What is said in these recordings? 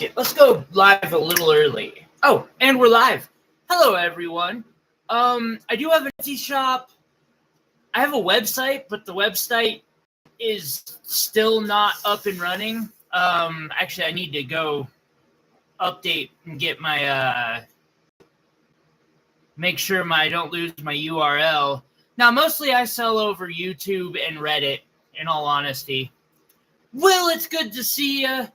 Let's go live a little early. Oh, and we're live. Hello, everyone. I do have an Etsy shop. I have a website, but the website is still not up and running. Actually, I need to go update and get my, make sure I don't lose my URL. Now, mostly I sell over YouTube and Reddit, in all honesty. Will, it's good to see you.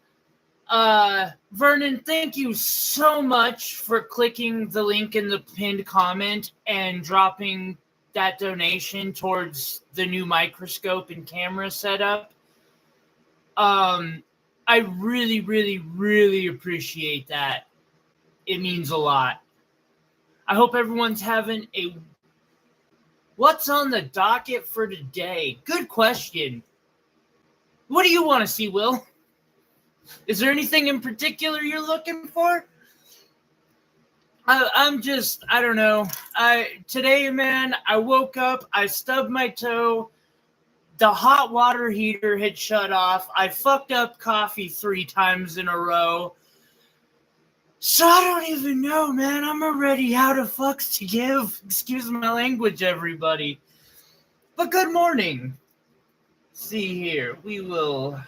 Vernon, thank you so much for clicking the link in the pinned comment and dropping that donation towards the new microscope and camera setup. I really, really, really appreciate that. It means a lot. I hope everyone's having a... What's on the docket for today? Good question. What do you want to see, Will? Is there anything in particular you're looking for? I don't know. Today, man, I woke up, I stubbed my toe, the hot water heater had shut off, I fucked up coffee 3 times in a row. So I don't even know, man. I'm already out of fucks to give. Excuse my language, everybody. But good morning. See here, we will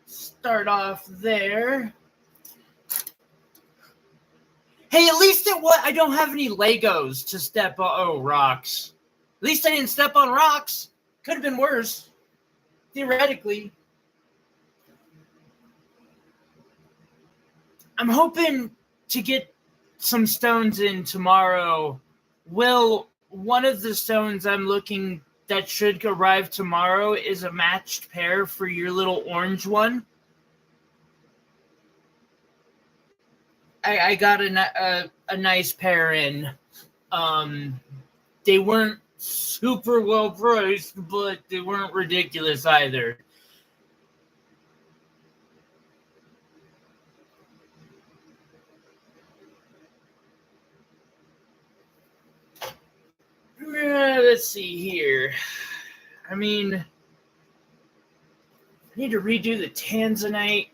start off there. Hey, at least I don't have any Legos to step on. Oh, rocks. At least I didn't step on rocks. Could have been worse, theoretically. I'm hoping to get some stones in tomorrow. Will, one of the stones I'm looking that should arrive tomorrow is a matched pair for your little orange one. I got a nice pair in. They weren't super well priced, but they weren't ridiculous either. Let's see here. I mean, I need to redo the tanzanite.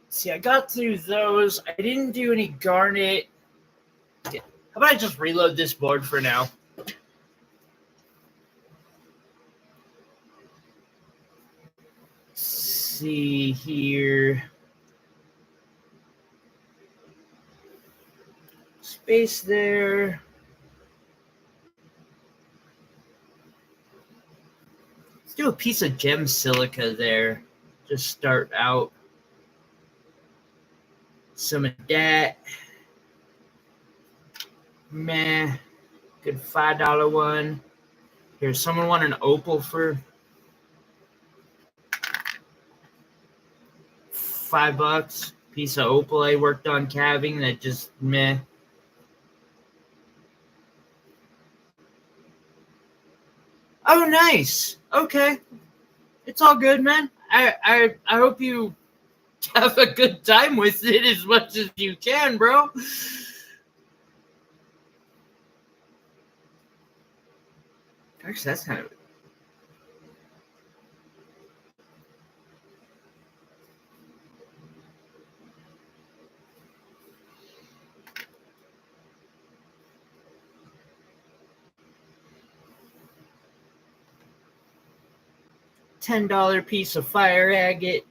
See, I got through those. I didn't do any garnet. How about I just reload this board for now? Let's see here. Space there. Let's do a piece of gem silica there. Just start out. Some of that. Meh. Good $5 one. Here, someone want an opal for $5. Piece of opal I worked on calving that just meh. Oh, nice. Okay. It's all good, man. I hope you have a good time with it as much as you can, bro. Actually, that's kind of... $10 piece of fire agate.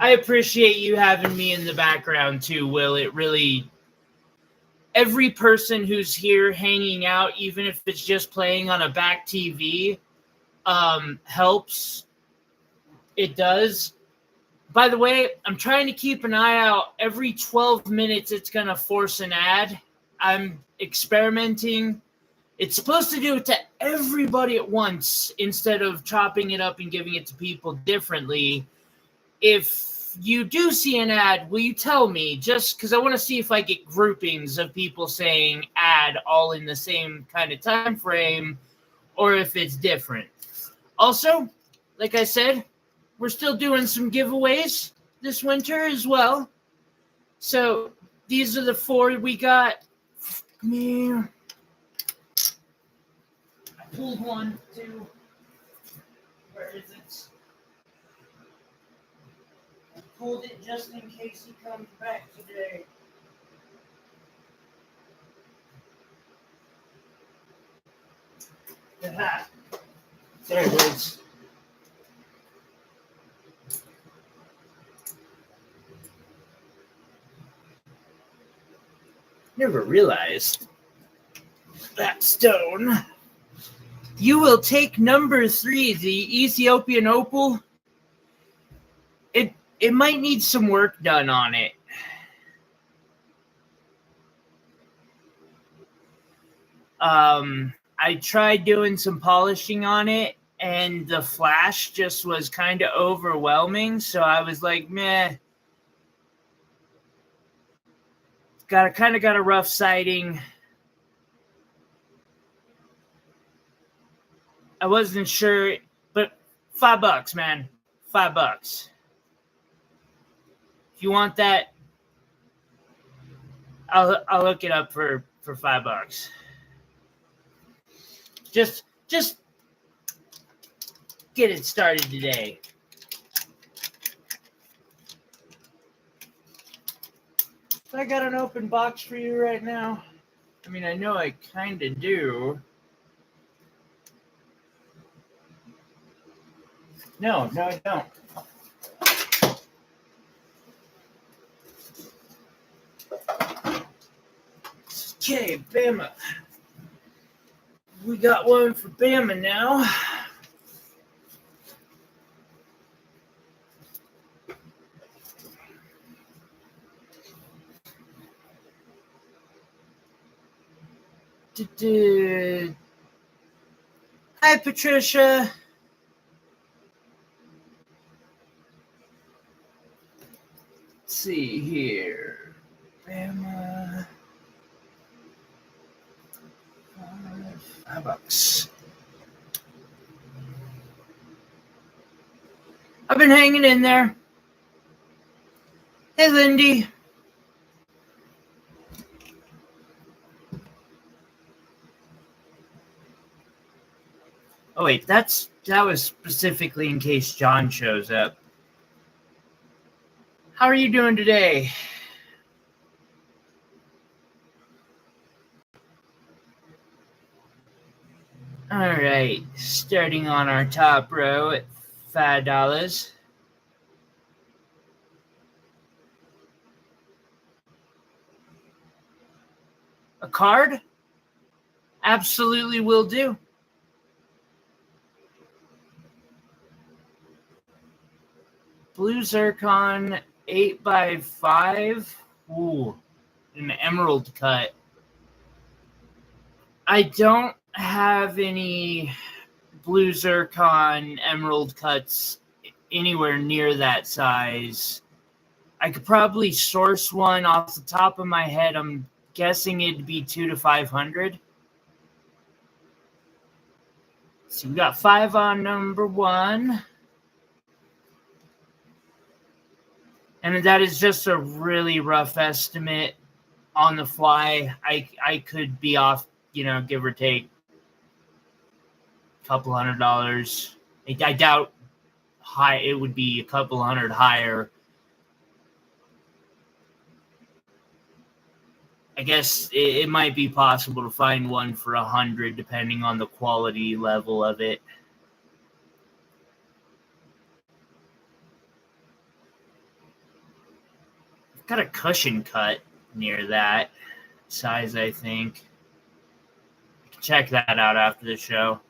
I appreciate you having me in the background too, Will. It really... Every person who's here hanging out, even if it's just playing on a back TV, helps. It does. By the way, I'm trying to keep an eye out. Every 12 minutes, it's going to force an ad. I'm experimenting. It's supposed to do it to everybody at once instead of chopping it up and giving it to people differently. If you do see an ad, will you tell me? Just because I want to see if I get groupings of people saying ad all in the same kind of time frame or if it's different. Also, like I said, we're still doing some giveaways this winter as well. So these are the 4 we got. Man, I pulled one, two. Where is it? pockets. I pulled it just in case he comes back today. Aha. There it is. Never realized that stone. You will take number 3, the Ethiopian opal. It might need some work done on it. I tried doing some polishing on it, and the flash just was kind of overwhelming. So I was like, meh. Got a rough sighting. I wasn't sure, but $5, man. $5. If you want that, I'll look it up for $5. Just get it started today. I got an open box for you right now. I mean, I know I kind of do. No, I don't. Okay, Bama. We got one for Bama now. Hi, Patricia. Let's see here. Bama. $5. I've been hanging in there. Hey, Lindy. Oh wait, that was specifically in case John shows up. How are you doing today? All right, starting on our top row at $5. A card? Absolutely will do. Blue zircon 8x5. Ooh, an emerald cut. I don't have any blue zircon emerald cuts anywhere near that size. I could probably source one off the top of my head. I'm guessing it'd be $200 to $500. So we got 5 on number 1. And that is just a really rough estimate on the fly. I could be off, give or take a couple $100. I doubt it would be a couple $100 higher. I guess it might be possible to find one for $100 depending on the quality level of it. I've got a cushion cut near that size, I think. I can check that out after the show.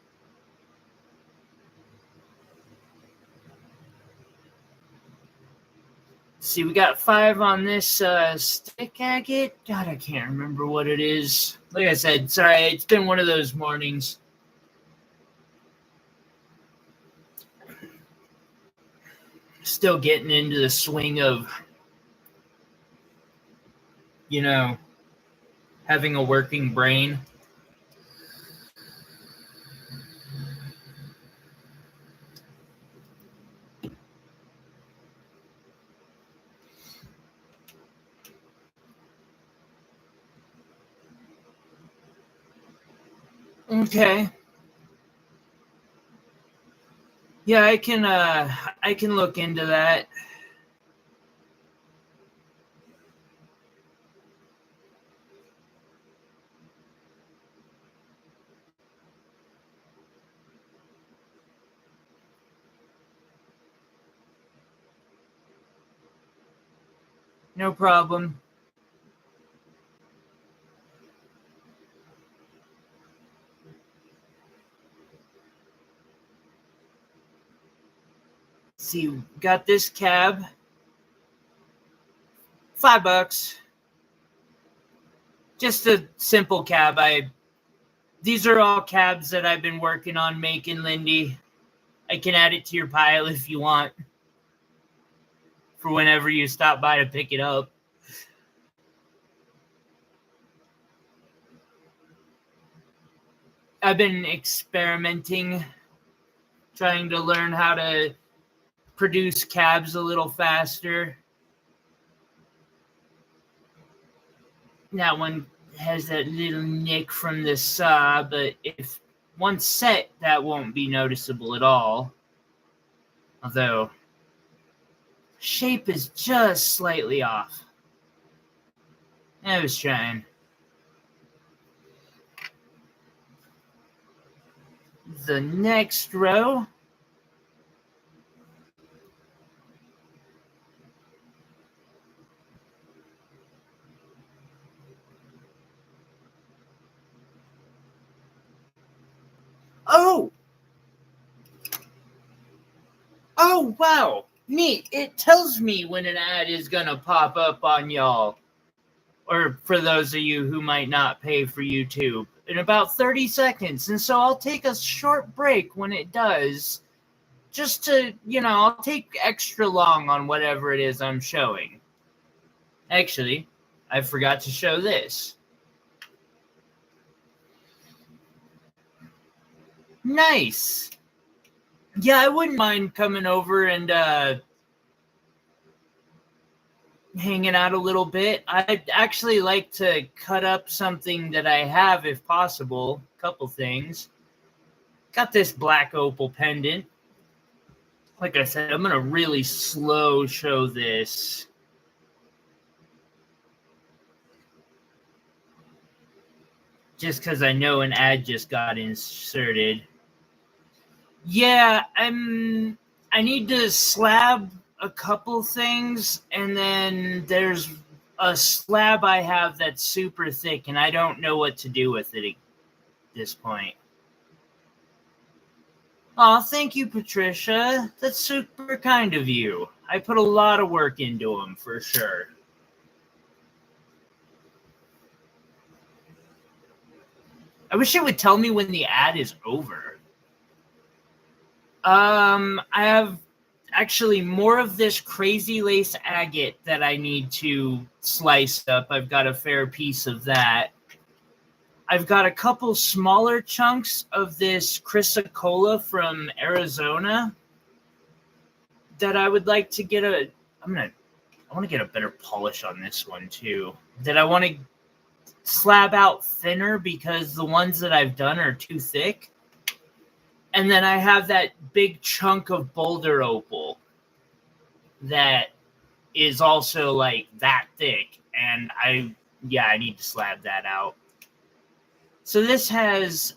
See, we got 5 on this stick agate. God, I can't remember what it is. Like I said, sorry, it's been one of those mornings. Still getting into the swing of, having a working brain. Okay. Yeah, I can look into that. No problem. See, got this cab. $5. Just a simple cab. These are all cabs that I've been working on making, Lindy. I can add it to your pile if you want. For whenever you stop by to pick it up. I've been experimenting, trying to learn how to produce cabs a little faster. That one has that little nick from the saw, but if once set, that won't be noticeable at all. Although, shape is just slightly off. I was trying. The next row. Oh! Oh, wow. Neat. It tells me when an ad is going to pop up on y'all. Or for those of you who might not pay for YouTube. In about 30 seconds. And so I'll take a short break when it does. Just to, I'll take extra long on whatever it is I'm showing. Actually, I forgot to show this. Nice. Yeah, I wouldn't mind coming over and hanging out a little bit. I'd actually like to cut up something that I have if possible. A couple things. Got this black opal pendant. Like I said, I'm going to really slow show this. Just because I know an ad just got inserted. Yeah, I need to slab a couple things, and then there's a slab I have that's super thick, and I don't know what to do with it at this point. Oh, thank you, Patricia. That's super kind of you. I put a lot of work into them, for sure. I wish it would tell me when the ad is over. I have actually more of this crazy lace agate that I need to slice up. I've got a fair piece of that. I've got a couple smaller chunks of this chrysocolla from Arizona that I would like to get I want to get a better polish on this one too. That I want to slab out thinner because the ones that I've done are too thick. And then I have that big chunk of boulder opal that is also like that thick. And I need to slab that out. So this has,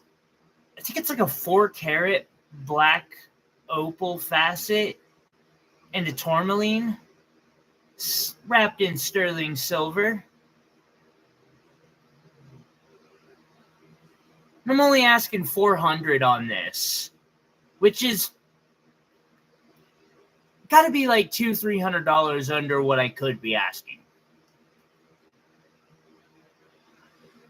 I think it's like a 4-carat black opal facet and a tourmaline wrapped in sterling silver. I'm only asking $400 on this, which is got to be like $200-$300 under what I could be asking.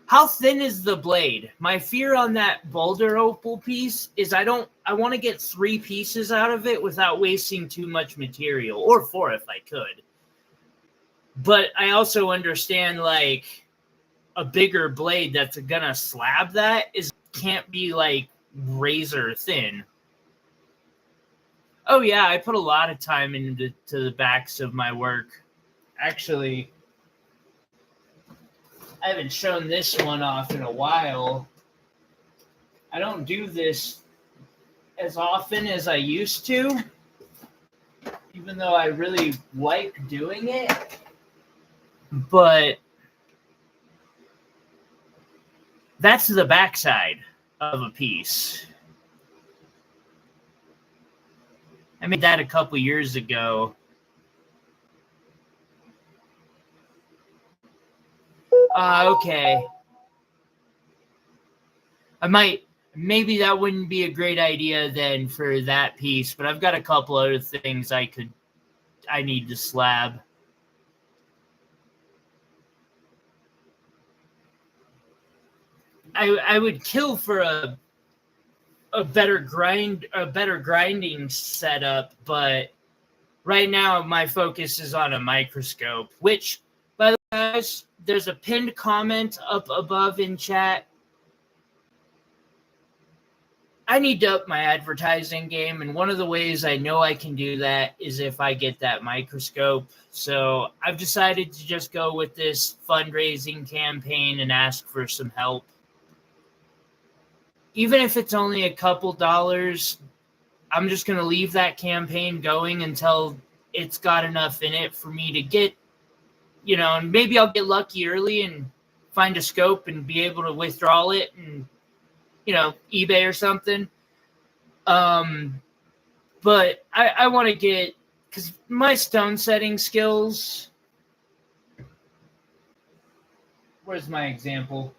How thin is the blade? My fear on that boulder opal piece is I want to get 3 pieces out of it without wasting too much material, or 4 if I could. But I also understand like a bigger blade that's gonna slab that can't be like razor thin. Oh yeah, I put a lot of time into the backs of my work. Actually, I haven't shown this one off in a while. I don't do this as often as I used to, even though I really like doing it. But that's the backside of a piece. I made that a couple years ago. Okay. Maybe that wouldn't be a great idea then for that piece, but I've got a couple other things I need to slab. I would kill for a better grinding setup, but right now my focus is on a microscope, which, by the way, guys, there's a pinned comment up above in chat. I need to up my advertising game, and one of the ways I know I can do that is if I get that microscope. So I've decided to just go with this fundraising campaign and ask for some help. Even if it's only a couple dollars, I'm just going to leave that campaign going until it's got enough in it for me to get, and maybe I'll get lucky early and find a scope and be able to withdraw it and, eBay or something. But I want to get, because my stone setting skills, where's my example?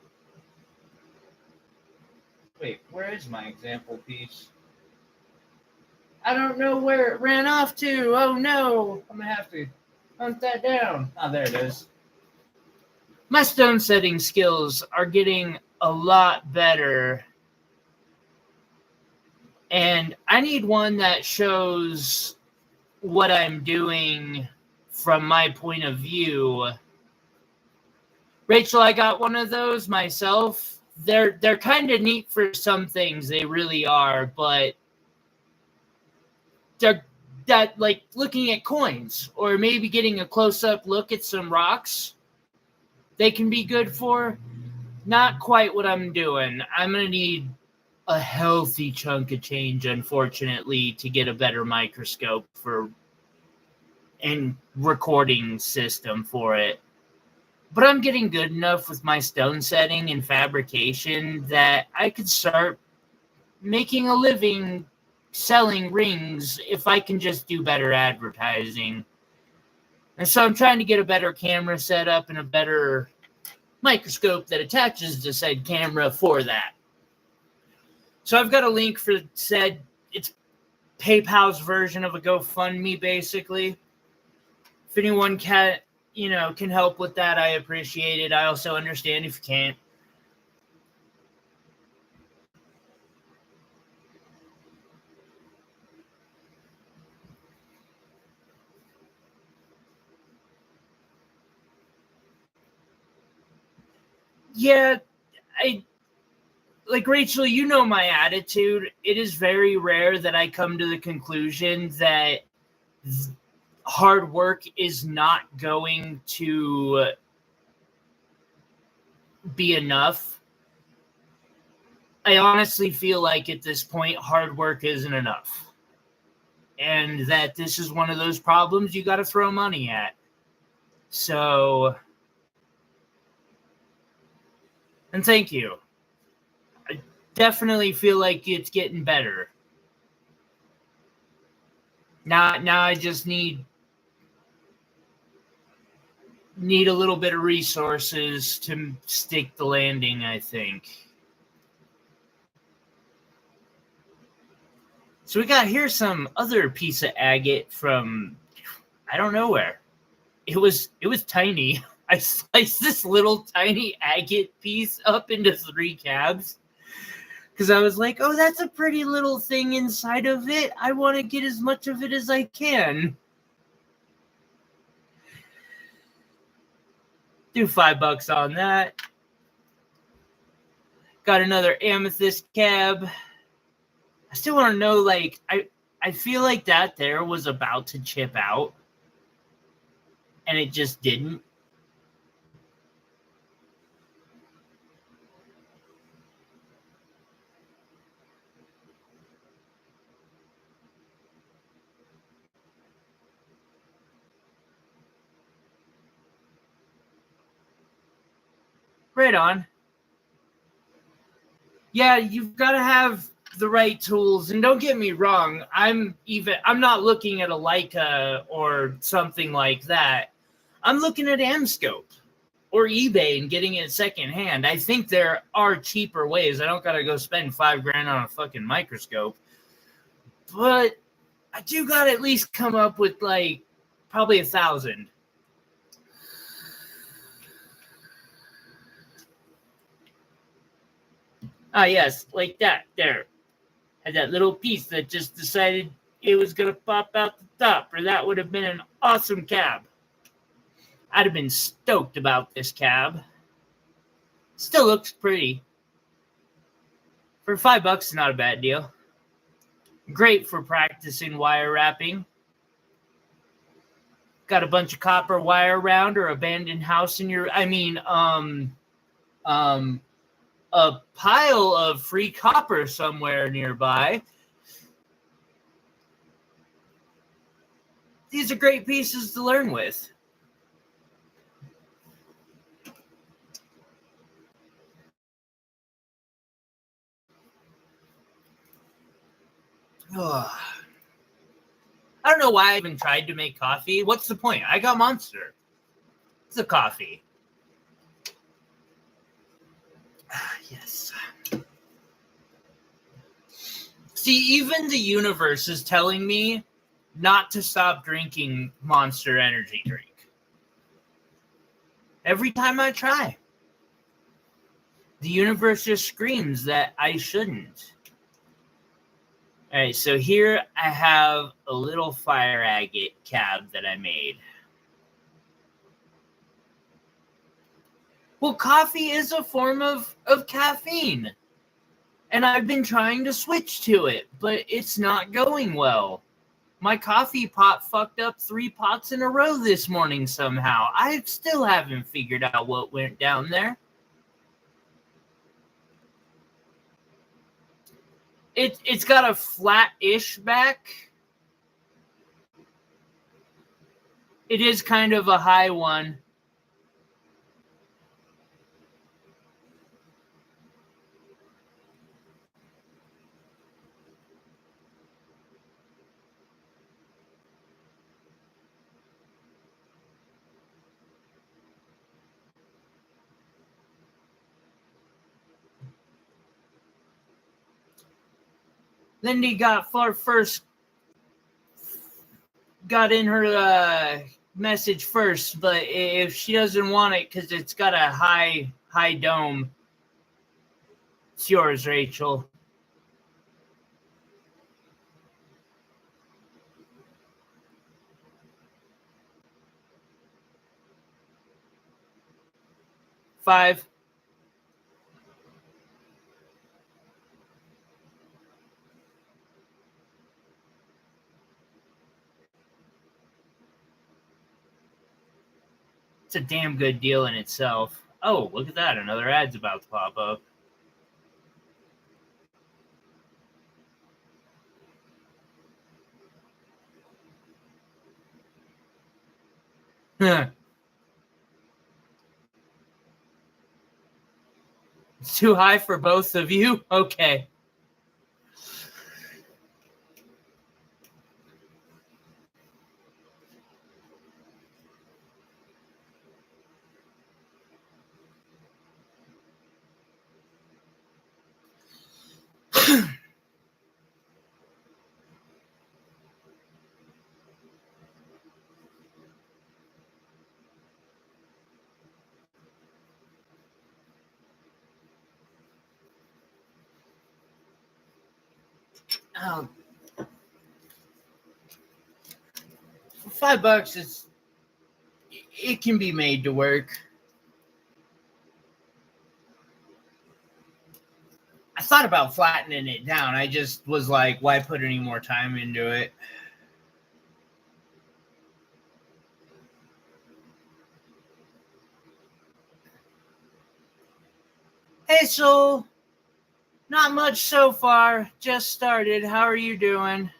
Wait, where is my example piece? I don't know where it ran off to. Oh no, I'm gonna have to hunt that down. Oh, there it is. My stone setting skills are getting a lot better. And I need one that shows what I'm doing from my point of view. Rachel, I got one of those myself. They're kind of neat for some things. They really are, but that like looking at coins or maybe getting a close-up look at some rocks, they can be good for. Not quite what I'm doing. I'm going to need a healthy chunk of change, unfortunately, to get a better microscope and recording system for it. But I'm getting good enough with my stone setting and fabrication that I could start making a living selling rings if I can just do better advertising. And so I'm trying to get a better camera set up and a better microscope that attaches to said camera for that. So I've got a link for said, it's PayPal's version of a GoFundMe, basically. If anyone can help with that, I appreciate it. I also understand if you can't. Yeah, like Rachel, you know my attitude. It is very rare that I come to the conclusion that hard work is not going to be enough. I honestly feel like at this point, hard work isn't enough. And that this is one of those problems you got to throw money at. So, and thank you. I definitely feel like it's getting better. Now I just need a little bit of resources to stick the landing, I think. So we got here some other piece of agate from I don't know where. It was tiny. I sliced this little tiny agate piece up into 3 cabs because I was like, oh, that's a pretty little thing inside of it. I want to get as much of it as I can. Do $5 on that. Got another amethyst cab. I still want to know, like, I feel like that there was about to chip out. And it just didn't. Right on. Yeah, you've got to have the right tools, and don't get me wrong, I'm not looking at a Leica or something like that. I'm looking at Amscope or eBay and getting it secondhand. I think there are cheaper ways. I don't gotta go spend $5,000 on a fucking microscope, but I do gotta at least come up with like probably 1,000. Ah, yes, like that. There. Had that little piece that just decided it was going to pop out the top, or that would have been an awesome cab. I'd have been stoked about this cab. Still looks pretty. For $5, it's not a bad deal. Great for practicing wire wrapping. Got a bunch of copper wire around or abandoned house in your, a pile of free copper somewhere nearby. These are great pieces to learn with. Oh. I don't know why I even tried to make coffee. What's the point? I got Monster. It's a coffee. Yes. See, even the universe is telling me not to stop drinking Monster energy drink. Every time I try. The universe just screams that I shouldn't. All right, so here I have a little fire agate cab that I made. Well, coffee is a form of caffeine. And I've been trying to switch to it, but it's not going well. My coffee pot fucked up 3 pots in a row this morning somehow. I still haven't figured out what went down there. It's got a flat-ish back. It is kind of a high one. Lindy got in her message first, but if she doesn't want it because it's got a high dome, it's yours, Rachel. $5. It's a damn good deal in itself. Oh, look at that. Another ad's about to pop up. It's too high for both of you? Okay. Oh. For $5, it can be made to work. I thought about flattening it down. I just was like, why put any more time into it? Hey, Soul. Not much so far. Just started. How are you doing?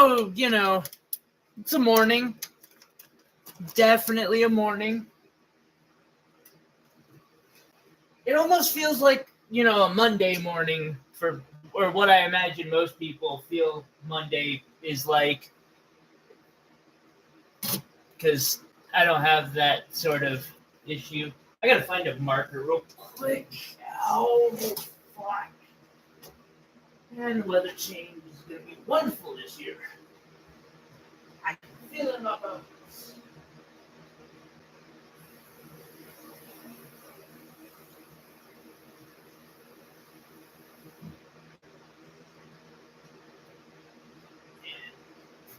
So, it's a morning. Definitely a morning. It almost feels like, a Monday morning or what I imagine most people feel Monday is like, because I don't have that sort of issue. I gotta find a marker real quick. Oh, fuck. And the weather change is gonna be wonderful this year. I can feel it in my bones.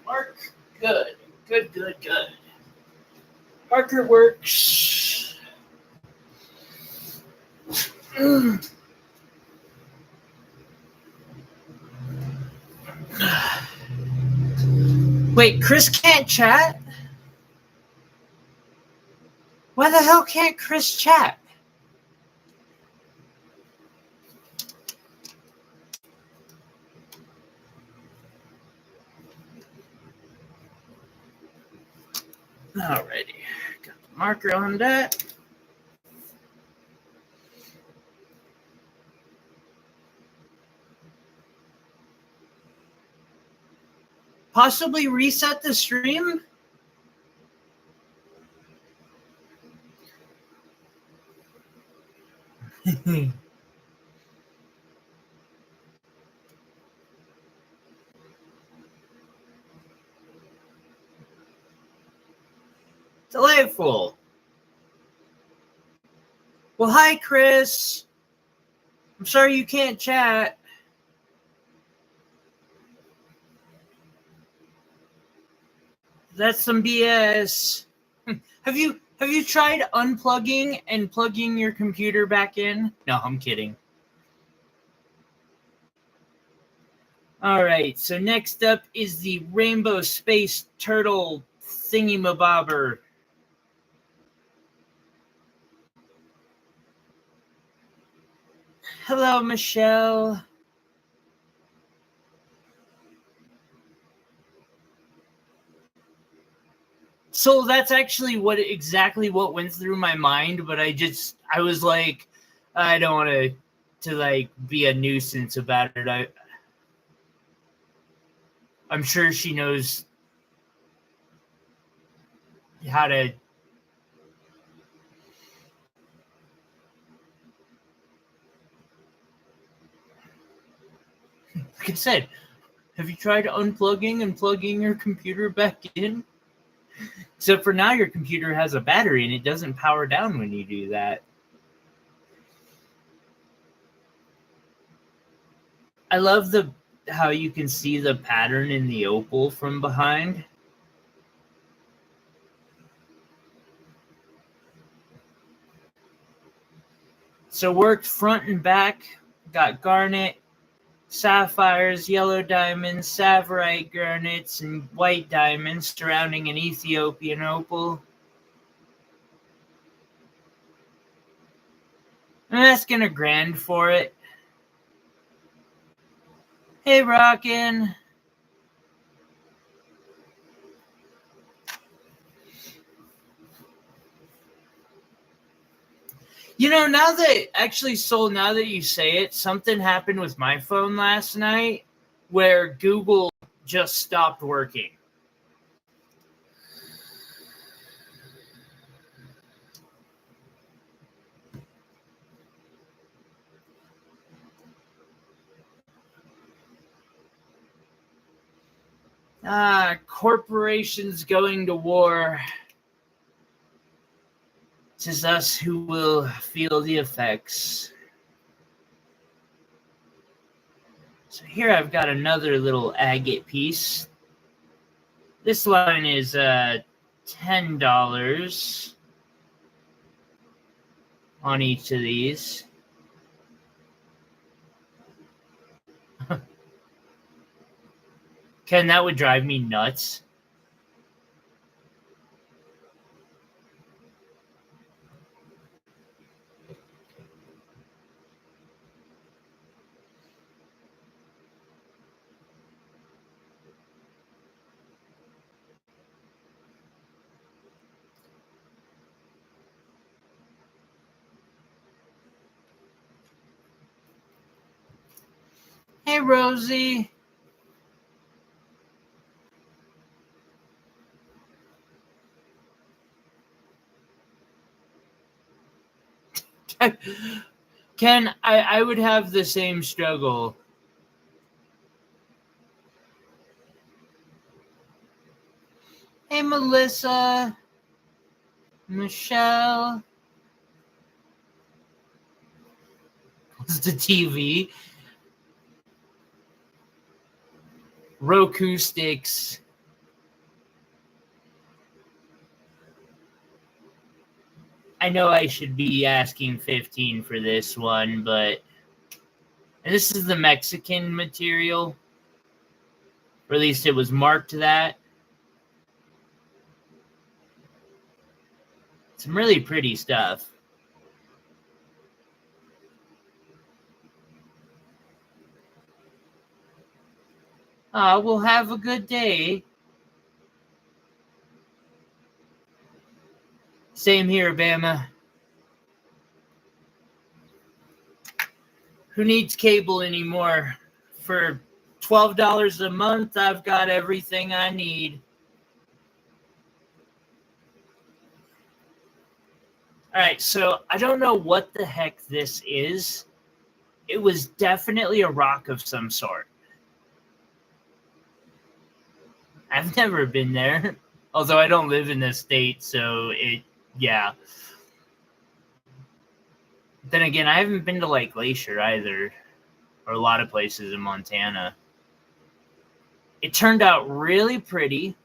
Mark, good. Good. Marker works. Wait, Chris can't chat? Why the hell can't Chris chat? Alrighty. Got the marker on that. Possibly reset the stream? Delightful. Well, hi, Chris. I'm sorry you can't chat. That's some BS. Have you tried unplugging and plugging your computer back in? No, I'm kidding. All right, so next up is the Rainbow Space Turtle thingy-mabobber. Hello, Michelle. So that's actually exactly what went through my mind, but I was like, I don't want to like be a nuisance about it. I'm sure she knows how to. Like I said, have you tried unplugging and plugging your computer back in? Except for now, your computer has a battery and it doesn't power down when you do that. I love how you can see the pattern in the opal from behind. So worked front and back, got garnet, sapphires, yellow diamonds, tsavorite garnets, and white diamonds surrounding an Ethiopian opal. I'm asking $1,000 for it. Hey, Rockin'. Now that you say it, something happened with my phone last night where Google just stopped working. Corporations going to war. 'Tis us who will feel the effects. So here I've got another little agate piece. This line is $10 on each of these. Ken, that would drive me nuts. Rosie. Ken, I would have the same struggle. Hey, Melissa. Michelle. What's the TV? Roku sticks. I know I should be asking 15 for this one, but and this is the Mexican material. Or at least it was marked that. Some really pretty stuff. We'll have a good day. Same here, Bama. Who needs cable anymore? For $12 a month, I've got everything I need. All right, so I don't know what the heck this is. It was definitely a rock of some sort. I've never been there, although I don't live in the state, so yeah. Then again, I haven't been to like Glacier either, or a lot of places in Montana. It turned out really pretty.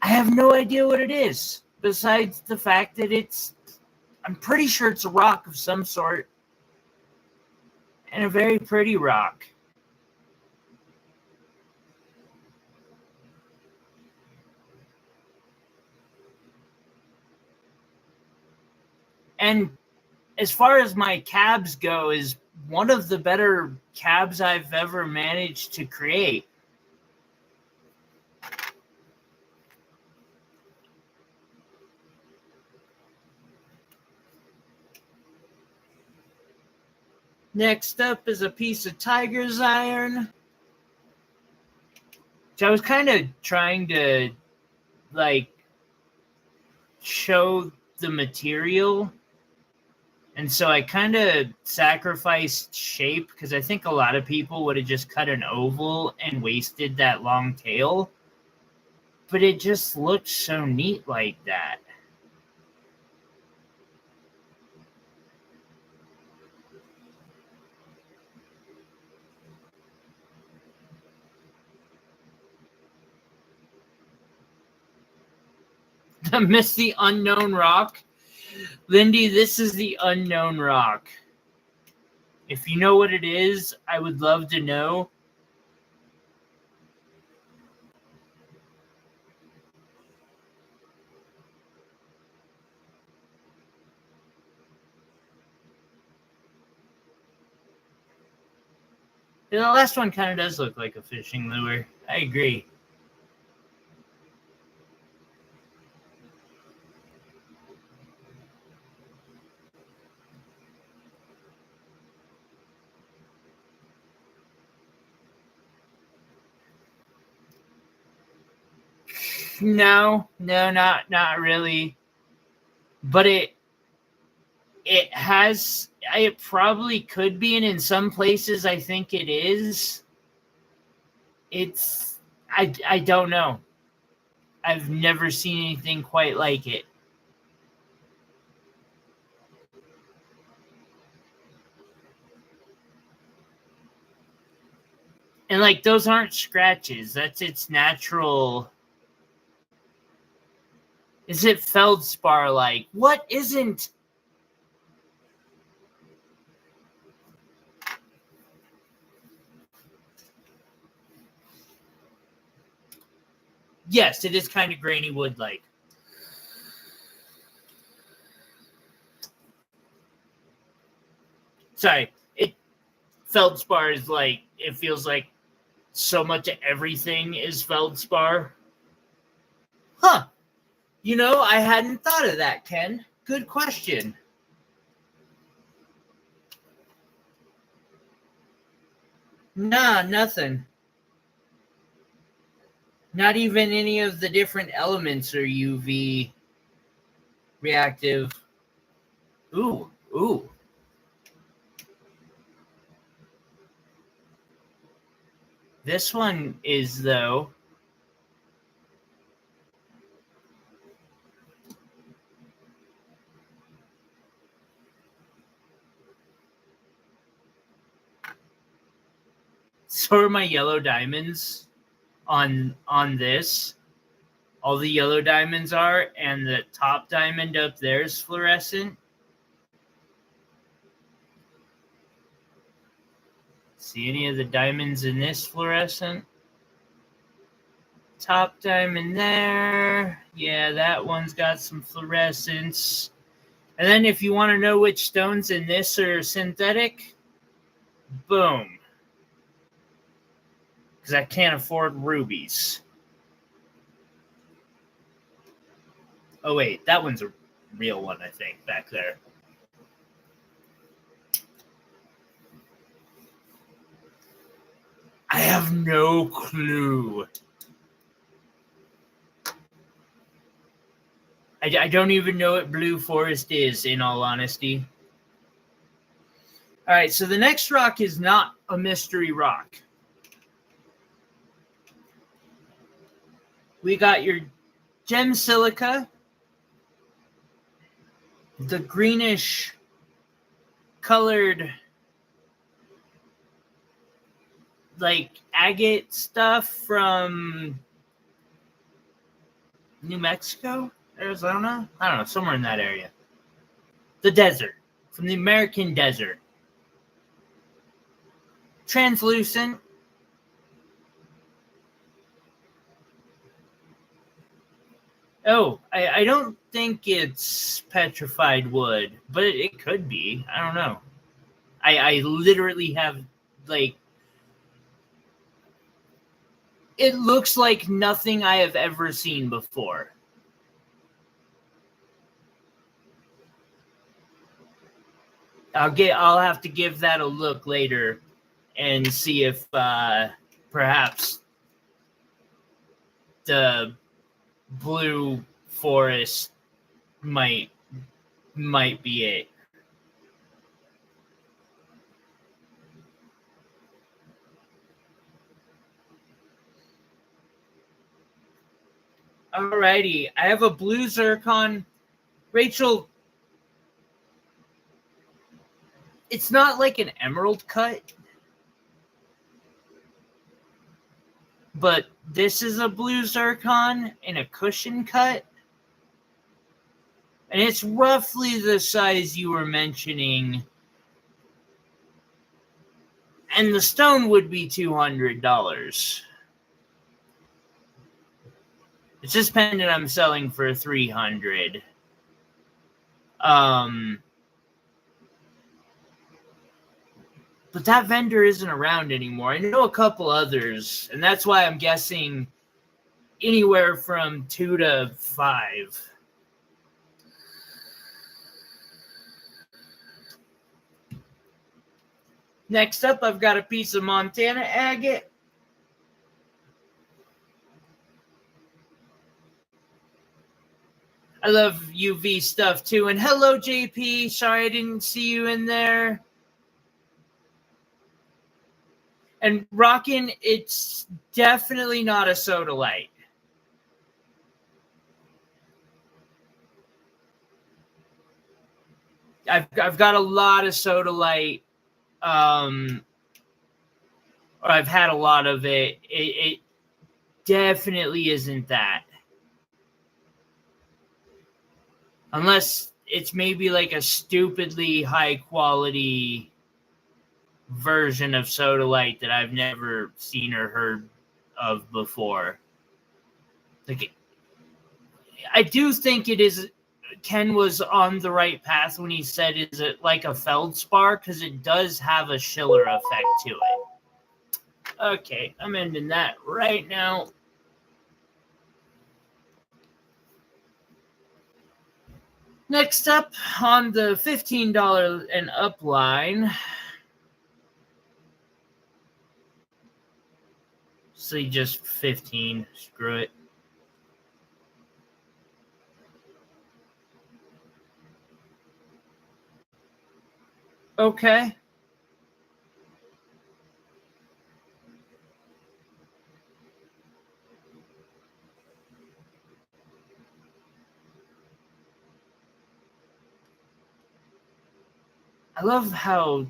I have no idea what it is, besides the fact that I'm pretty sure it's a rock of some sort, and a very pretty rock. And as far as my cabs go, is one of the better cabs I've ever managed to create. Next up is a piece of tiger's iron. So I was kind of trying to like show the material. And so I kind of sacrificed shape because I think a lot of people would have just cut an oval and wasted that long tail. But it just looked so neat like that. I missed the unknown rock. Lindy, this is the unknown rock. If you know what it is, I would love to know. The last one kind of does look like a fishing lure. I agree. No, not really. But it has, it probably could be, and in some places I think it is. I don't know. I've never seen anything quite like it. And like those aren't scratches. That's its natural. Is it feldspar like? What isn't? Yes, it is kind of grainy wood like. Sorry, feldspar is like, it feels like so much of everything is feldspar. Huh. You know, I hadn't thought of that, Ken. Good question. Nah, nothing. Not even any of the different elements are UV reactive. Ooh, ooh. This one is, though. So are my yellow diamonds on this. All the yellow diamonds are, and the top diamond up there is fluorescent. See any of the diamonds in this fluorescent? Top diamond there. Yeah, that one's got some fluorescence. And then if you want to know which stones in this are synthetic, boom. Because I can't afford rubies. Oh, wait, that one's a real one, I think, back there. I have no clue. I don't even know what blue forest is, in all honesty. All right, so the next rock is not a mystery rock. We got your gem silica, the greenish colored, like, agate stuff from New Mexico, Arizona? I don't know, somewhere in that area. The desert, from the American desert. Translucent. Oh, I don't think it's petrified wood, but it could be. I don't know. I literally have, like, it looks like nothing I have ever seen before. I'll have to give that a look later and see if perhaps the blue forest might be it. Alrighty, I have a blue zircon. Rachel, it's not like an emerald cut, but this is a blue zircon in a cushion cut. And it's roughly the size you were mentioning. And the stone would be $200. It's just pendant I'm selling for $300. But that vendor isn't around anymore. I know a couple others, and that's why I'm guessing anywhere from 2 to 5. Next up, I've got a piece of Montana agate. I love UV stuff too. And hello, JP. Sorry I didn't see you in there. And rockin', it's definitely not a sodalite. I've got a lot of sodalite. Or I've had a lot of it. It definitely isn't that. Unless it's maybe like a stupidly high quality version of sodalite that I've never seen or heard of before. Like, I do think it is. Ken was on the right path when he said, "Is it like a feldspar?" Because it does have a Schiller effect to it. Okay, I'm ending that right now. Next up on the $15 and up line, honestly just 15. Screw it. Okay. I love how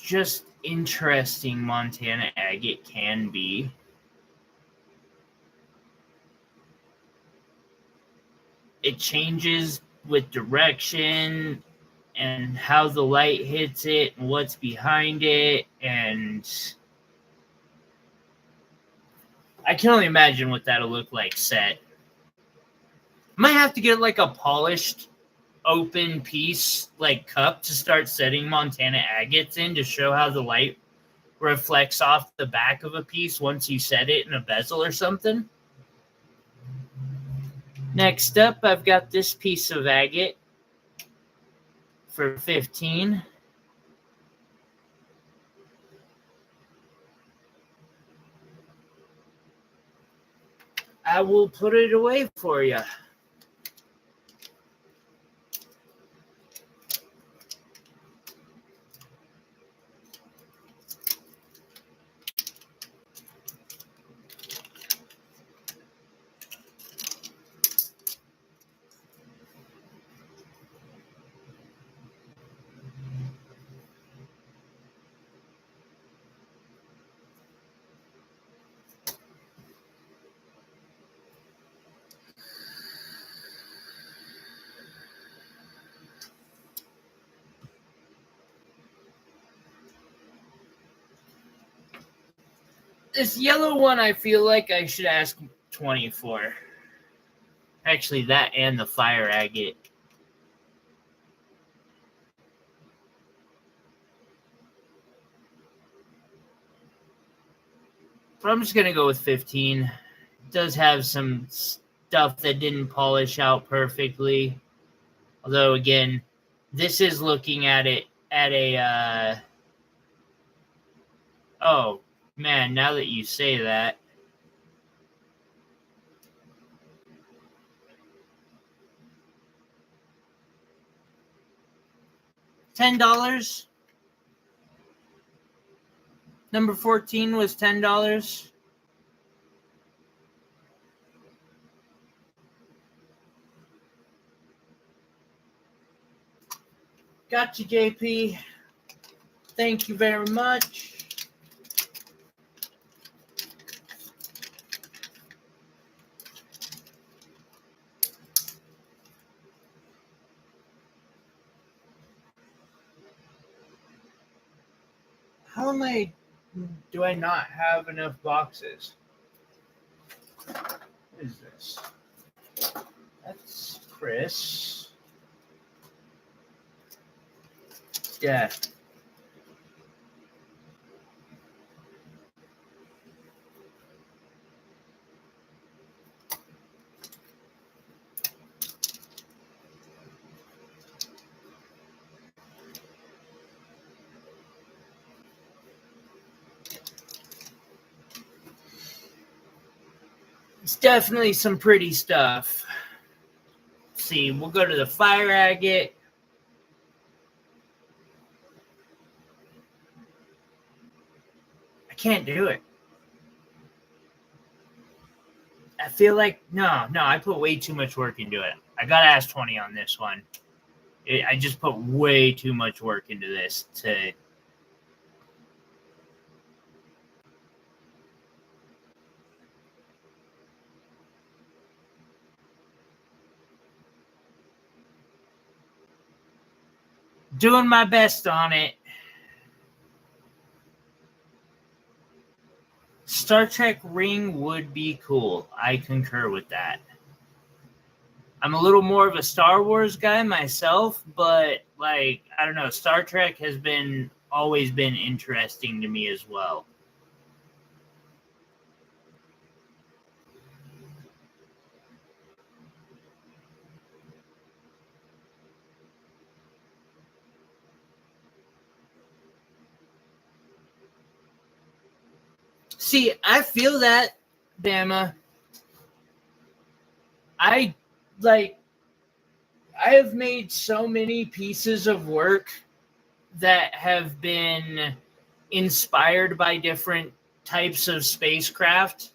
just interesting Montana agate can be. It changes with direction and how the light hits it and what's behind it, and I can only imagine what that'll look like set. Might have to get like a polished open piece like cup to start setting Montana agates in to show how the light reflects off the back of a piece once you set it in a bezel or something. Next up, I've got this piece of agate for 15. I will put it away for you. This yellow one, I feel like I should ask 20 for. Actually, that and the fire agate. But I'm just going to go with 15. It does have some stuff that didn't polish out perfectly. Although, again, this is looking at it at a... oh, man, now that you say that. $10. Number 14 was $10. Gotcha, JP. Thank you very much. Do I not have enough boxes? What is this? That's Chris. Yeah. It's definitely some pretty stuff. Let's see, we'll go to the fire agate. I can't do it. I feel like, no, I put way too much work into it. I got to ask 20 on this one. I just put way too much work into this to... Doing my best on it. Star Trek ring would be cool. I concur with that. I'm a little more of a Star Wars guy myself, but like, I don't know, Star Trek has always been interesting to me as well. See, I feel that, Bama. I have made so many pieces of work that have been inspired by different types of spacecraft.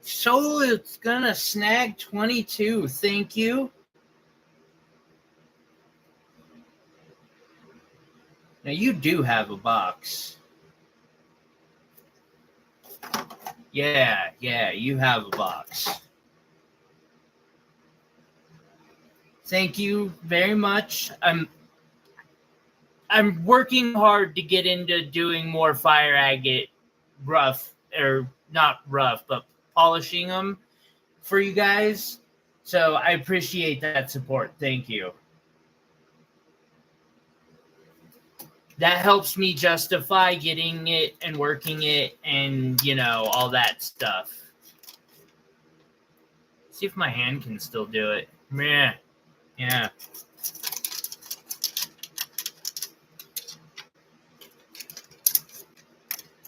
So it's gonna snag 22. Thank you. Now you do have a box. Yeah, you have a box. Thank you very much. I'm working hard to get into doing more fire agate rough, or not rough, but polishing them for you guys. So I appreciate that support. Thank you. That helps me justify getting it and working it and, all that stuff. See if my hand can still do it. Yeah.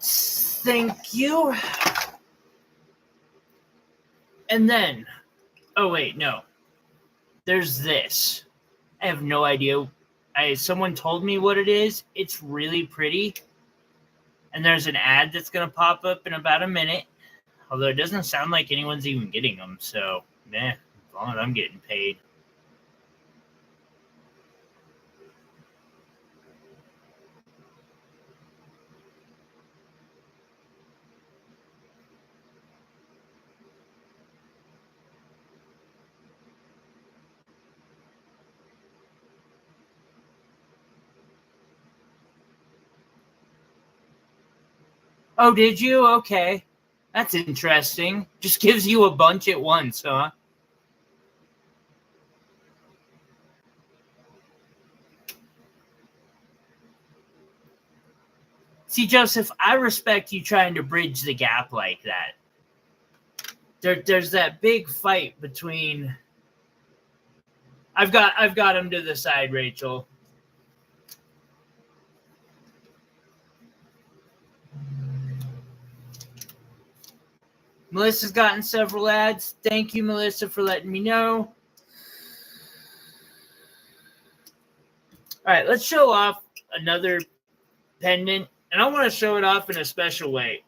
Thank you. And then, oh wait, no. There's this. I have no idea. Someone told me what it is. It's really pretty. And there's an ad that's going to pop up in about a minute. Although it doesn't sound like anyone's even getting them. So, as long as I'm getting paid. Oh, did you? Okay. That's interesting. Just gives you a bunch at once, huh? See, Joseph, I respect you trying to bridge the gap like that. There's that big fight between... I've got him to the side, Rachel. Melissa's gotten several ads. Thank you, Melissa, for letting me know. All right, let's show off another pendant. And I want to show it off in a special way.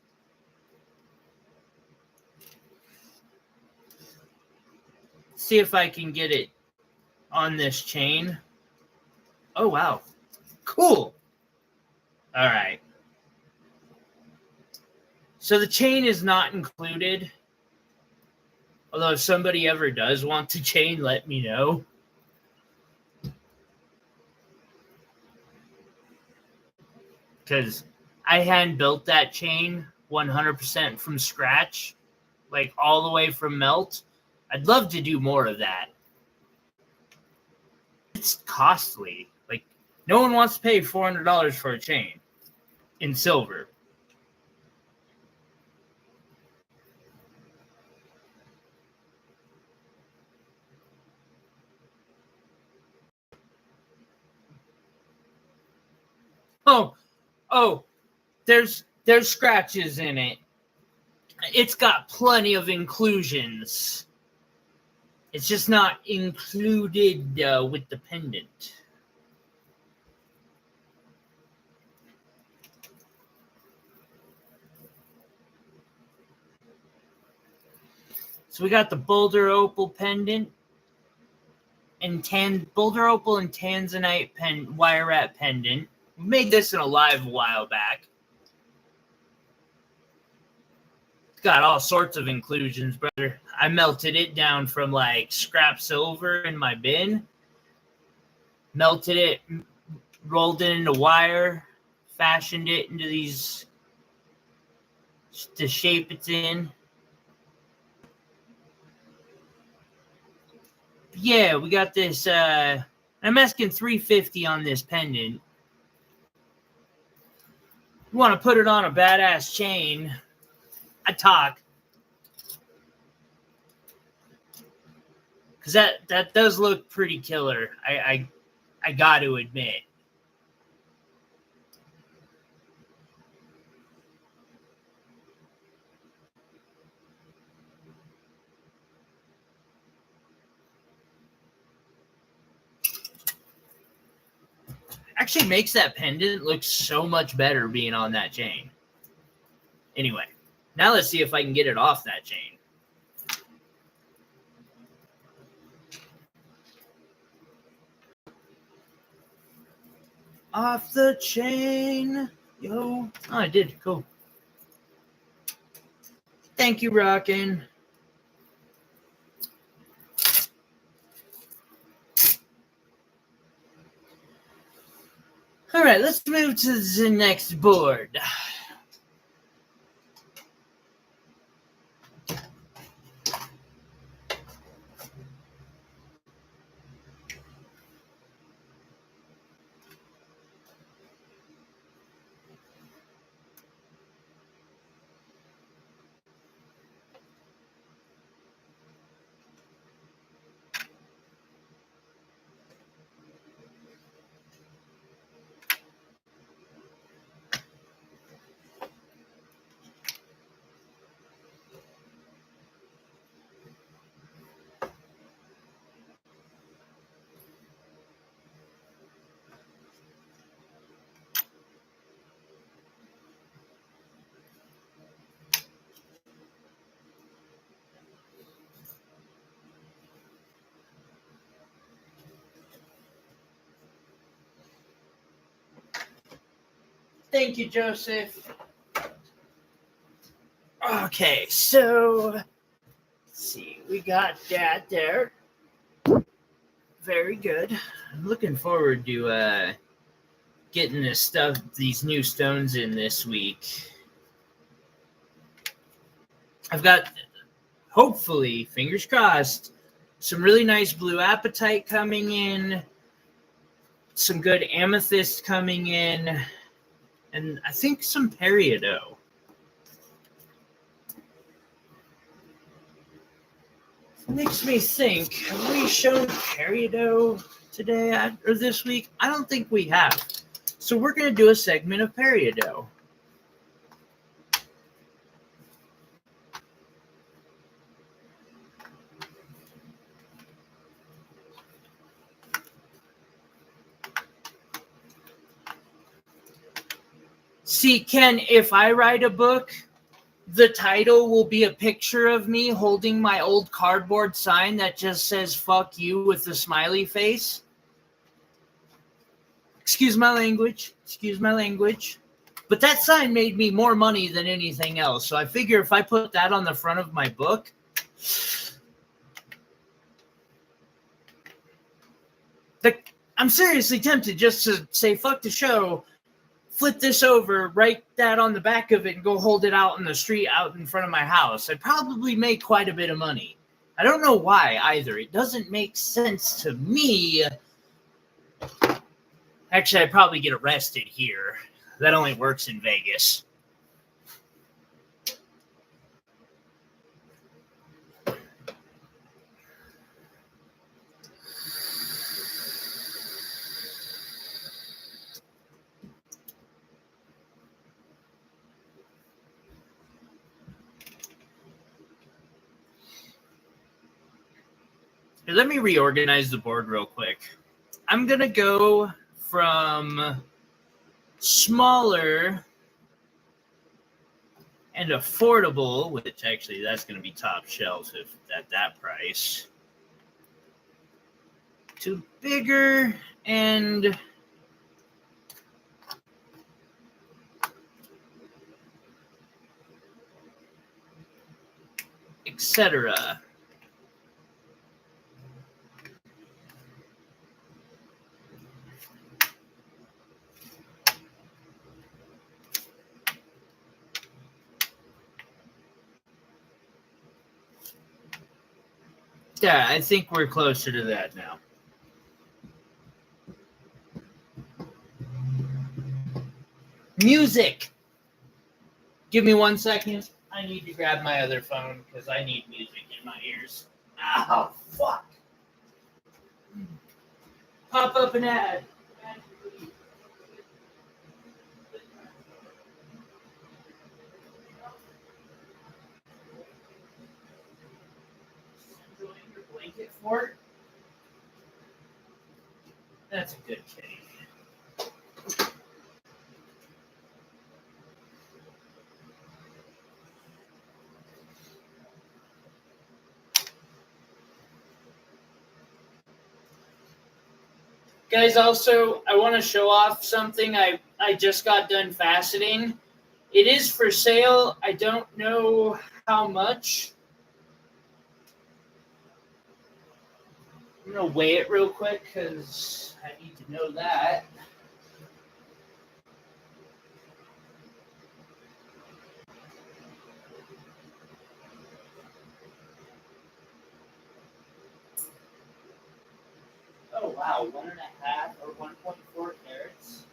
See if I can get it on this chain. Oh, wow. Cool. All right. So the chain is not included. Although if somebody ever does want the chain, let me know. Because I hand built that chain 100% from scratch. Like all the way from melt. I'd love to do more of that. It's costly. Like, no one wants to pay $400 for a chain in silver. Oh, there's scratches in it. It's got plenty of inclusions. It's just not included with the pendant. So we got the Boulder Opal pendant and Boulder Opal and Tanzanite wire wrap pendant. We made this in a live a while back. It's got all sorts of inclusions, brother. I melted it down from like scrap silver in my bin. Melted it, rolled it into wire, fashioned it into these, the shape it's in. Yeah, we got this, I'm asking $350 on this pendant. You want to put it on a badass chain, I talk. Because that does look pretty killer, I got to admit. Actually makes that pendant look so much better being on that chain. Anyway, now let's see if I can get it off that chain. Off the chain, yo. Oh, I did. Cool. Thank you, Rockin'. All right, let's move to the next board. Thank you, Joseph. Okay, so let's see. We got that there. Very good. I'm looking forward to getting these new stones in this week. I've got, hopefully, fingers crossed, some really nice blue apatite coming in, some good amethyst coming in, and I think some peridot. Makes me think, have we shown peridot today or this week? I don't think we have. So we're going to do a segment of peridot. See, Ken, if I write a book, the title will be a picture of me holding my old cardboard sign that just says "fuck you" with the smiley face. Excuse my language. Excuse my language. But that sign made me more money than anything else. So I figure if I put that on the front of my book, I'm seriously tempted just to say "fuck the show," flip this over, write that on the back of it, and go hold it out in the street out in front of my house. I'd probably make quite a bit of money. I don't know why either. It doesn't make sense to me. Actually, I'd probably get arrested here. That only works in Vegas. Here, let me reorganize the board real quick. I'm going to go from smaller and affordable, which actually that's going to be top shelf if at that price, to bigger and etc. Yeah, I think we're closer to that now. Music! Give me 1 second. I need to grab my other phone because I need music in my ears. Oh, fuck! Pop up an ad. Enjoying your blanket fort? That's a good kitty. Guys, also, I want to show off something I just got done faceting. It is for sale. I don't know how much. I'm going to weigh it real quick because I need to know that. Oh, wow. 1.5 or 1.4 carats.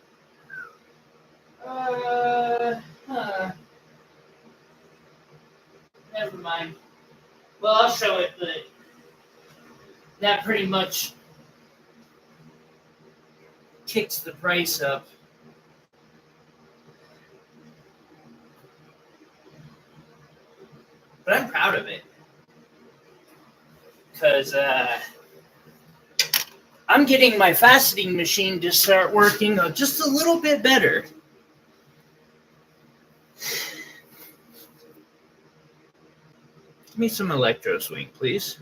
Never mind. Well, I'll show it, but that pretty much kicks the price up. But I'm proud of it. Because I'm getting my faceting machine to start working just a little bit better. Give me some electro swing, please.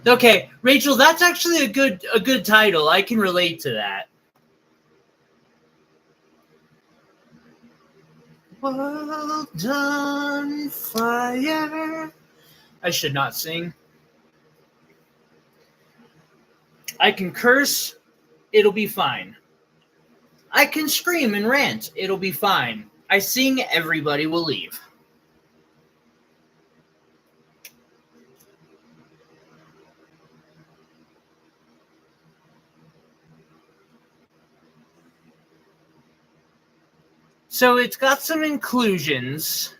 Okay, Rachel, that's actually a good title. I can relate to that. Well done, fire. I should not sing. I can curse, it'll be fine. I can scream and rant, it'll be fine. I sing, everybody will leave. So it's got some inclusions.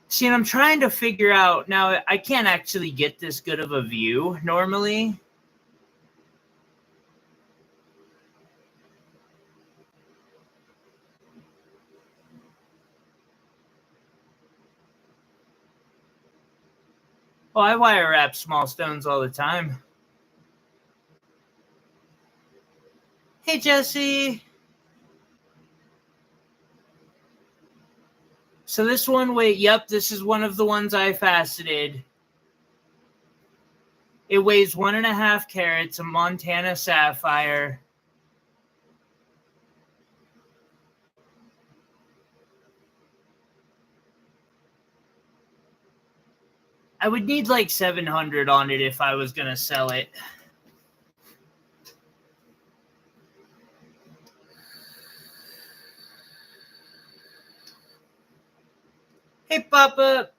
See, and I'm trying to figure out now. I can't actually get this good of a view normally. Oh, I wire wrap small stones all the time. Hey, Jesse. So this one, yep, this is one of the ones I faceted. It weighs 1.5 carats, a Montana sapphire. I would need like 700 on it if I was going to sell it. Hey, Papa.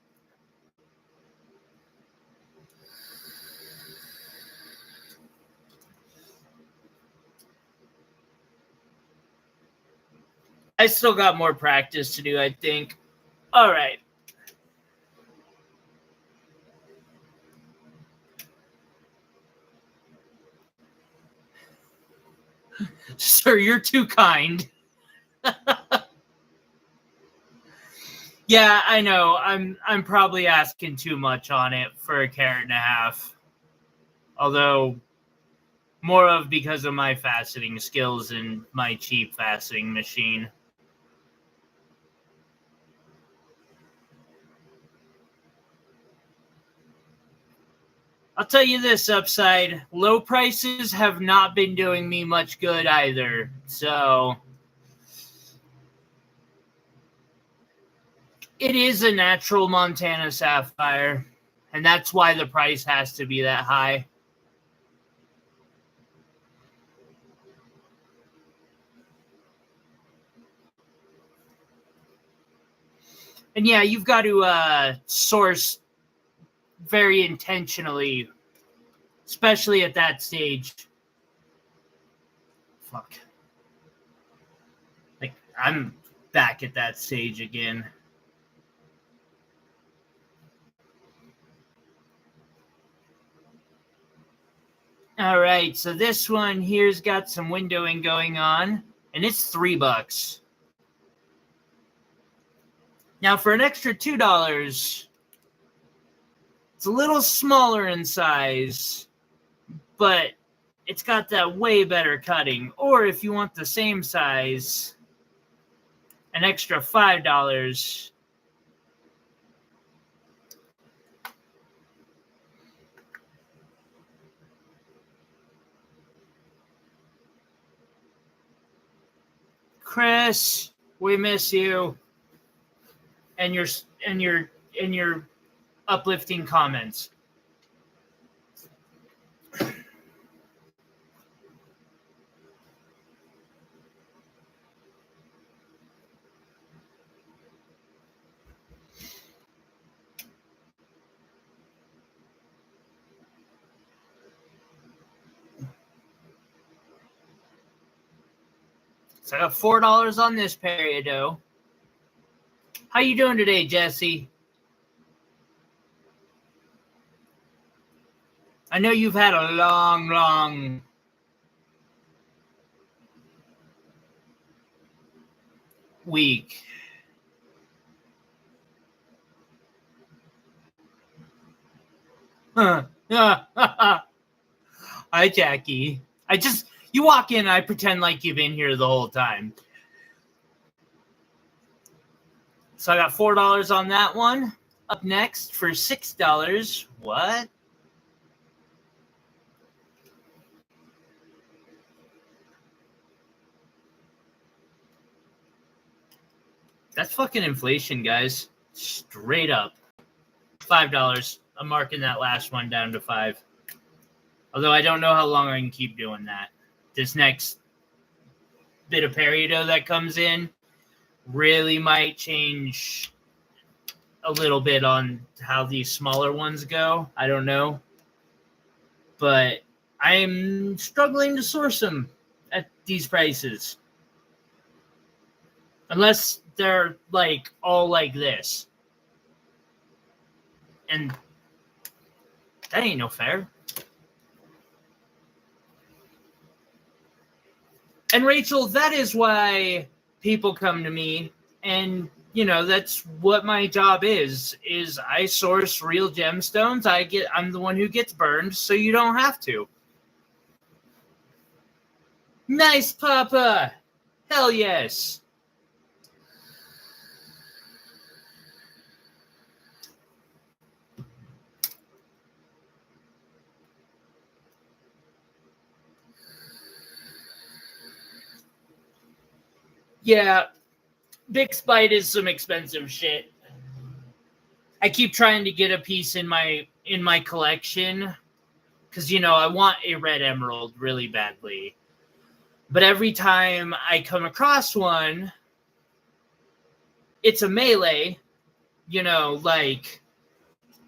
I still got more practice to do, I think. All right. Sir, you're too kind. Yeah, I know. I'm probably asking too much on it for 1.5 carats. Although more of because of my faceting skills and my cheap faceting machine. I'll tell you this, Upside. Low prices have not been doing me much good either. So it is a natural Montana sapphire, and that's why the price has to be that high. And yeah, you've got to source very intentionally, especially at that stage. Fuck. Like, I'm back at that stage again. All right, so this one here's got some windowing going on, and it's $3. Now, for an extra $2, it's a little smaller in size, but it's got that way better cutting. Or if you want the same size, an extra $5. Chris, we miss you. And your uplifting comments. So I got $4 on this peridot. How you doing today, Jesse? I know you've had a long week. Huh. Hi, Jackie. You walk in, I pretend like you've been here the whole time. So I got $4 on that one. Up next for $6. What? That's fucking inflation, guys. Straight up. $5. I'm marking that last one down to $5. Although I don't know how long I can keep doing that. This next bit of peridot that comes in really might change a little bit on how these smaller ones go. I don't know. But I'm struggling to source them at these prices. Unless they're like all like this. And that ain't no fair. And Rachel, that is why people come to me, and you know that's what my job is I source real gemstones. I'm the one who gets burned, so you don't have to. Nice, Papa. Hell yes. Yeah, Big Spite is some expensive shit. I keep trying to get a piece in my collection because I want a red emerald really badly. But every time I come across one, it's a melee, like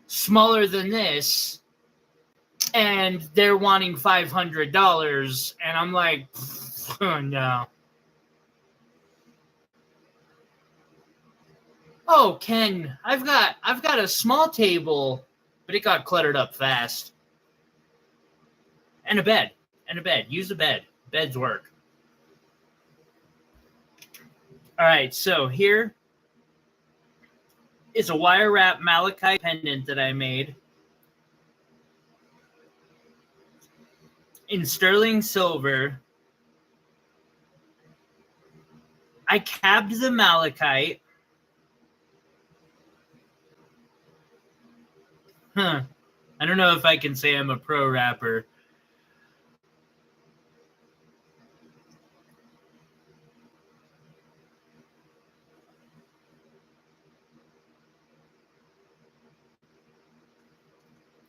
smaller than this, and they're wanting $500, and I'm like, oh, no. Oh, Ken, I've got a small table, but it got cluttered up fast. And a bed. Use a bed. Beds work. All right, so here is a wire wrap malachite pendant that I made in sterling silver. I cabbed the malachite. I don't know if I can say I'm a pro rapper.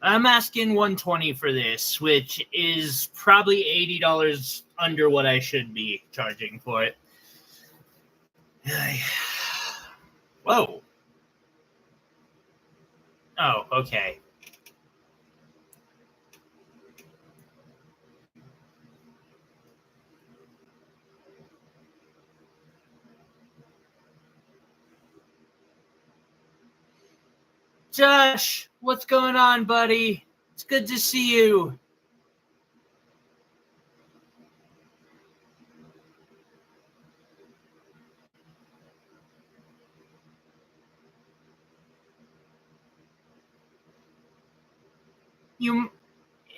I'm asking $120 for this, which is probably $80 under what I should be charging for it. Whoa. Oh, okay. Josh, what's going on, buddy? It's good to see you.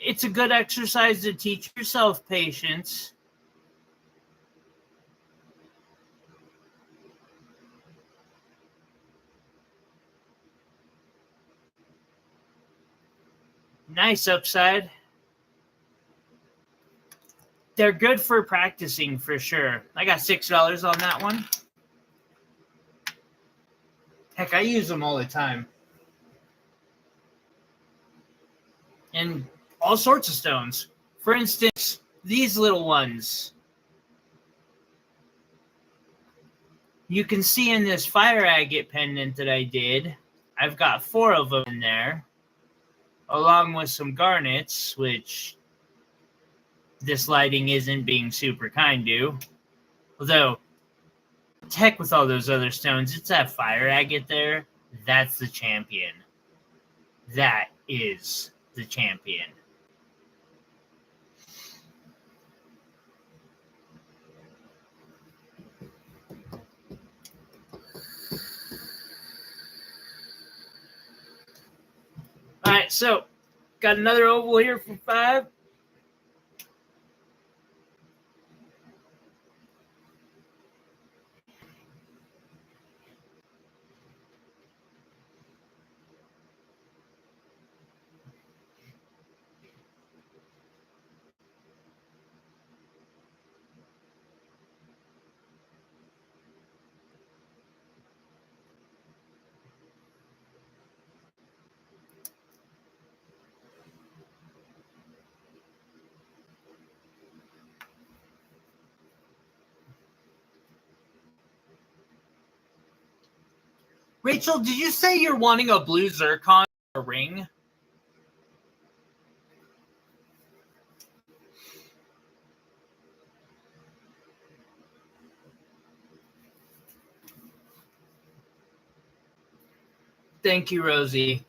It's a good exercise to teach yourself patience. Nice upside. They're good for practicing for sure. I got $6 on that one. Heck, I use them all the time. And all sorts of stones. For instance, these little ones. You can see in this fire agate pendant that I did, I've got 4 of them in there, along with some garnets, which this lighting isn't being super kind to. Although, heck with all those other stones, it's that fire agate there. That's the champion. That is the champion. All right, so got another oval here for 5. Rachel, did you say you're wanting a blue zircon ring? Thank you, Rosie.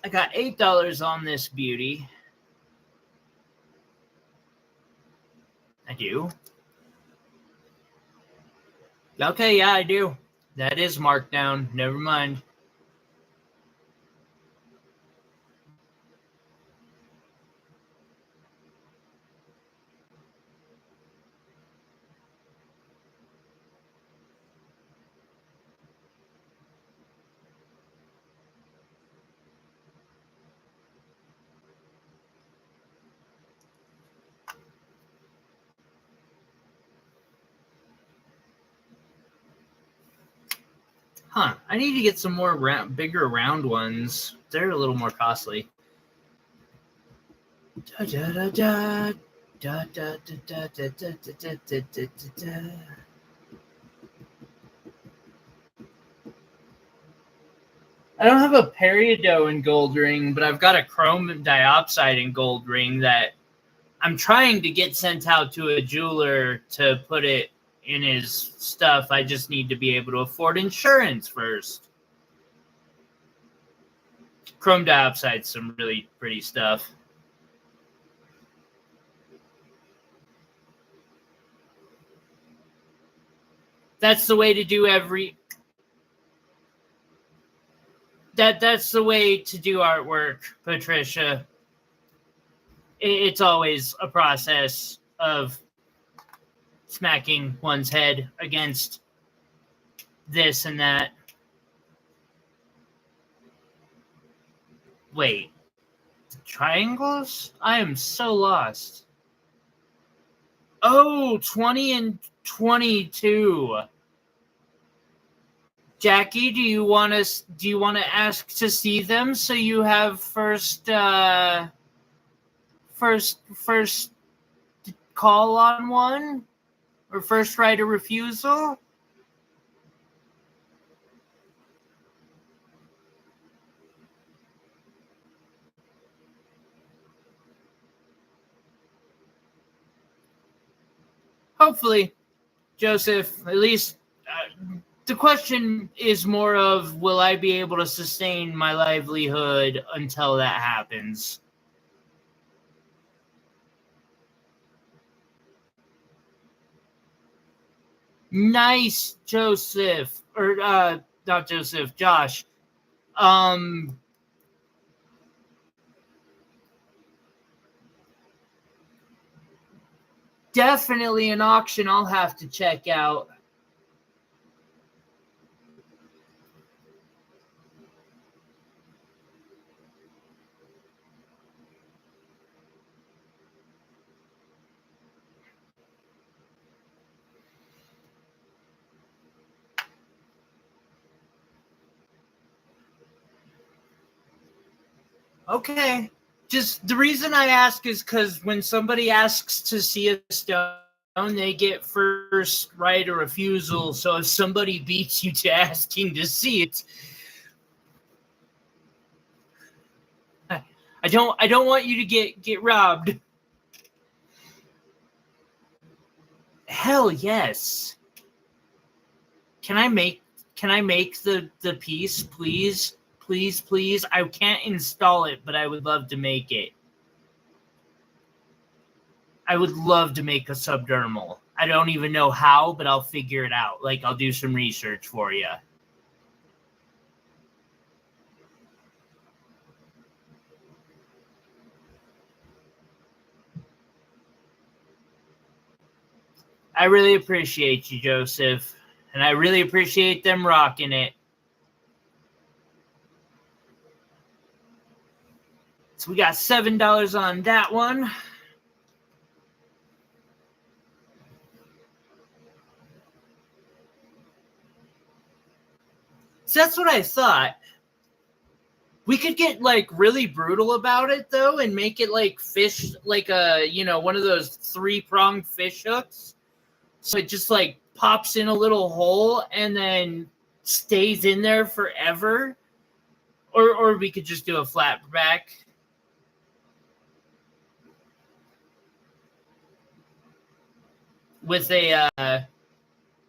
I got $8 on this beauty. I do. Okay, yeah, I do. That is marked down. Never mind. Huh. I need to get some more bigger round ones. They're a little more costly. Da, da, da, da. Da, da, da, da, da, da, da, da, da. I don't have a peridot in gold ring, but I've got a chrome diopside in gold ring that I'm trying to get sent out to a jeweler to put it in his stuff. I just need to be able to afford insurance first. Chrome diopside's some really pretty stuff. That's the way to do that's the way to do artwork, Patricia. it's always a process of smacking one's head against this and that. Wait, triangles? I am so lost. Oh, 20 and 22. Jackie, do you want to ask to see them so you have first call on one, or first right of refusal? Hopefully, Joseph, at least the question is more of, will I be able to sustain my livelihood until that happens? Nice, Joseph. Or, not Joseph, Josh. Definitely an auction I'll have to check out. Okay. Just the reason I ask is because when somebody asks to see a stone, they get first right of refusal. So if somebody beats you to asking to see it, I don't want you to get robbed. Hell yes. Can I make the piece, please? Please. I can't install it, but I would love to make it. I would love to make a subdermal. I don't even know how, but I'll figure it out. Like, I'll do some research for you. I really appreciate you, Joseph. And I really appreciate them rocking it. So we got $7 on that one. So that's what I thought. We could get like really brutal about it though, and make it like fish, like a, one of those 3-pronged fish hooks. So it just like pops in a little hole and then stays in there forever. Or we could just do a flat back. With a,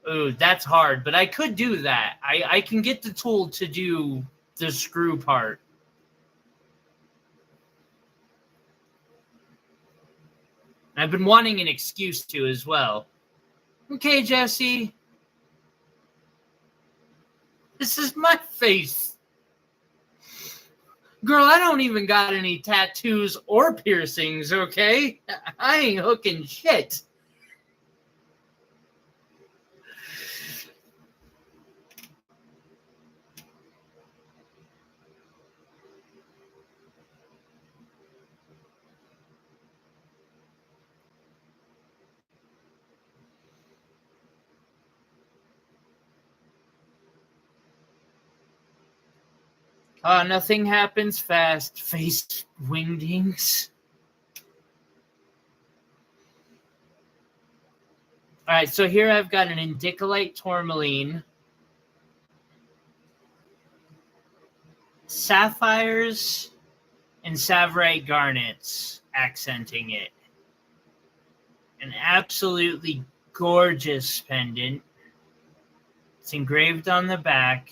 ooh, that's hard, but I could do that. I can get the tool to do the screw part. I've been wanting an excuse to as well. Okay, Jesse. This is my face. Girl, I don't even got any tattoos or piercings, okay? I ain't hooking shit. Nothing happens fast. Face wingdings. All right, so here I've got an indicolite tourmaline, sapphires, and savorite garnets accenting it. An absolutely gorgeous pendant. It's engraved on the back.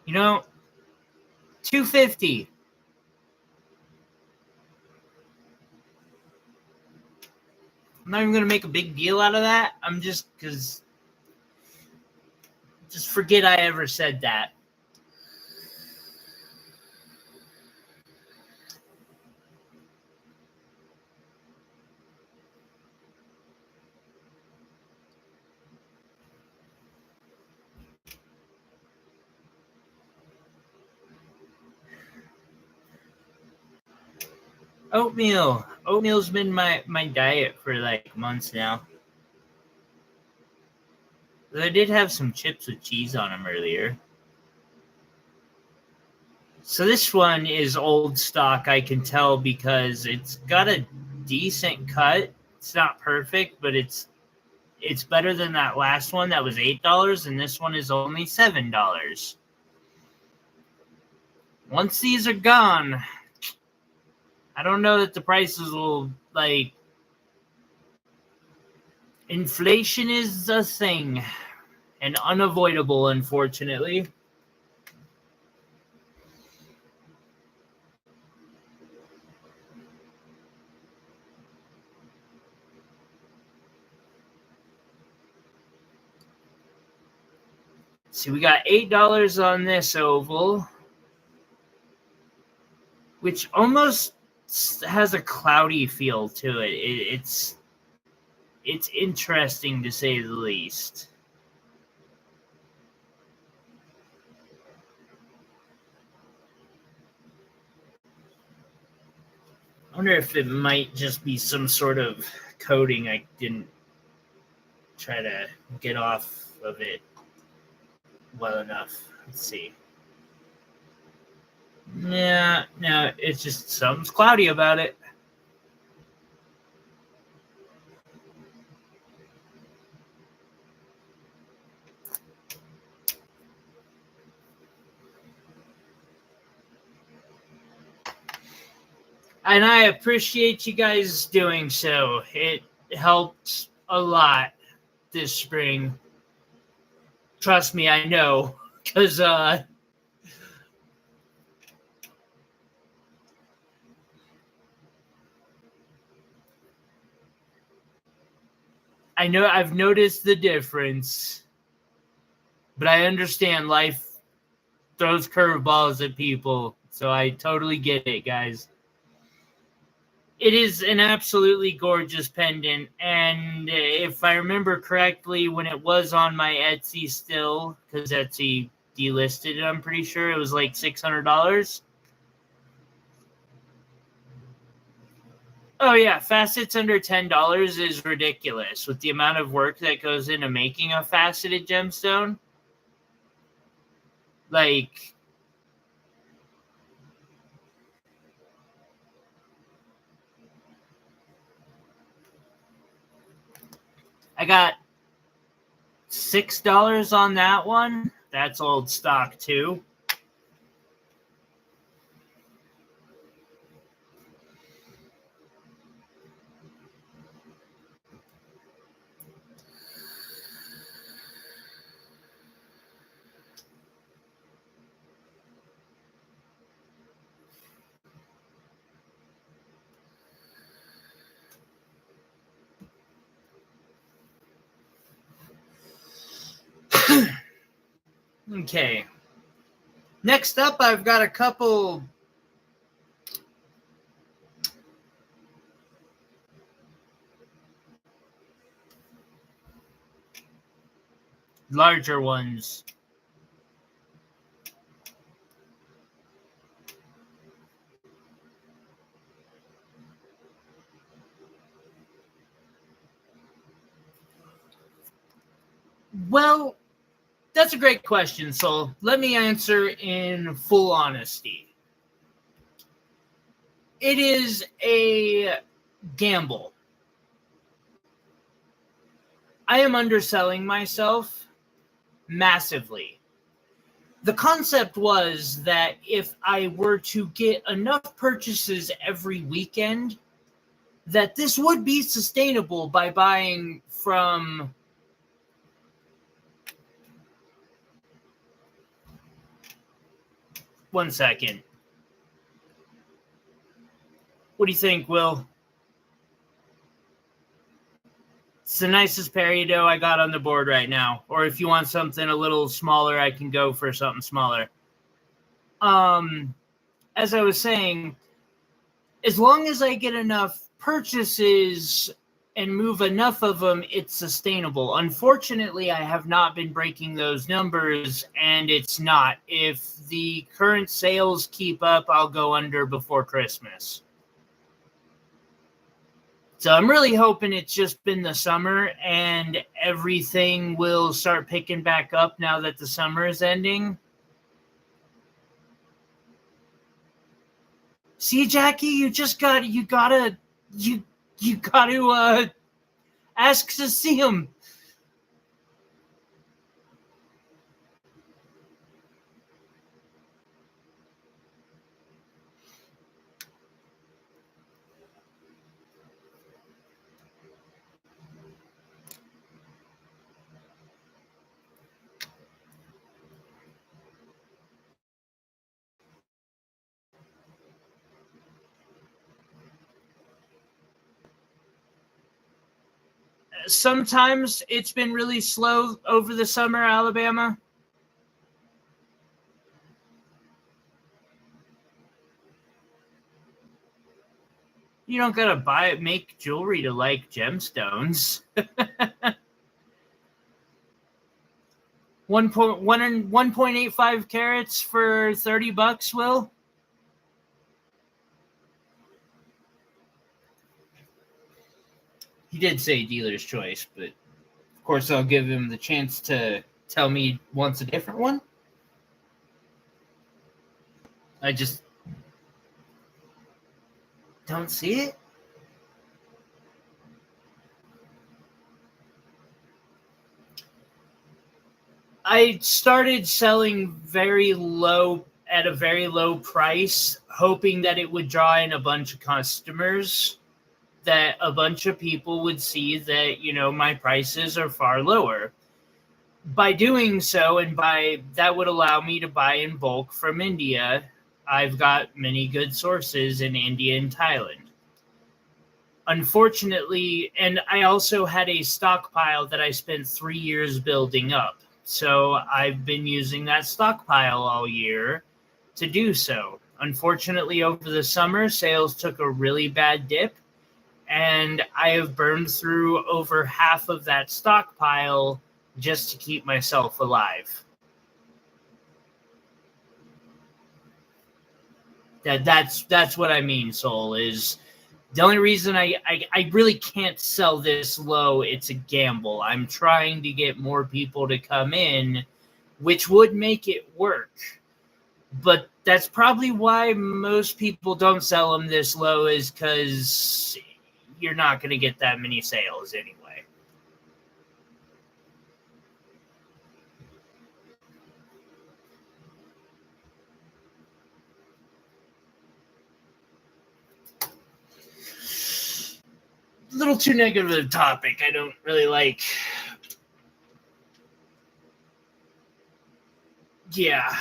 $250. I'm not even going to make a big deal out of that. I'm just forget I ever said that. Oatmeal. Oatmeal's been my diet for like months now. But I did have some chips with cheese on them earlier. So this one is old stock, I can tell, because it's got a decent cut. It's not perfect, but it's better than that last one that was $8, and this one is only $7. Once these are gone, I don't know that the prices will, like, inflation is a thing and unavoidable, unfortunately. See, we got $8 on this oval, which almost has a cloudy feel to it. It's interesting to say the least. I wonder if it might just be some sort of coating I didn't try to get off of it well enough. Let's see. Yeah, no, it's just something's cloudy about it. And I appreciate you guys doing so. It helped a lot this spring. Trust me, I know. Because, I know I've noticed the difference. But I understand life throws curveballs at people. So I totally get it, guys. It is an absolutely gorgeous pendant, and if I remember correctly, when it was on my Etsy still, because Etsy delisted it, I'm pretty sure it was like $600. Oh yeah, facets under $10 is ridiculous with the amount of work that goes into making a faceted gemstone. Like, I got $6 on that one. That's old stock too. Okay. Next up, I've got a couple larger ones. Well, that's a great question, so let me answer in full honesty. It is a gamble. I am underselling myself massively. The concept was that if I were to get enough purchases every weekend, that this would be sustainable by buying from... One second. What do you think, Will? It's the nicest peridot I got on the board right now. Or if you want something a little smaller, I can go for something smaller. As I was saying, as long as I get enough purchases and move enough of them, it's sustainable. Unfortunately, I have not been breaking those numbers, and it's not. If the current sales keep up, I'll go under before Christmas. So I'm really hoping it's just been the summer and everything will start picking back up now that the summer is ending. See, Jackie, you gotta ask to see him. Sometimes it's been really slow over the summer, Alabama. You don't gotta make jewelry to like gemstones. 1.85 carats for $30, Will? He did say dealer's choice, but of course I'll give him the chance to tell me he wants a different one. I just don't see it. I started selling at a very low price, hoping that it would draw in a bunch of customers, that a bunch of people would see that, my prices are far lower. By doing so, and by that would allow me to buy in bulk from India. I've got many good sources in India and Thailand. Unfortunately, and I also had a stockpile that I spent 3 years building up. So I've been using that stockpile all year to do so. Unfortunately, over the summer, sales took a really bad dip, and I have burned through over half of that stockpile just to keep myself alive. That's what I mean, Soul, is the only reason I really can't sell this low. It's a gamble. I'm trying to get more people to come in, which would make it work. But that's probably why most people don't sell them this low, is because you're not going to get that many sales anyway. A little too negative of a topic. I don't really like. Yeah.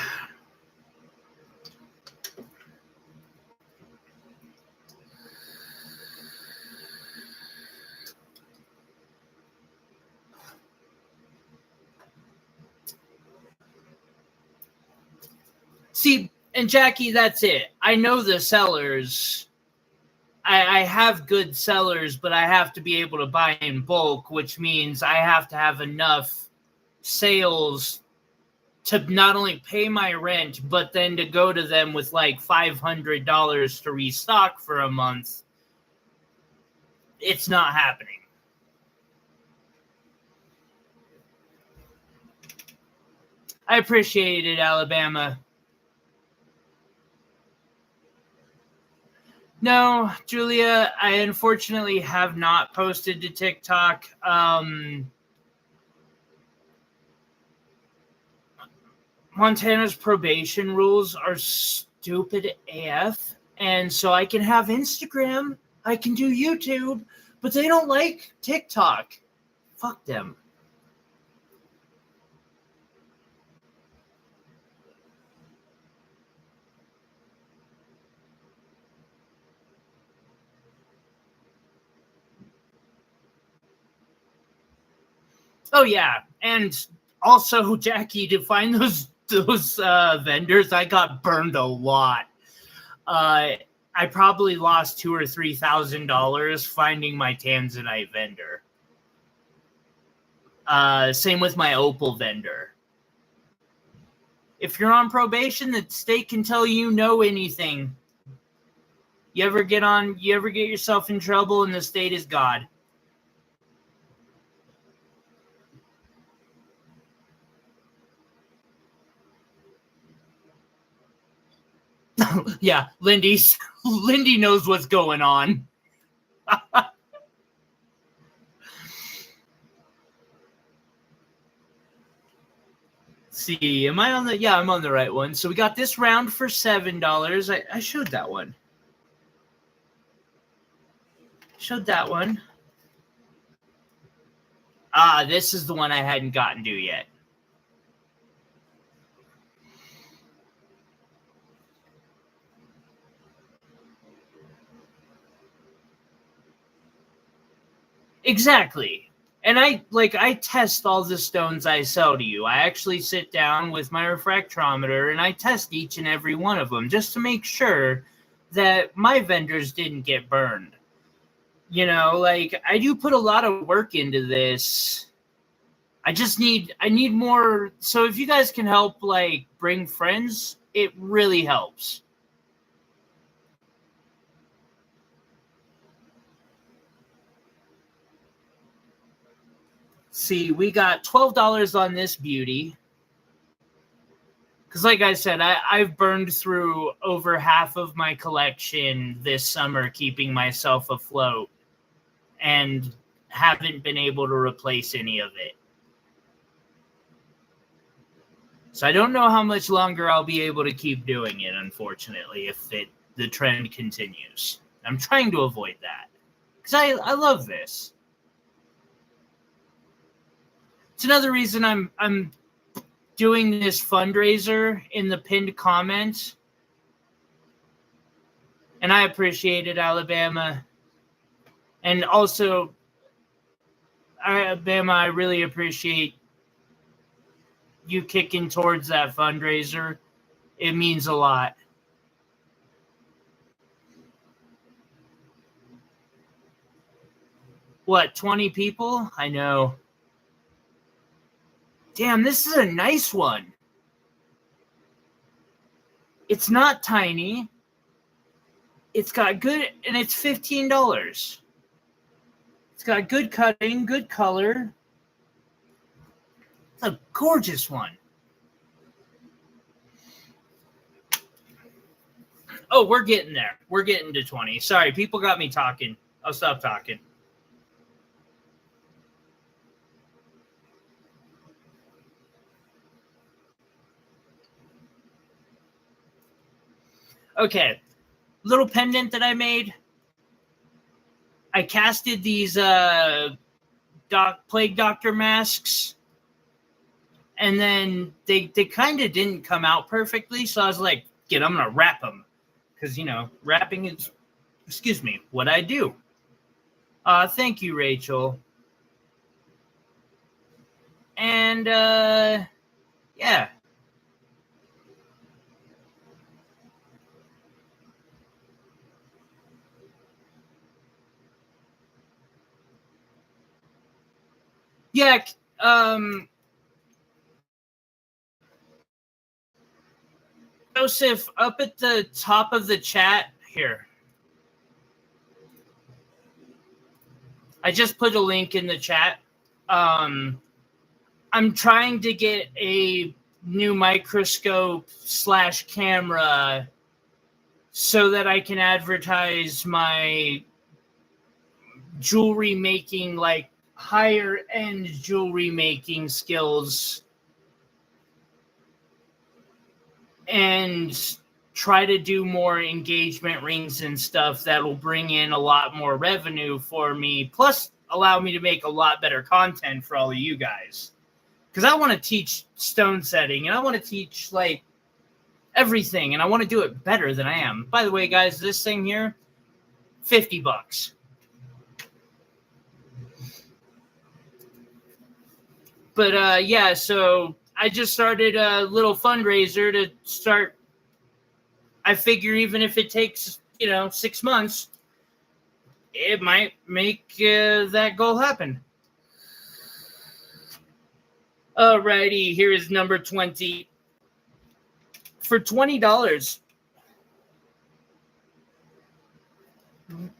See, and Jackie, that's it. I know the sellers. I have good sellers, but I have to be able to buy in bulk, which means I have to have enough sales to not only pay my rent, but then to go to them with like $500 to restock for a month. It's not happening. I appreciate it, Alabama. No, Julia, I unfortunately have not posted to TikTok. Montana's probation rules are stupid AF, and so I can have Instagram, I can do YouTube, but they don't like TikTok. Fuck them. Oh yeah, and also, Jackie, to find those vendors, I got burned a lot. I probably lost $2,000 or $3,000 finding my tanzanite vendor. Same with my opal vendor. If you're on probation, the state can tell you no anything. You ever get yourself in trouble and the state is God. Yeah, Lindy knows what's going on. See, am I on the? Yeah, I'm on the right one. So we got this round for $7. I showed that one. Showed that one. Ah, this is the one I hadn't gotten to yet. Exactly. And I test all the stones I sell to you. I actually sit down with my refractometer and I test each and every one of them just to make sure that my vendors didn't get burned. You know, like, I do put a lot of work into this. I need more. So if you guys can help, like, bring friends, it really helps. See, we got $12 on this beauty. Because like I said, I've burned through over half of my collection this summer, keeping myself afloat, and haven't been able to replace any of it. So I don't know how much longer I'll be able to keep doing it, unfortunately, if the trend continues. I'm trying to avoid that. Because I love this. It's another reason I'm doing this fundraiser in the pinned comment. And I appreciate it, Alabama. And also, Alabama, I really appreciate you kicking towards that fundraiser. It means a lot. What, 20 people? I know. Damn, this is a nice one. It's not tiny. It's got good, and it's $15. It's got good cutting, good color. It's a gorgeous one. Oh, we're getting there. We're getting to 20. Sorry, people got me talking. I'll stop talking. Okay, little pendant that I made. I casted these plague doctor masks, and then they kind of didn't come out perfectly, so I was like, I'm gonna wrap them, because, you know, wrapping is, excuse me, what I do. Thank you, Rachel. And yeah. Yeah, Joseph, up at the top of the chat here. I just put a link in the chat. I'm trying to get a new microscope / camera so that I can advertise my jewelry making, like higher end jewelry making skills, and try to do more engagement rings and stuff that will bring in a lot more revenue for me, plus allow me to make a lot better content for all of you guys. Because I want to teach stone setting, and I want to teach, like, everything, and I want to do it better than I am. By the way, guys, this thing here, $50. But yeah, so I just started a little fundraiser to start. I figure even if it takes, 6 months, it might make that goal happen. Alrighty, here is number 20. For $20,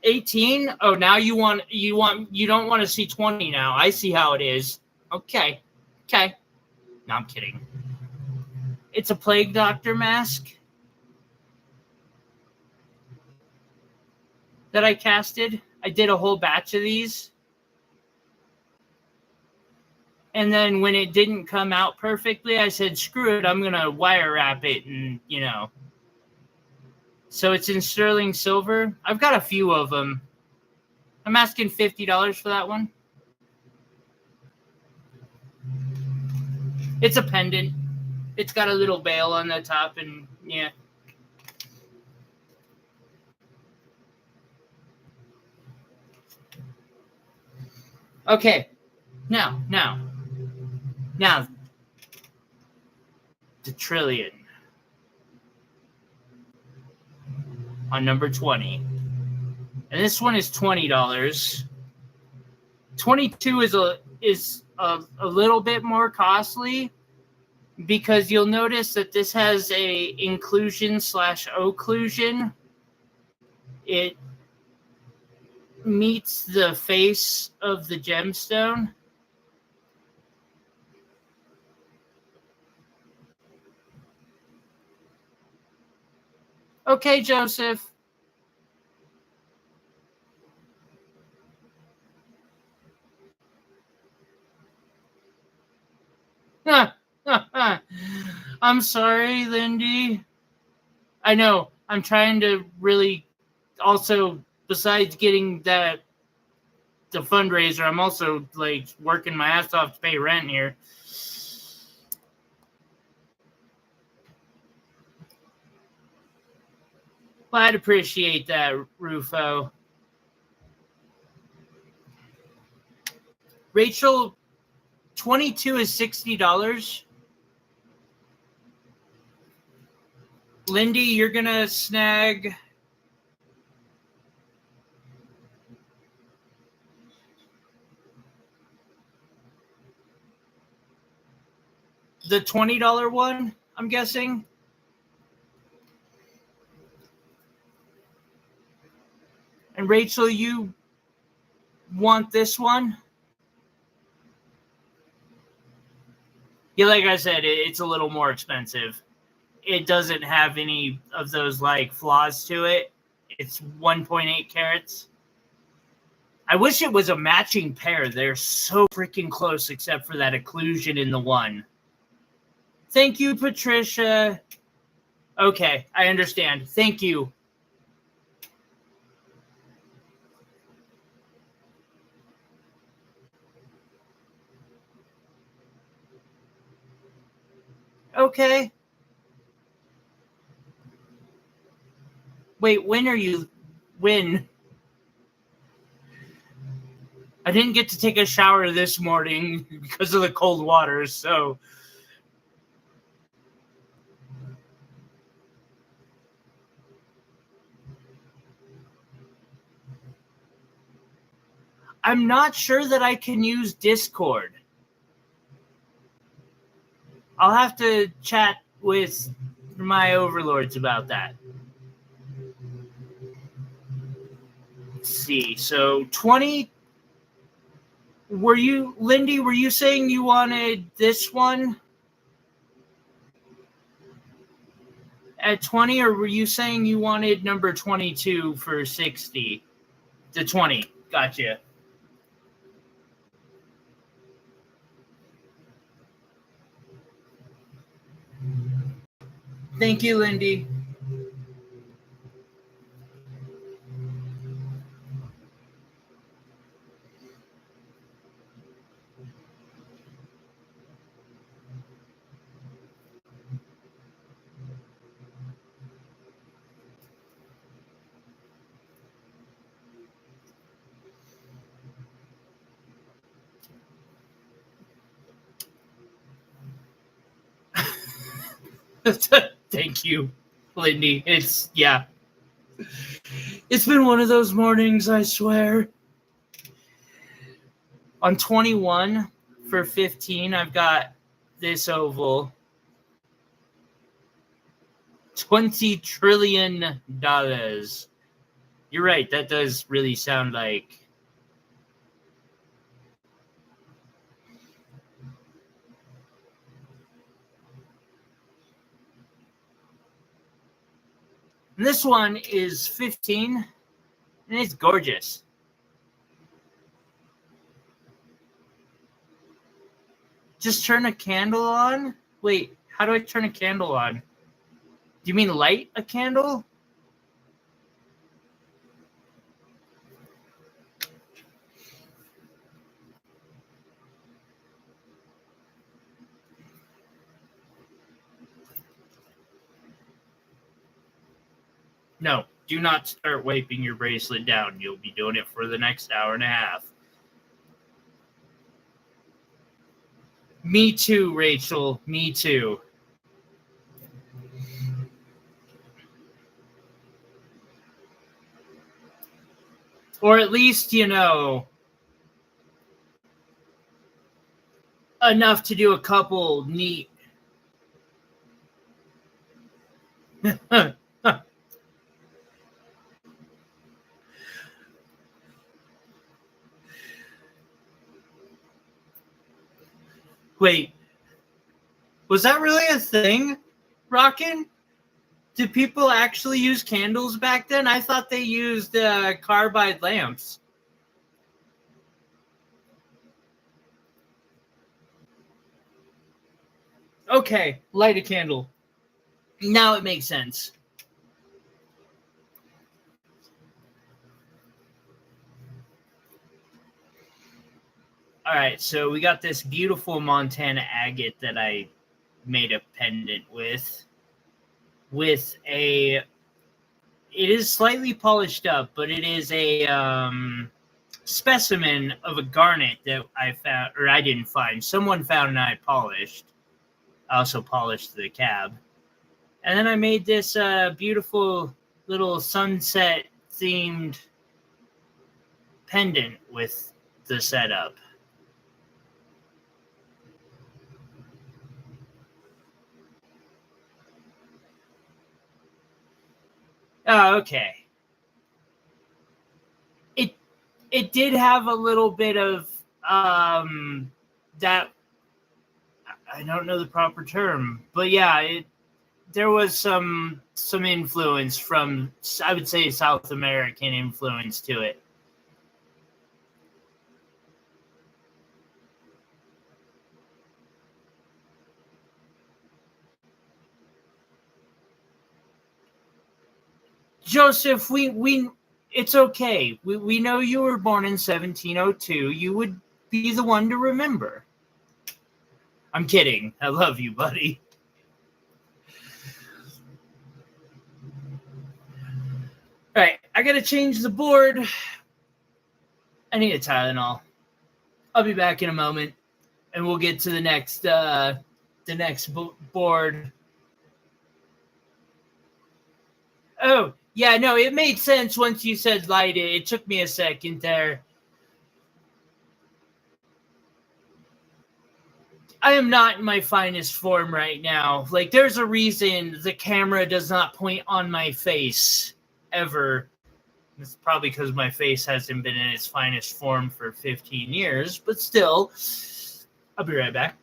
18? Oh, now you don't want to see 20 now. I see how it is. Okay. Okay. No, I'm kidding. It's a plague doctor mask that I casted. I did a whole batch of these. And then when it didn't come out perfectly, I said, screw it, I'm going to wire wrap it and, So it's in sterling silver. I've got a few of them. I'm asking $50 for that one. It's a pendant. It's got a little veil on the top and, yeah. Okay. Now, the trillion on number 20. And this one is $20. 22 is a little bit more costly because you'll notice that this has a inclusion/occlusion. It meets the face of the gemstone. Okay, Joseph. I'm sorry, Lindy. I know. I'm trying to really also, besides getting the fundraiser, I'm also like working my ass off to pay rent here. Well, I'd appreciate that, Rufo. Rachel, 22 is $60. Lindy, you're gonna snag the $20 one, I'm guessing. And Rachel, you want this one? Yeah, like I said, it's a little more expensive. It doesn't have any of those like flaws to it. It's 1.8 carats. I wish it was a matching pair. They're so freaking close except for that occlusion in the one. Thank you, Patricia. Okay, I understand. Thank you. Okay. Wait, when? I didn't get to take a shower this morning because of the cold water, so. I'm not sure that I can use Discord. I'll have to chat with my overlords about that. Let's see. So 20. Lindy, were you saying you wanted this one at 20, or were you saying you wanted number 22 for 60? The 20. Gotcha. Thank you, Lindy. Thank you, Lindy. It's been one of those mornings, I swear. On 21 for 15, I've got this oval. $20 trillion. You're right. That does really sound like... And this one is 15, and it's gorgeous. Just turn a candle on? Wait, how do I turn a candle on? Do you mean light a candle? No, do not start wiping your bracelet down. You'll be doing it for the next hour and a half. Me too, Rachel. Me too. Or at least, enough to do a couple neat... Wait, was that really a thing, Rockin'? Did people actually use candles back then? I thought they used carbide lamps. Okay, light a candle. Now it makes sense. All right, so we got this beautiful Montana agate that I made a pendant with a... It is slightly polished up, but it is a specimen of a garnet that I found, or I didn't find. Someone found and I polished. I also polished the cab. And then I made this beautiful little sunset-themed pendant with the setup. Oh, okay. It did have a little bit of that... I don't know the proper term, but yeah, there was some influence from, I would say, South American influence to it. Joseph, we it's okay. We know you were born in 1702. You would be the one to remember. I'm kidding. I love you, buddy. All right, I gotta change the board. I need a Tylenol. I'll be back in a moment, and we'll get to the next board. Oh, yeah, no, it made sense once you said light it. It took me a second there. I am not in my finest form right now. Like, there's a reason the camera does not point on my face ever. It's probably because my face hasn't been in its finest form for 15 years, but still, I'll be right back.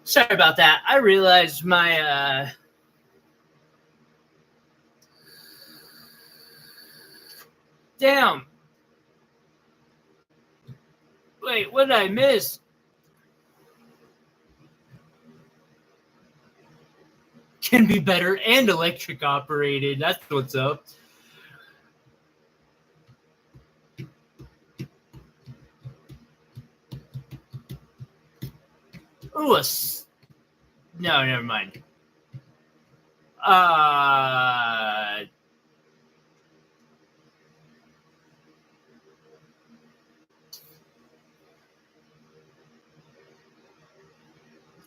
Sorry about that. I realized my damn. Wait, what did I miss? Can be better and electric operated. That's what's up. Ooh, no, never mind.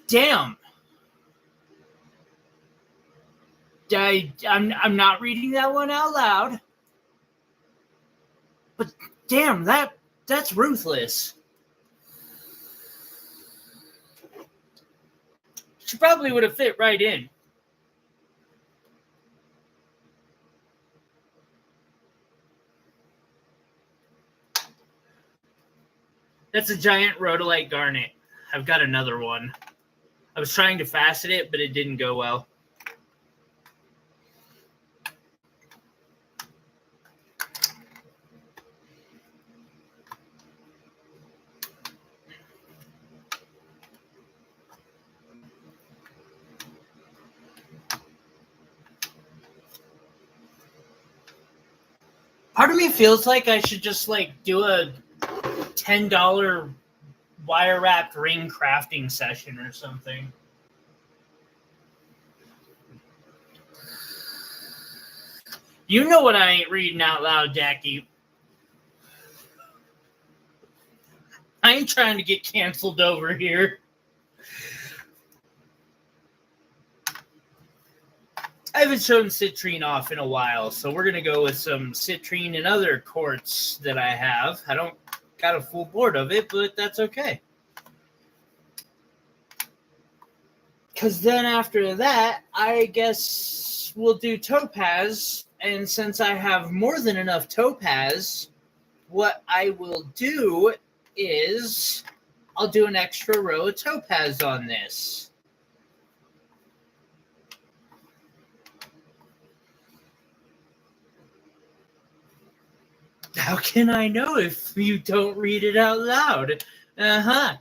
Damn. I'm not reading that one out loud. But damn, that's ruthless. She probably would have fit right in. That's a giant rhodolite garnet. I've got another one. I was trying to facet it, but it didn't go well. Part of me feels like I should just do a $10 wire wrapped ring crafting session or something. You know what I ain't reading out loud, Jackie. I ain't trying to get canceled over here. I haven't shown citrine off in a while, so we're going to go with some citrine and other quartz that I have. I don't got a full board of it, but that's okay. Because then after that, I guess we'll do topaz. And since I have more than enough topaz, what I will do is I'll do an extra row of topaz on this. How can I know if you don't read it out loud? Uh-huh.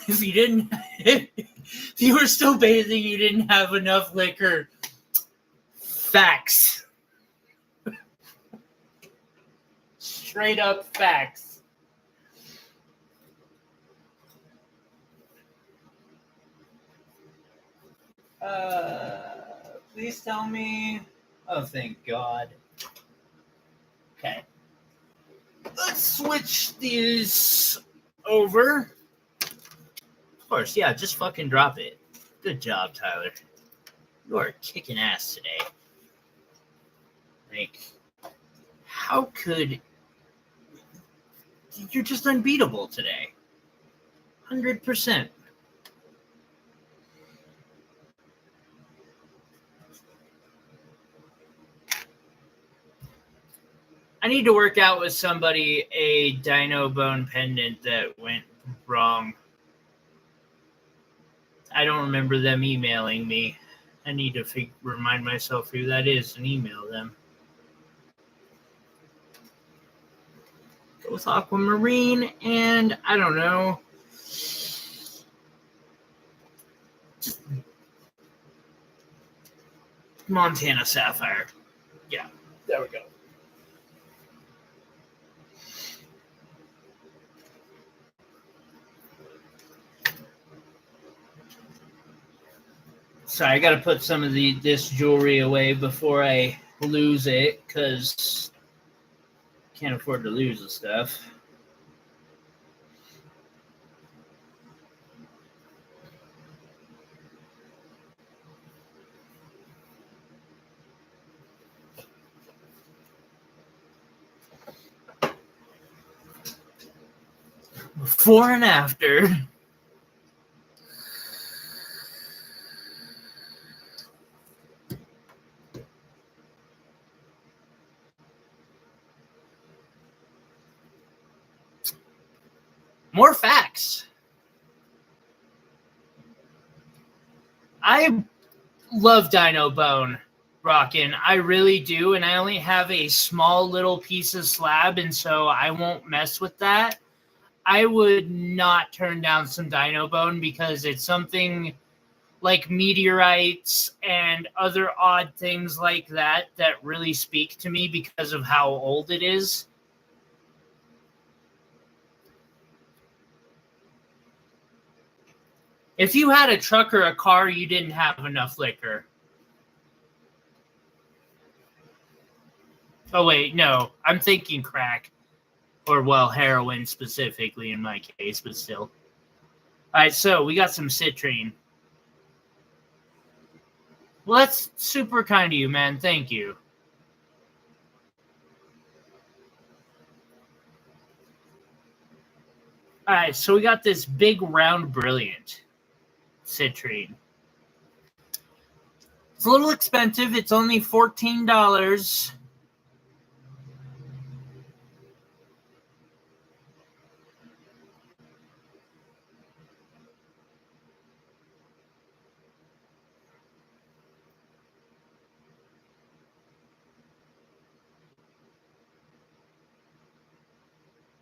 If you didn't, if you were still bathing, you didn't have enough liquor. Facts. Straight up facts. Please tell me. Oh, thank God. Okay. Let's switch these over. Of course, yeah, just fucking drop it. Good job, Tyler. You are kicking ass today. How could... You're just unbeatable today. 100%. I need to work out with somebody a dino bone pendant that went wrong. I don't remember them emailing me. I need to remind myself who that is and email them. Go with aquamarine and I don't know. Just Montana sapphire. Yeah, there we go. Sorry, I gotta put some of this jewelry away before I lose it, because can't afford to lose the stuff. Before and after. More facts. I love Dino Bone rockin'. I really do, and I only have a small little piece of slab, and so I won't mess with that. I would not turn down some Dino Bone because it's something like meteorites and other odd things like that that really speak to me because of how old it is. If you had a truck or a car, you didn't have enough liquor. Oh, wait, no. I'm thinking crack. Or, well, heroin specifically in my case, but still. All right, so we got some citrine. Well, that's super kind of you, man. Thank you. All right, so we got this big round brilliant citrine. It's a little expensive. It's only $14.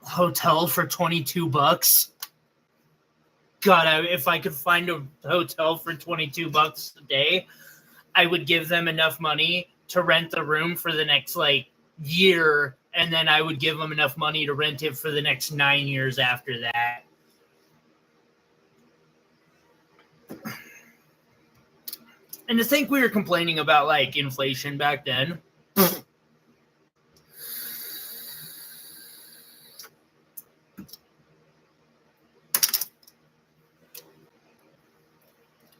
Hotel for $22. God, if I could find a hotel for $22 a day, I would give them enough money to rent the room for the next year, and then I would give them enough money to rent it for the next 9 years after that. And to think we were complaining about inflation back then.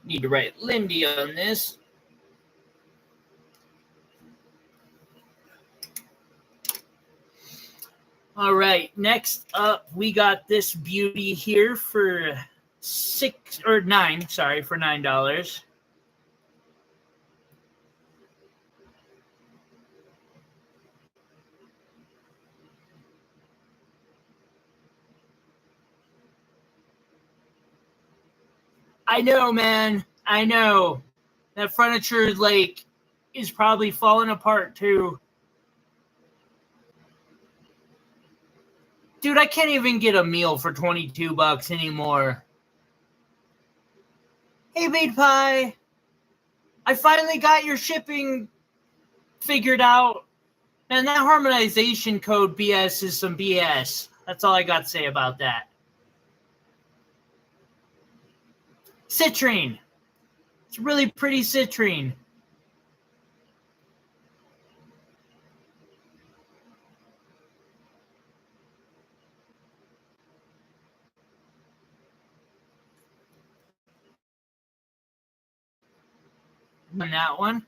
Need to write Lindy on this. All right, next up, we got this beauty here for $9. I know, man. I know. That furniture is probably falling apart too. Dude, I can't even get a meal for $22 anymore. Hey, Meat Pie. I finally got your shipping figured out. Man, that harmonization code BS is some BS. That's all I got to say about that. Citrine. It's really pretty citrine. On that one.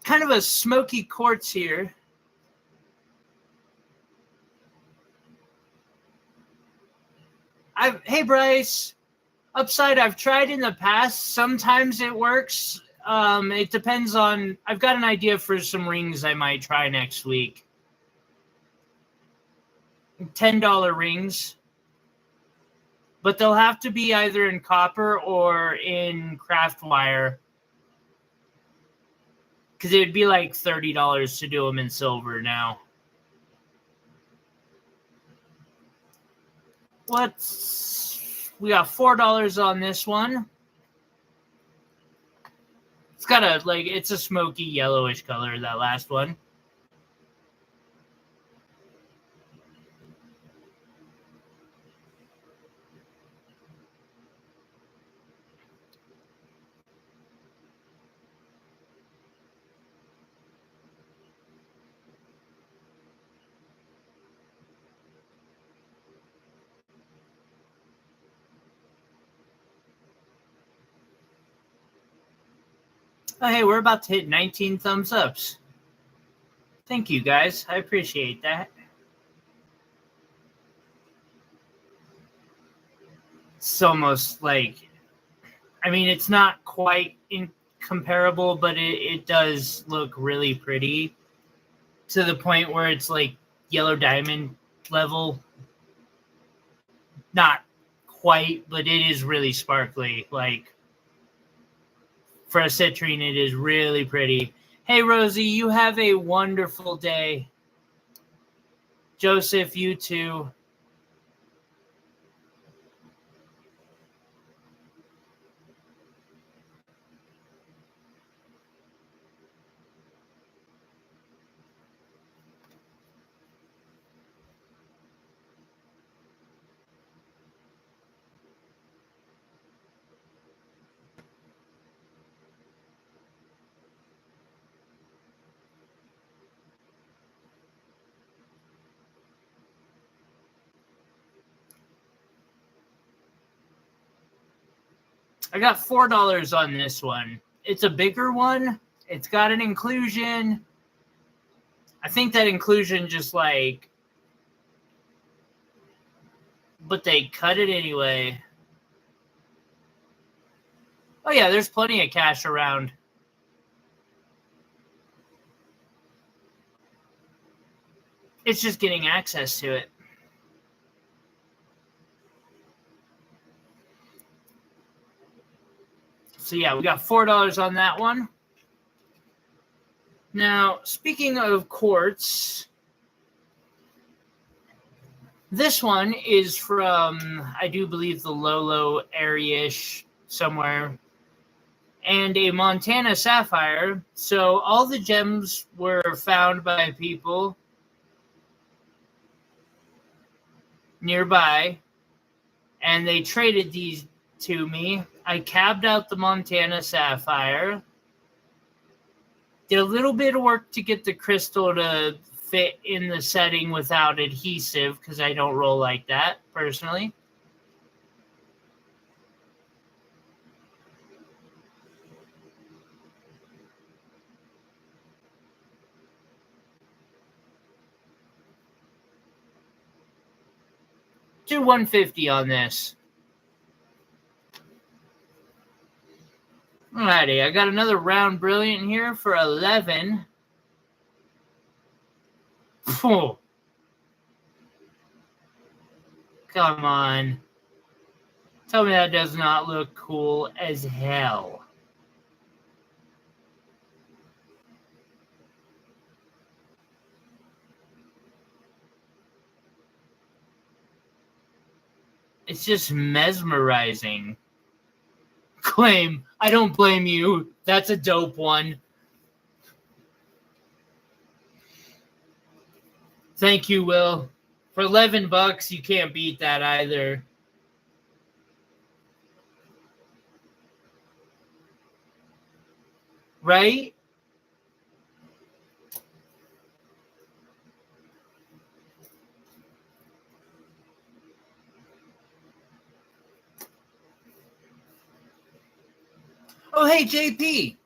Kind of a smoky quartz here. Hey, Bryce. Upside, I've tried in the past. Sometimes it works. It depends on... I've got an idea for some rings I might try next week. $10 rings. But they'll have to be either in copper or in craft wire. Because it would be like $30 to do them in silver now. We got $4 on this one. It's got it's a smoky yellowish color, that last one. Oh, hey, we're about to hit 19 thumbs ups. Thank you, guys. I appreciate that. It's almost like, I mean, it's not quite comparable, but it does look really pretty to the point where it's like yellow diamond level. Not quite, but it is really sparkly. Like, for a citrine, it is really pretty. Hey, Rosie, you have a wonderful day. Joseph, you too. I got $4 on this one. It's a bigger one. It's got an inclusion. I think that inclusion just like, but they cut it anyway. Oh yeah, there's plenty of cash around. It's just getting access to it. So yeah, we got $4 on that one. Now, speaking of quartz, this one is from, I do believe, the Lolo area-ish somewhere, and a Montana sapphire. So all the gems were found by people nearby, and they traded these to me. I cabbed out the Montana sapphire, did a little bit of work to get the crystal to fit in the setting without adhesive, because I don't roll like that, personally. Do $150 on this. Alrighty, I got another round brilliant here for 11. Oh, come on. Tell me that does not look cool as hell. It's just mesmerizing. Claim, I don't blame you. That's a dope one. Thank you, Will. For $11, you can't beat that either. Right? Oh, hey, JP.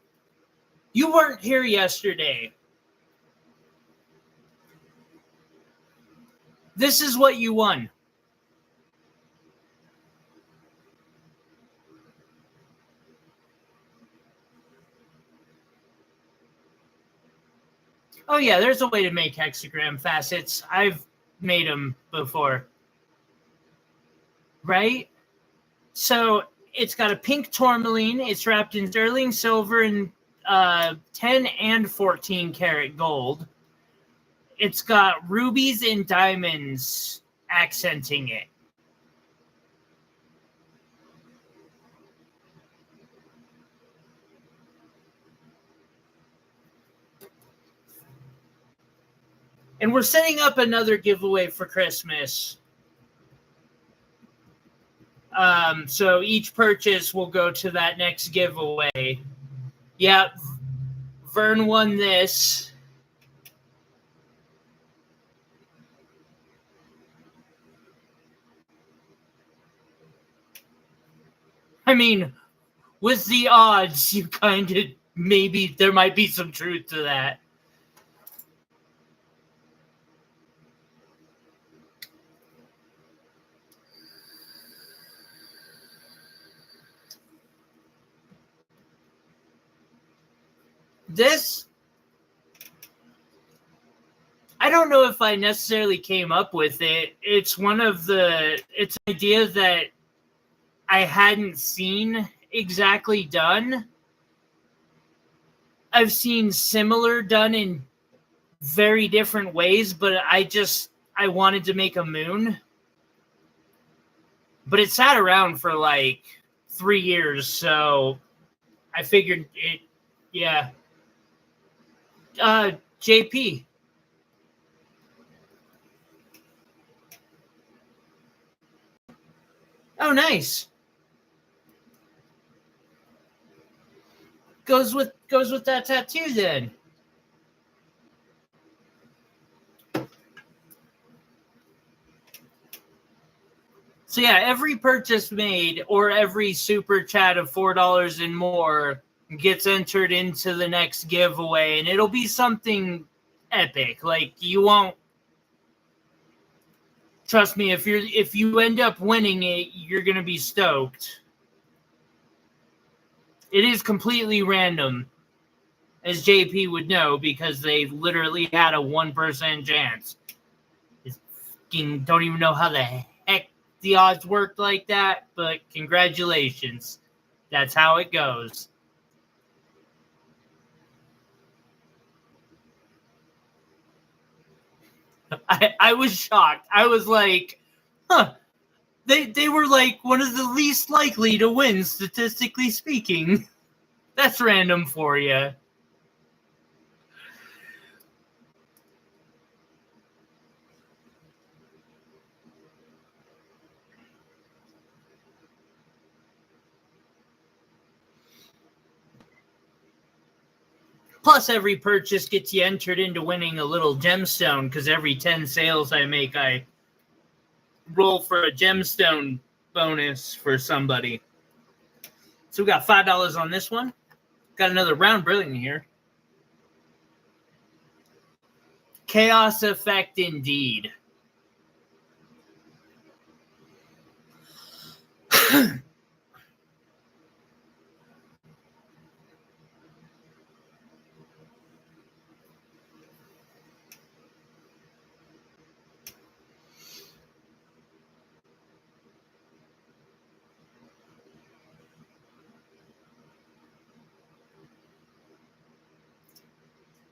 You weren't here yesterday. This is what you won. Oh, yeah, there's a way to make hexagram facets. I've made them before. Right? So it's got a pink tourmaline. It's wrapped in sterling silver and 10 and 14 karat gold. It's got rubies and diamonds accenting it. And we're setting up another giveaway for Christmas. So each purchase will go to that next giveaway. Yep. Vern won this. I mean, with the odds, you kind of, maybe there might be some truth to that. This, I don't know if I necessarily came up with it. It's an idea that I hadn't seen exactly done. I've seen similar done in very different ways, but I wanted to make a moon. But it sat around for like 3 years, so I figured it, yeah. JP. Oh, nice. Goes with that tattoo then. So yeah, every purchase made or every super chat of $4 and more gets entered into the next giveaway, and it'll be something epic. Like, you won't, trust me, if you end up winning it, you're gonna be stoked. It is completely random, as JP would know, because they literally had a 1% chance. Don't even know how the heck the odds worked like that, but congratulations. That's how it goes. I was shocked. I was like, huh. They were like one of the least likely to win, statistically speaking. That's random for you. Plus, every purchase gets you entered into winning a little gemstone, because every 10 sales I make, I roll for a gemstone bonus for somebody. So we got $5 on this one. Got another round brilliant here. Chaos effect indeed.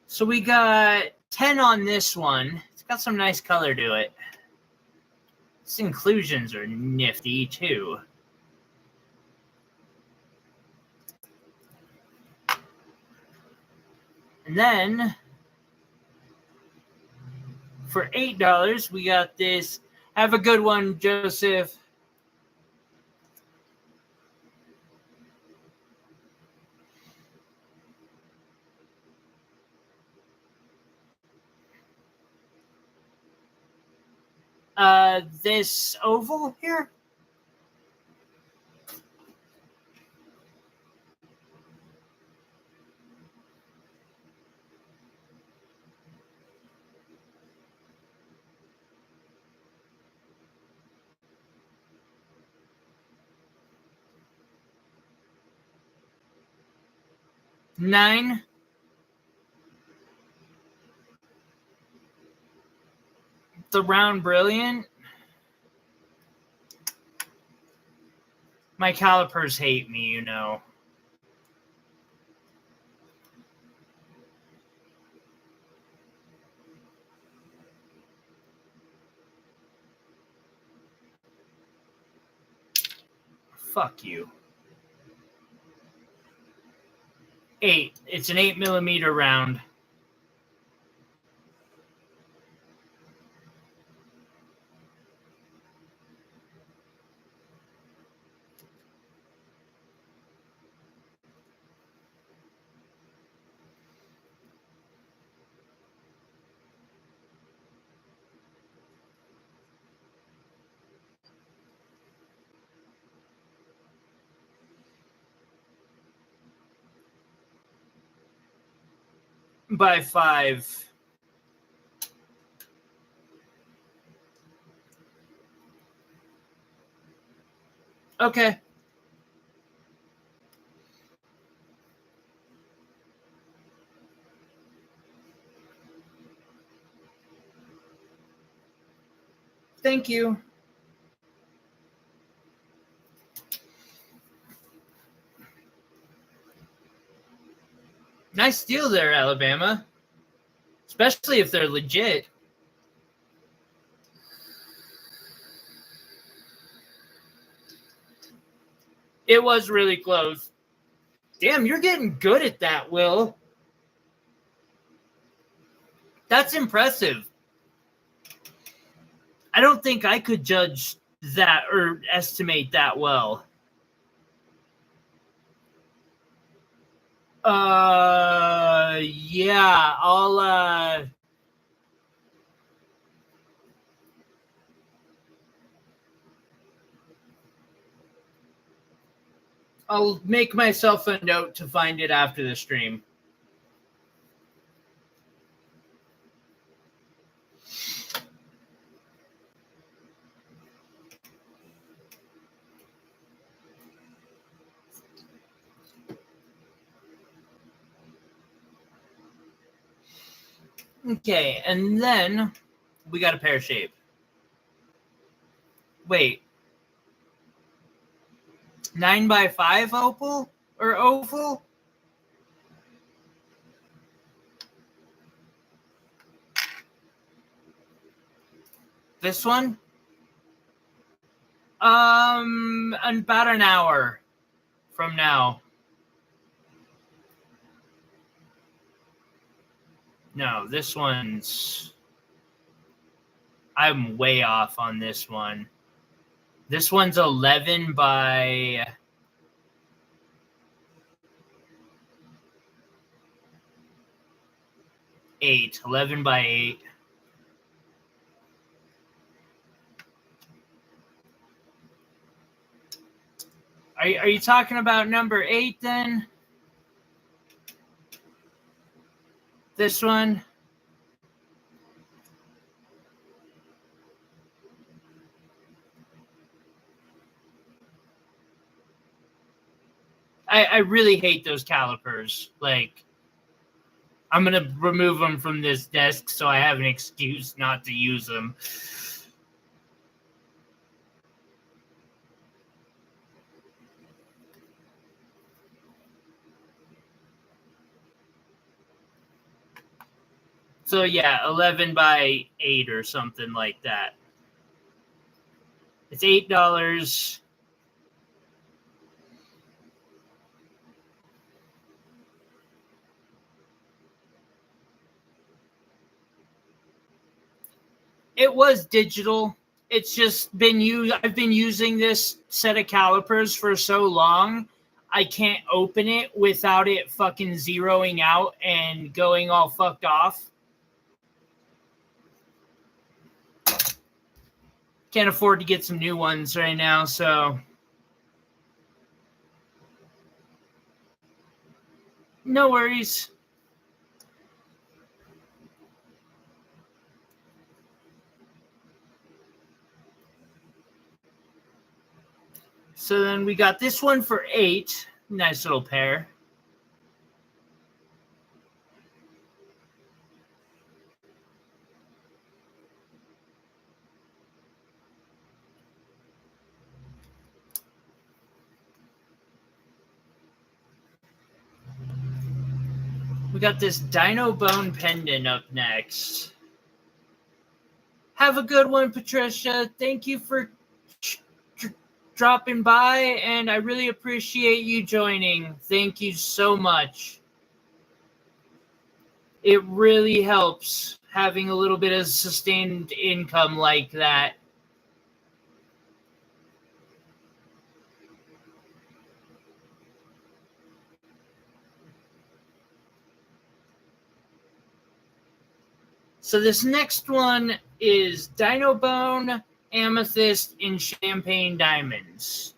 So we got 10 on this one. It's got some nice color to it. These inclusions are nifty too. And then for $8, we got this. Have a good one, Joseph. This oval here? $9. The round brilliant. My calipers hate me, you know. Fuck you. 8. It's an 8mm round. By 5. Okay. Thank you. Nice deal there, Alabama. Especially if they're legit. It was really close. Damn, you're getting good at that, Will. That's impressive. I don't think I could judge that or estimate that well. Yeah, I'll make myself a note to find it after the stream. Okay, and then we got a pear shape. Wait. 9x5 opal or oval? This one? About an hour from now. No, this one's... I'm way off on this one. This one's 11 by... 8. 11 by 8. Are you talking about number 8 then? This one? I really hate those calipers. Like, I'm going to remove them from this desk so I have an excuse not to use them. So yeah, 11 by 8 or something like that. It's $8. It was digital. It's just been used. I've been using this set of calipers for so long, I can't open it without it fucking zeroing out and going all fucked off. Can't afford to get some new ones right now, so no worries. So then we got this one for 8. Nice little pair. We got this dino bone pendant up next. Have a good one, Patricia. Thank you for dropping by, and I really appreciate you joining. Thank you so much. It really helps having a little bit of sustained income like that. So this next one is Dino Bone, Amethyst, and Champagne Diamonds.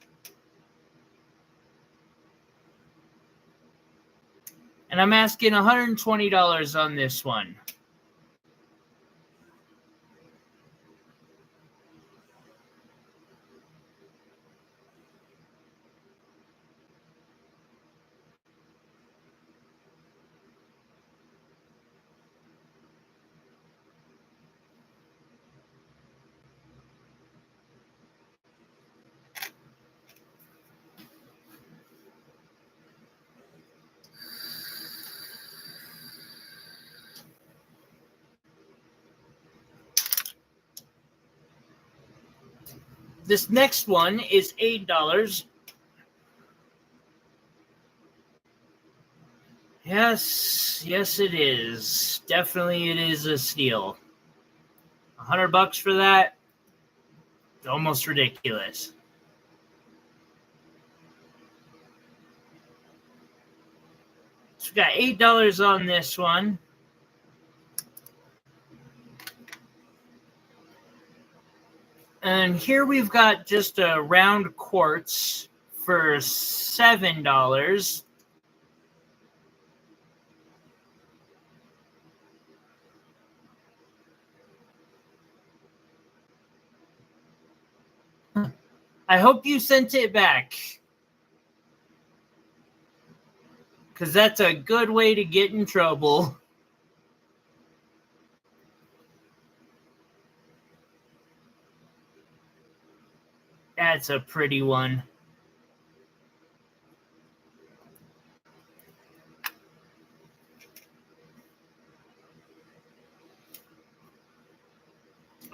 And I'm asking $120 on this one. This next one is $8. Yes, it is. Definitely, it is a steal. $100 for that? Almost ridiculous. So we got $8 on this one. And here we've got just a round quartz for $7. I hope you sent it back, because that's a good way to get in trouble. That's a pretty one.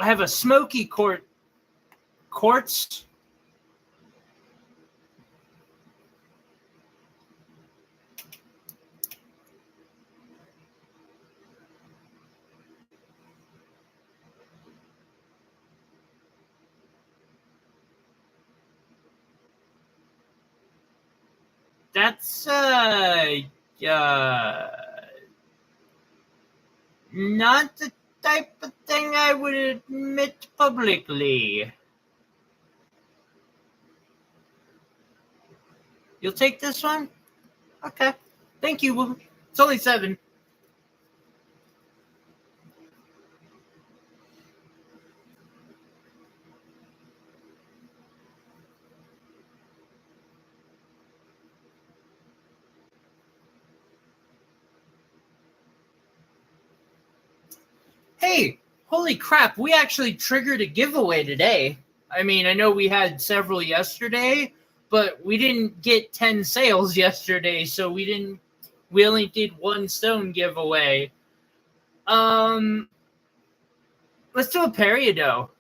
I have a smoky quartz. That's not the type of thing I would admit publicly. You'll take this one? Okay. Thank you. It's only $7. Hey, holy crap, we actually triggered a giveaway today. I mean, I know we had several yesterday, but we didn't get 10 sales yesterday, so we only did one stone giveaway. Let's do a peridot.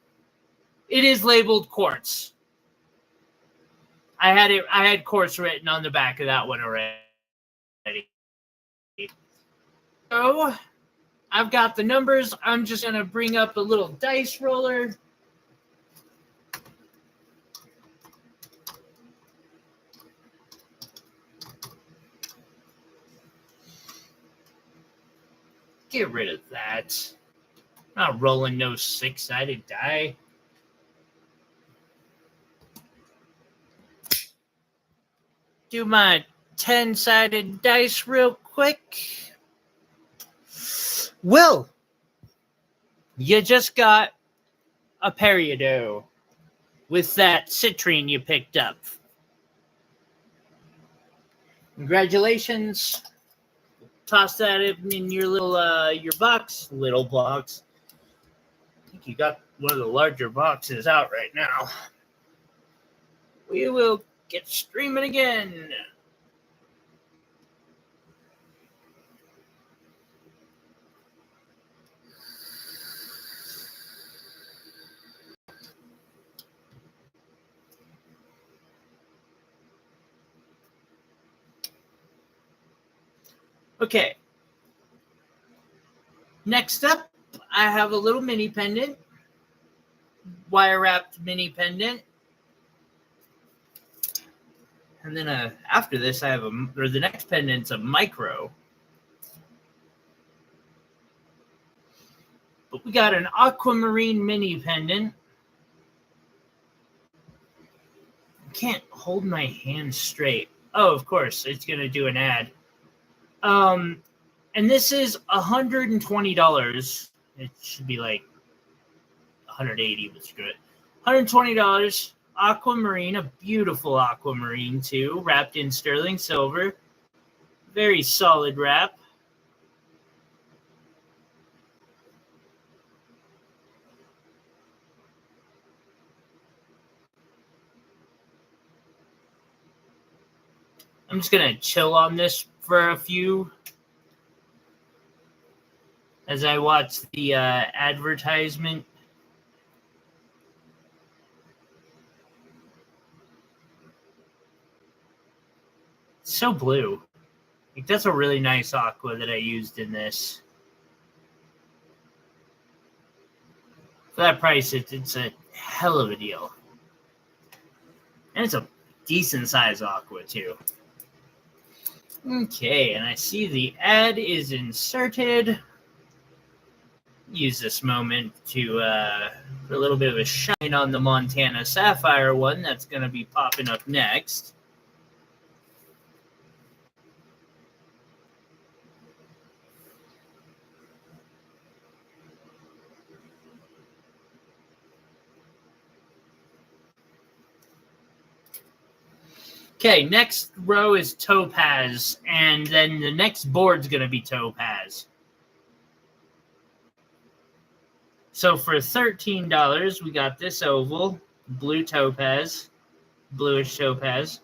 It is labeled quartz. I had quartz written on the back of that one already. So I've got the numbers. I'm just going to bring up a little dice roller. Get rid of that. I'm not rolling no 6-sided die. Do my 10-sided dice real quick. Well, you just got a peridot with that citrine you picked up. Congratulations. Toss that in your little box. Little box. I think you got one of the larger boxes out right now. We will get streaming again. Okay. Next up, I have a little mini pendant. Wire wrapped mini pendant. And then after this, I have the next pendant's a micro. But we got an aquamarine mini pendant. I can't hold my hand straight. Oh, of course, it's going to do an ad. And this is $120. It should be like $180, but screw it. $120. Aquamarine, a beautiful aquamarine too, wrapped in sterling silver. Very solid wrap. I'm just going to chill on this for a few as I watch the advertisement. so blue. Like, that's a really nice aqua that I used in this. For that price, it's a hell of a deal. And it's a decent size aqua, too. Okay, and I see the ad is inserted. Use this moment to put a little bit of a shine on the Montana Sapphire one that's going to be popping up next. Okay, next row is topaz, and then the next board's going to be topaz. So for $13, we got this oval, blue topaz, bluish topaz.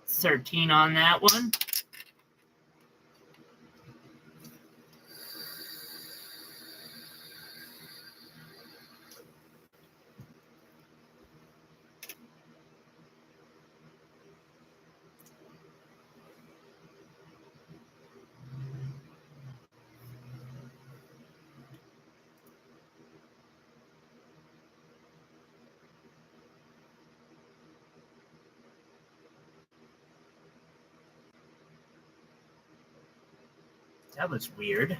$13 on that one. That was weird.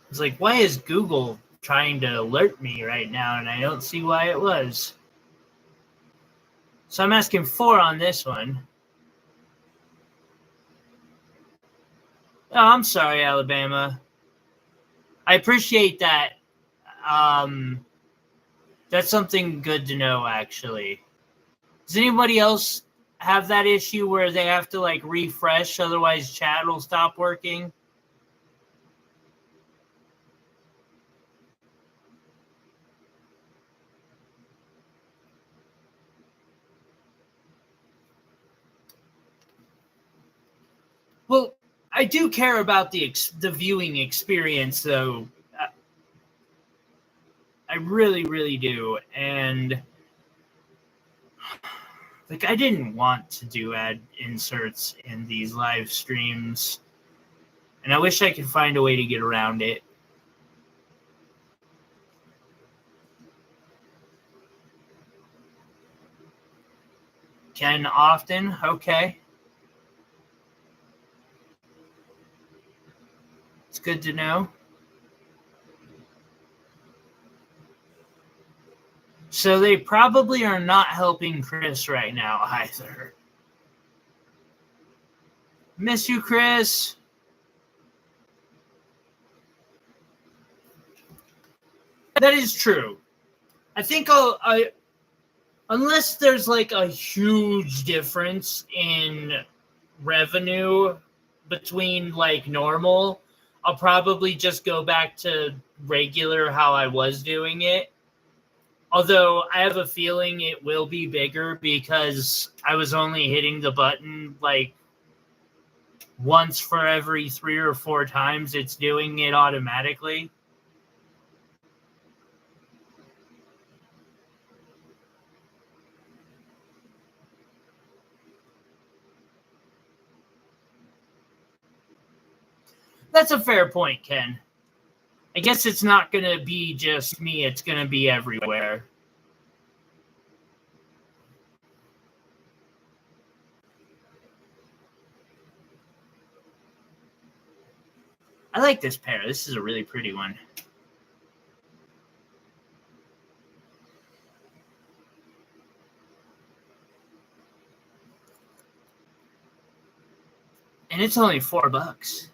It's like, why is Google trying to alert me right now? And I don't see why it was. So I'm asking 4 on this one. Oh, I'm sorry, Alabama. I appreciate that. That's something good to know, actually. Does anybody else have that issue where they have to, like, refresh, otherwise chat will stop working? Well, I do care about the viewing experience, though. I really, really do. And, like, I didn't want to do ad inserts in these live streams. And I wish I could find a way to get around it. Can often? Okay. It's good to know. So they probably are not helping Chris right now either. Miss you, Chris. That is true. I think unless there's like a huge difference in revenue between like normal, I'll probably just go back to regular how I was doing it. Although I have a feeling it will be bigger because I was only hitting the button like once for every 3 or 4 times it's doing it automatically. That's a fair point, Ken. I guess it's not going to be just me. It's going to be everywhere. I like this pair. This is a really pretty one. And it's only $4.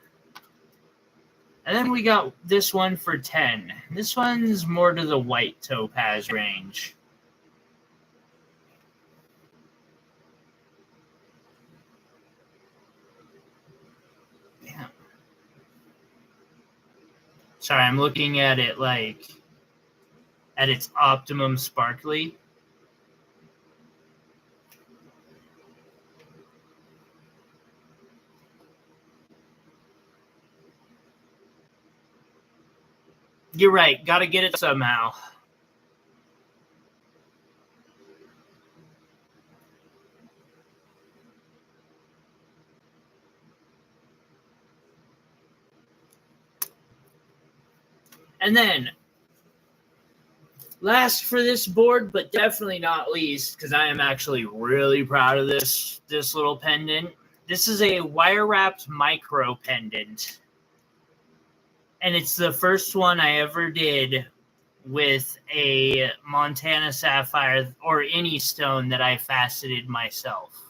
And then we got this one for 10. This one's more to the white topaz range. Sorry, I'm looking at it like at its optimum sparkly. You're right. Got to get it somehow. And then, last for this board, but definitely not least, because I am actually really proud of this little pendant. This is a wire-wrapped micro pendant. And it's the first one I ever did with a Montana sapphire or any stone that I faceted myself.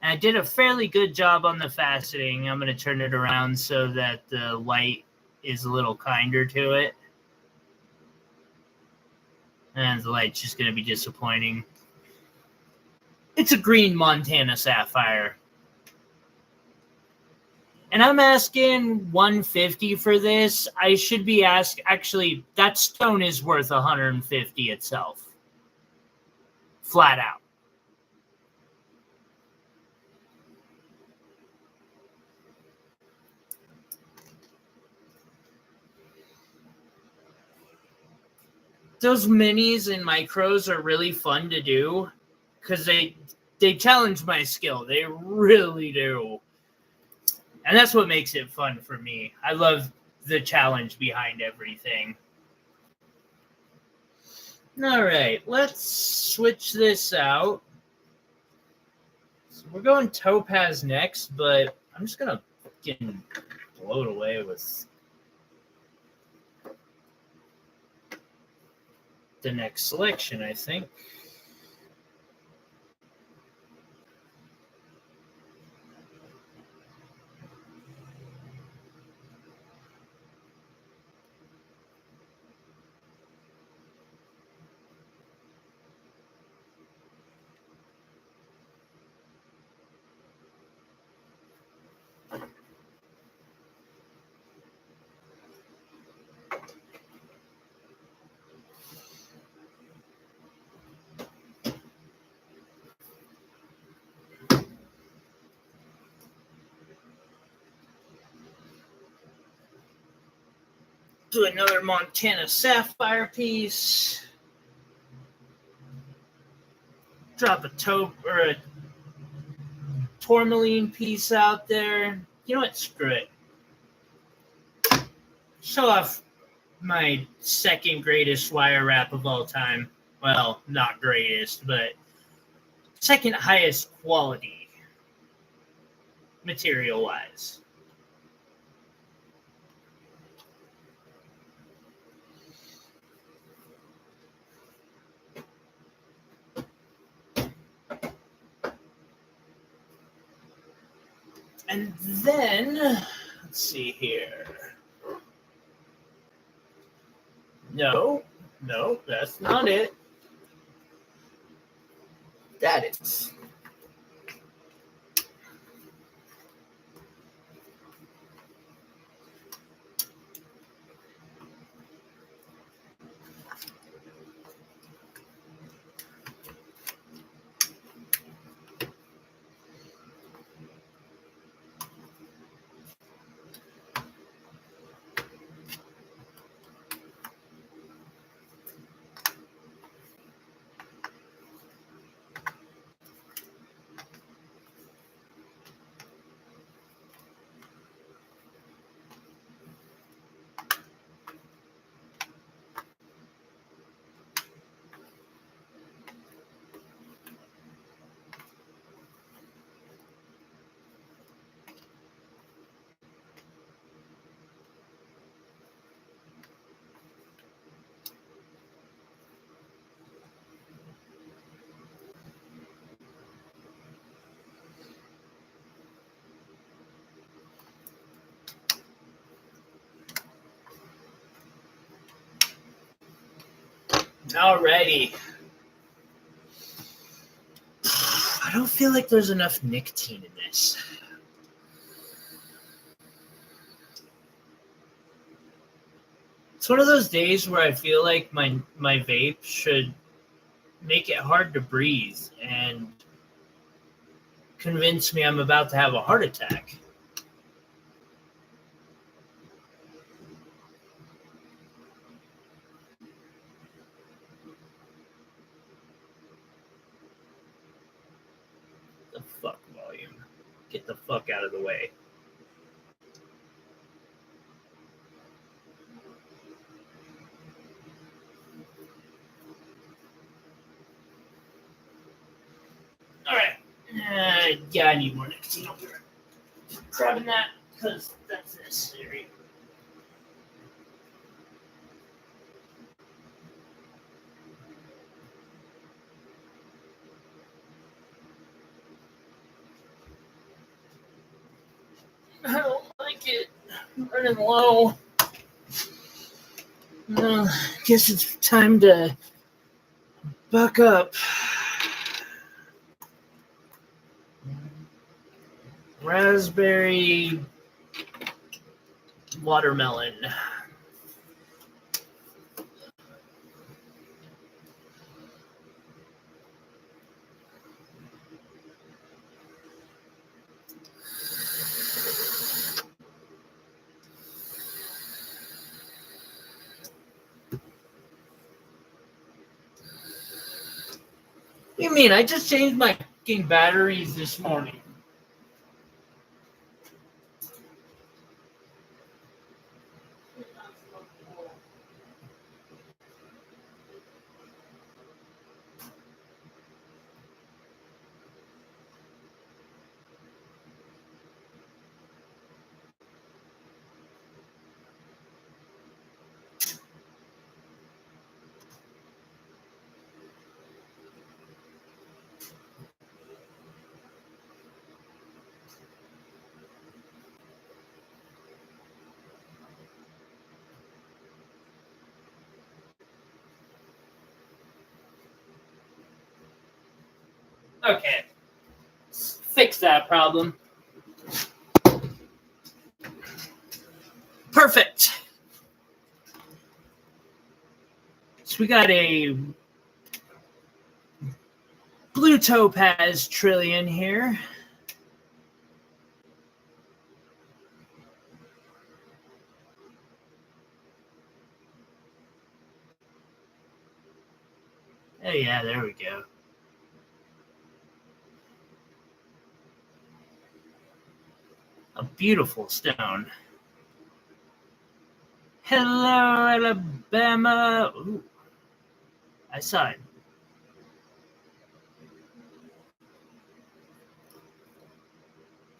And I did a fairly good job on the faceting. I'm going to turn it around so that the light is a little kinder to it. And the light's just going to be disappointing. It's a green Montana sapphire. And I'm asking $150 for this. I should be actually, that stone is worth $150 itself. Flat out. Those minis and micros are really fun to do because they challenge my skill. They really do. And that's what makes it fun for me. I love the challenge behind everything. All right, let's switch this out. So we're going topaz next, but I'm just going to get blown away with the next selection, I think. Do another Montana sapphire piece. Drop a tourmaline piece out there. You know what? Screw it. Show off my second greatest wire wrap of all time. Well, not greatest, but second highest quality material-wise. And then, let's see here. No, that's not it. That is. Alrighty. I don't feel like there's enough nicotine in this. It's one of those days where I feel like my vape should make it hard to breathe and convince me I'm about to have a heart attack. The fuck volume. Get the fuck out of the way. Alright. Yeah, I need more nicotine. I'll be grabbing that because that's necessary. I don't like it. I'm running low. Guess it's time to buck up. Raspberry watermelon. What do you mean? I just changed my fucking batteries this morning. Okay. Let's fix that problem. Perfect. So we got a blue topaz trillion here. Oh yeah, there we go. A beautiful stone. Hello, Alabama. Ooh, I saw it.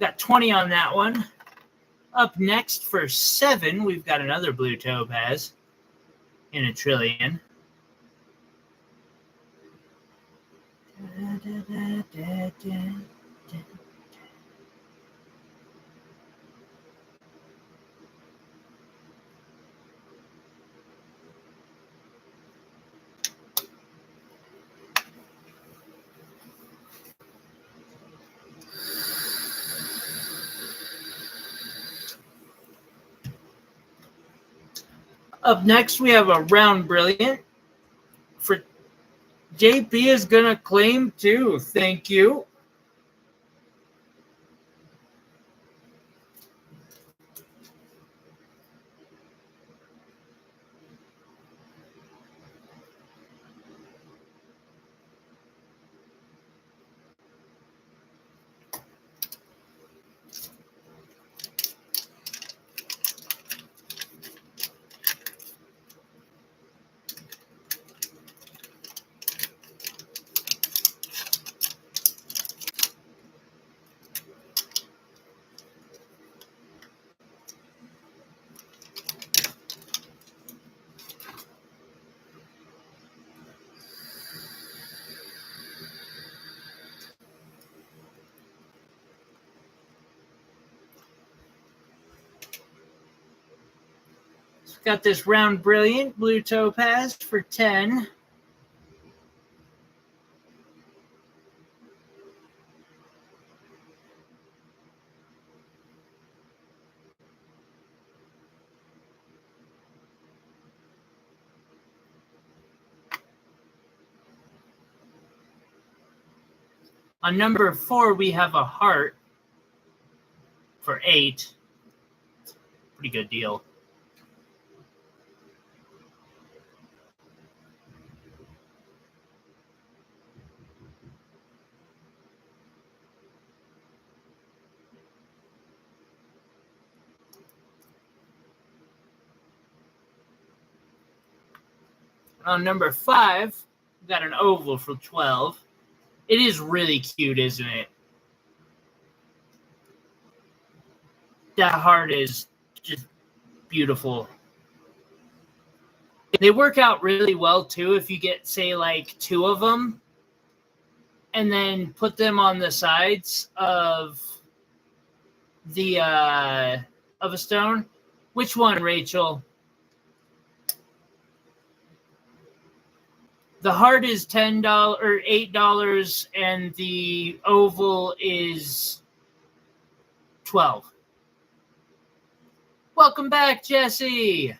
Got 20 on that one. Up next for 7, we've got another blue topaz in a trillion. Up next, we have a round brilliant. For JP is gonna claim too. Thank you. Got this round brilliant blue topaz for 10. On number 4, we have a heart for 8. Pretty good deal. On number 5, we got an oval for 12. It is really cute, isn't it? That heart is just beautiful. They work out really well, too, if you get, say, like 2 of them and then put them on the sides of the of a stone. Which one, Rachel? The heart is $10 or $8, and the oval is 12. Welcome back, Jesse.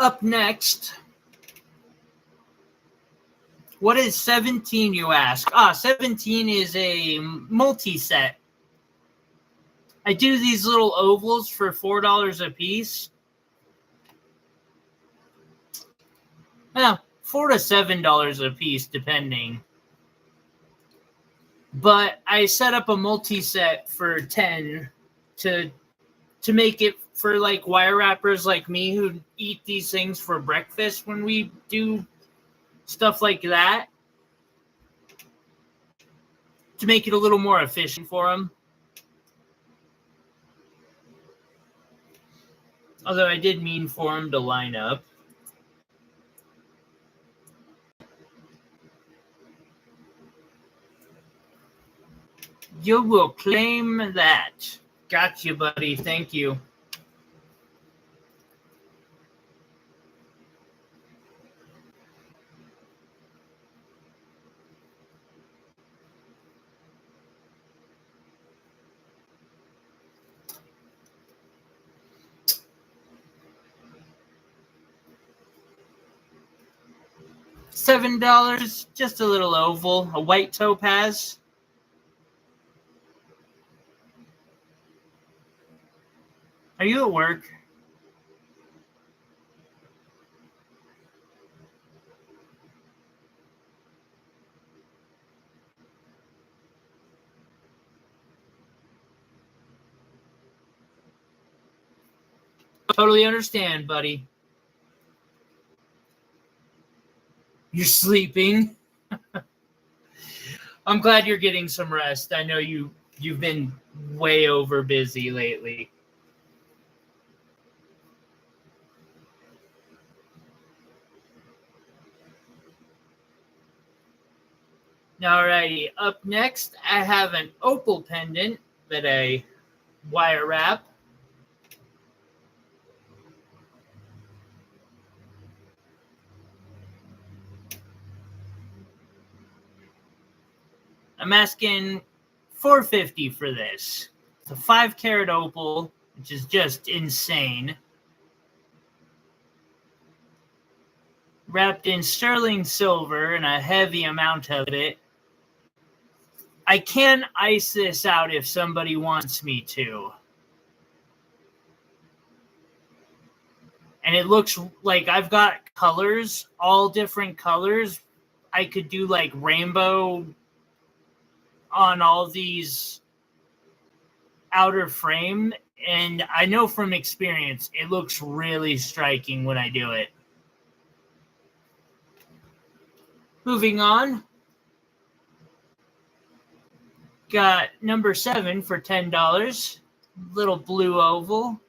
Up next, what is 17, you ask? 17 is a multi-set. I do these little ovals for $4 a piece. Well, $4 to $7 a piece, depending. But I set up a multi-set for 10 to make it for like wire wrappers like me who eat these things for breakfast when we do stuff like that, to make it a little more efficient for them. Although I did mean for them to line up. You will claim that. Got you, buddy. Thank you. $7, just a little oval, a white topaz. Are you at work? Totally understand, buddy. You're sleeping. I'm glad you're getting some rest. I know you've been way over busy lately. Alrighty, up next, I have an opal pendant that I wire wrap. I'm asking $4.50 for this. It's a 5-carat opal, which is just insane. Wrapped in sterling silver and a heavy amount of it. I can ice this out if somebody wants me to. And it looks like I've got colors, all different colors. I could do like rainbow on all these outer frame, and I know from experience it looks really striking when I do it. Moving on, got number 7 for $10, little blue oval.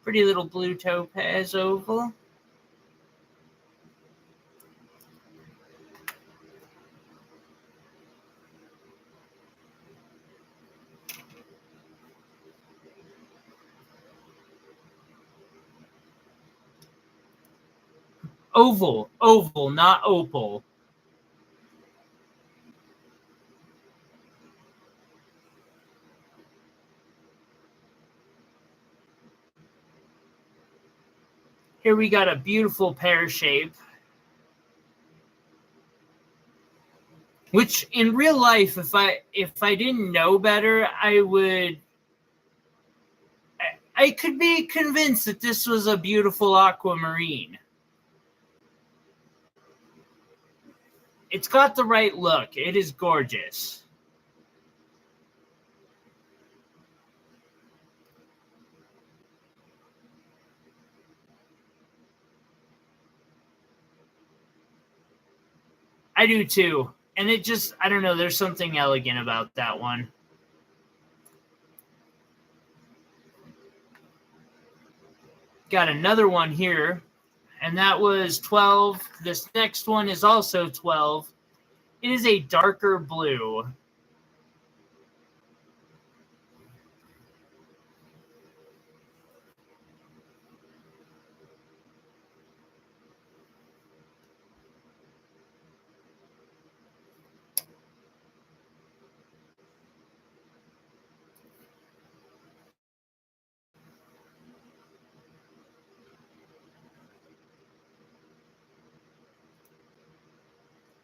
Pretty little blue topaz oval. Oval, not opal. Here we got a beautiful pear shape, which in real life, if I didn't know better, I could be convinced that this was a beautiful aquamarine. It's got the right look. It is gorgeous. I do too. And it just, I don't know, there's something elegant about that one. Got another one here, and that was 12. This next one is also 12. It is a darker blue.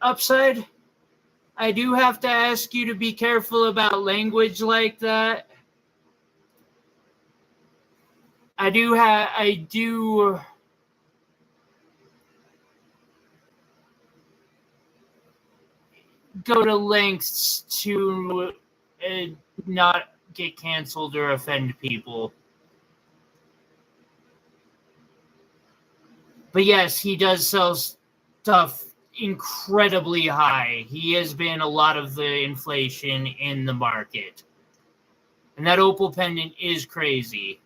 Upside, I do have to ask you to be careful about language like that. I do go to lengths to not get canceled or offend people. But yes, he does sell stuff incredibly high. He has been a lot of the inflation in the market. And that opal pendant is crazy.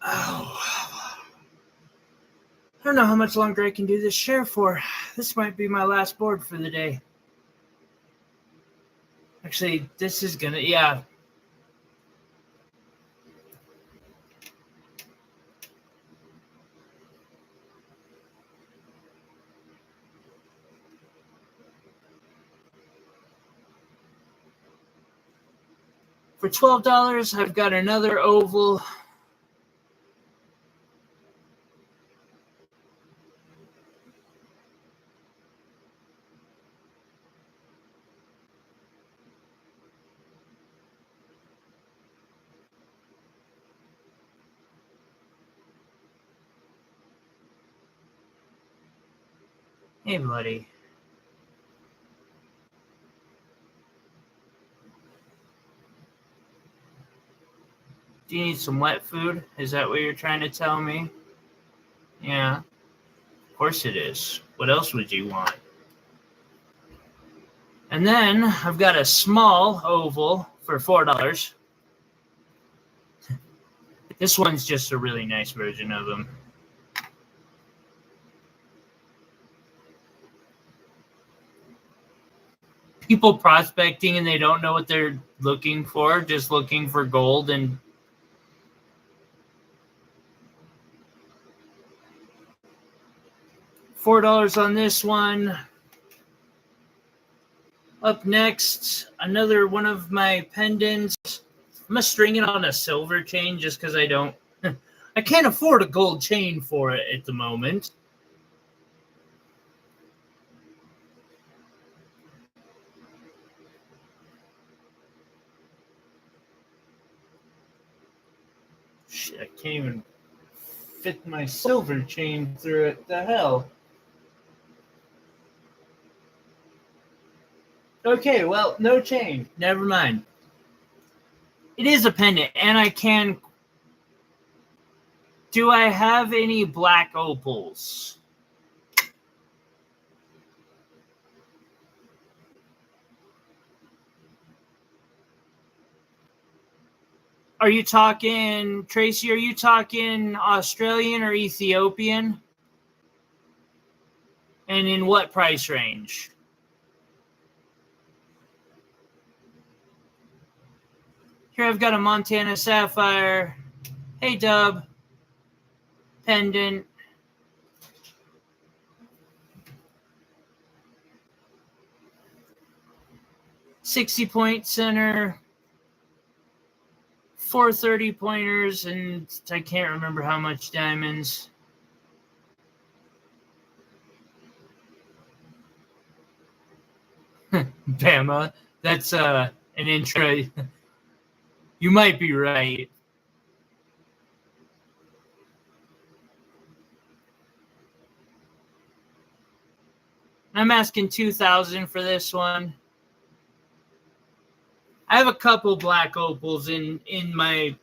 Oh. I don't know how much longer I can do this share for. This might be my last board for the day. Actually, this is gonna, yeah. For $12, I've got another oval. Hey, buddy. Do you need some wet food? Is that what you're trying to tell me? Yeah. Of course it is. What else would you want? And then I've got a small oval for $4. This one's just a really nice version of him. People prospecting and they don't know what they're looking for, just looking for gold. And $4 on this one. Up next, another one of my pendants. I'm gonna string it on a silver chain just because I can't afford a gold chain for it at the moment. Shit, I can't even fit my silver chain through it. The hell? Okay, well, no chain. Never mind. It is a pendant, and I can... Do I have any black opals? Are you talking, Tracy, are you talking Australian or Ethiopian? And in what price range? Here I've got a Montana sapphire. Hey, Dub. Pendant. 60-point center. 430 pointers, and I can't remember how much diamonds. Bama, that's an intro. You might be right. I'm asking 2,000 for this one. I have a couple black opals in my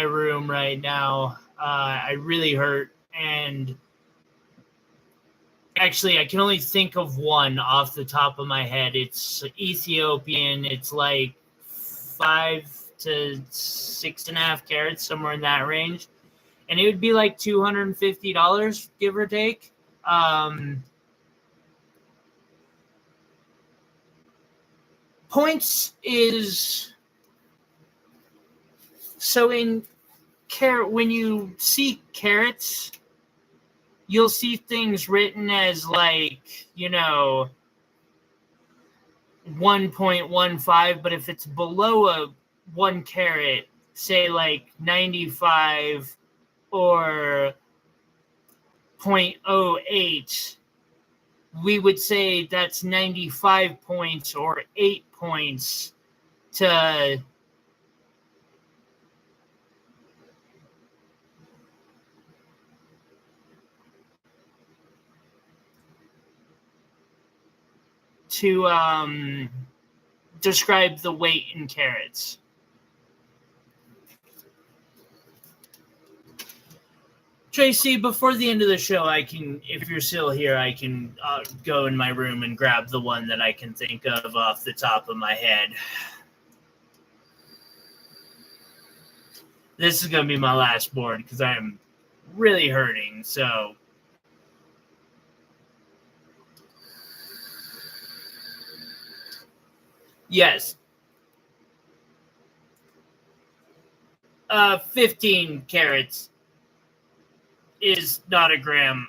room right now. I really hurt, and actually I can only think of one off the top of my head. It's Ethiopian. It's like 5 to 6.5 carats, somewhere in that range, and it would be like $250, give or take. Points is so in carat. When you see carats, you'll see things written as like 1.15, but if it's below a 1 carat, say like 95 or 0.08, we would say that's 95 points or 8 points to describe the weight in carats. Tracy, before the end of the show, I can, if you're still here, I can go in my room and grab the one that I can think of off the top of my head. This is going to be my last board because I am really hurting, so... Yes. 15 carats is not a gram.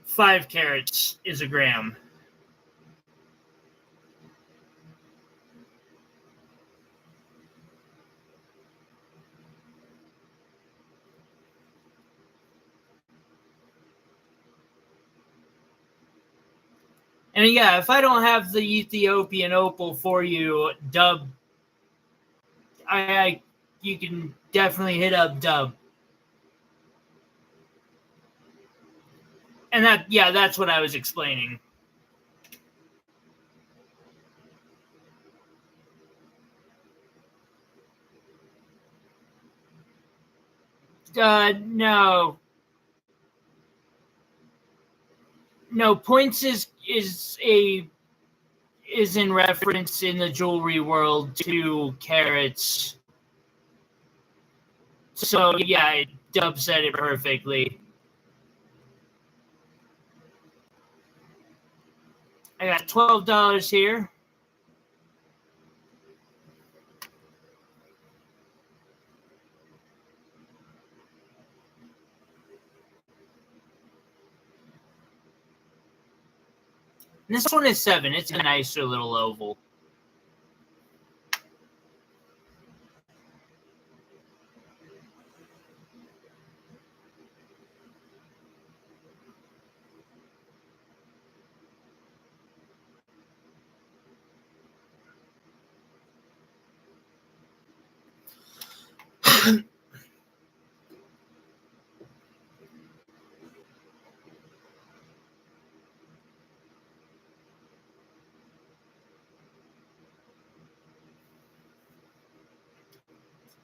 5 carats is a gram. And yeah, if I don't have the Ethiopian opal for you, Dub, you can definitely hit up Dub. And that's what I was explaining. No. No, points is in reference in the jewelry world to carats. So yeah, Dub said it perfectly. I got $12 here. And this one is 7. It's a nicer little oval.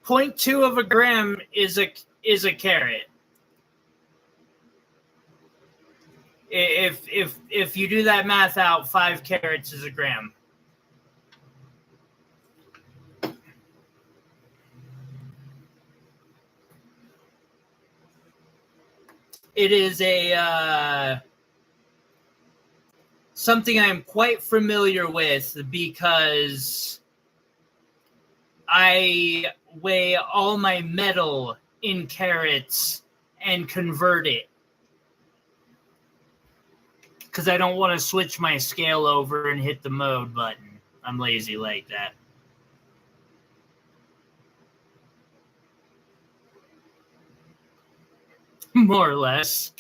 0.2 of a gram is a carat. If you do that math out, 5 carats is a gram. It is a something I'm quite familiar with because I weigh all my metal in carats and convert it. Because I don't want to switch my scale over and hit the mode button. I'm lazy like that. More or less.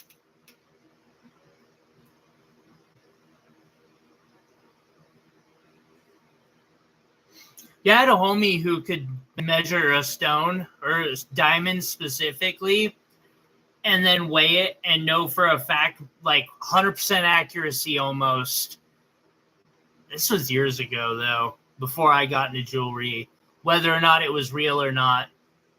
Yeah, I had a homie who could measure a stone or diamond specifically and then weigh it and know for a fact, like 100% accuracy almost. This was years ago, though, before I got into jewelry, whether or not it was real or not.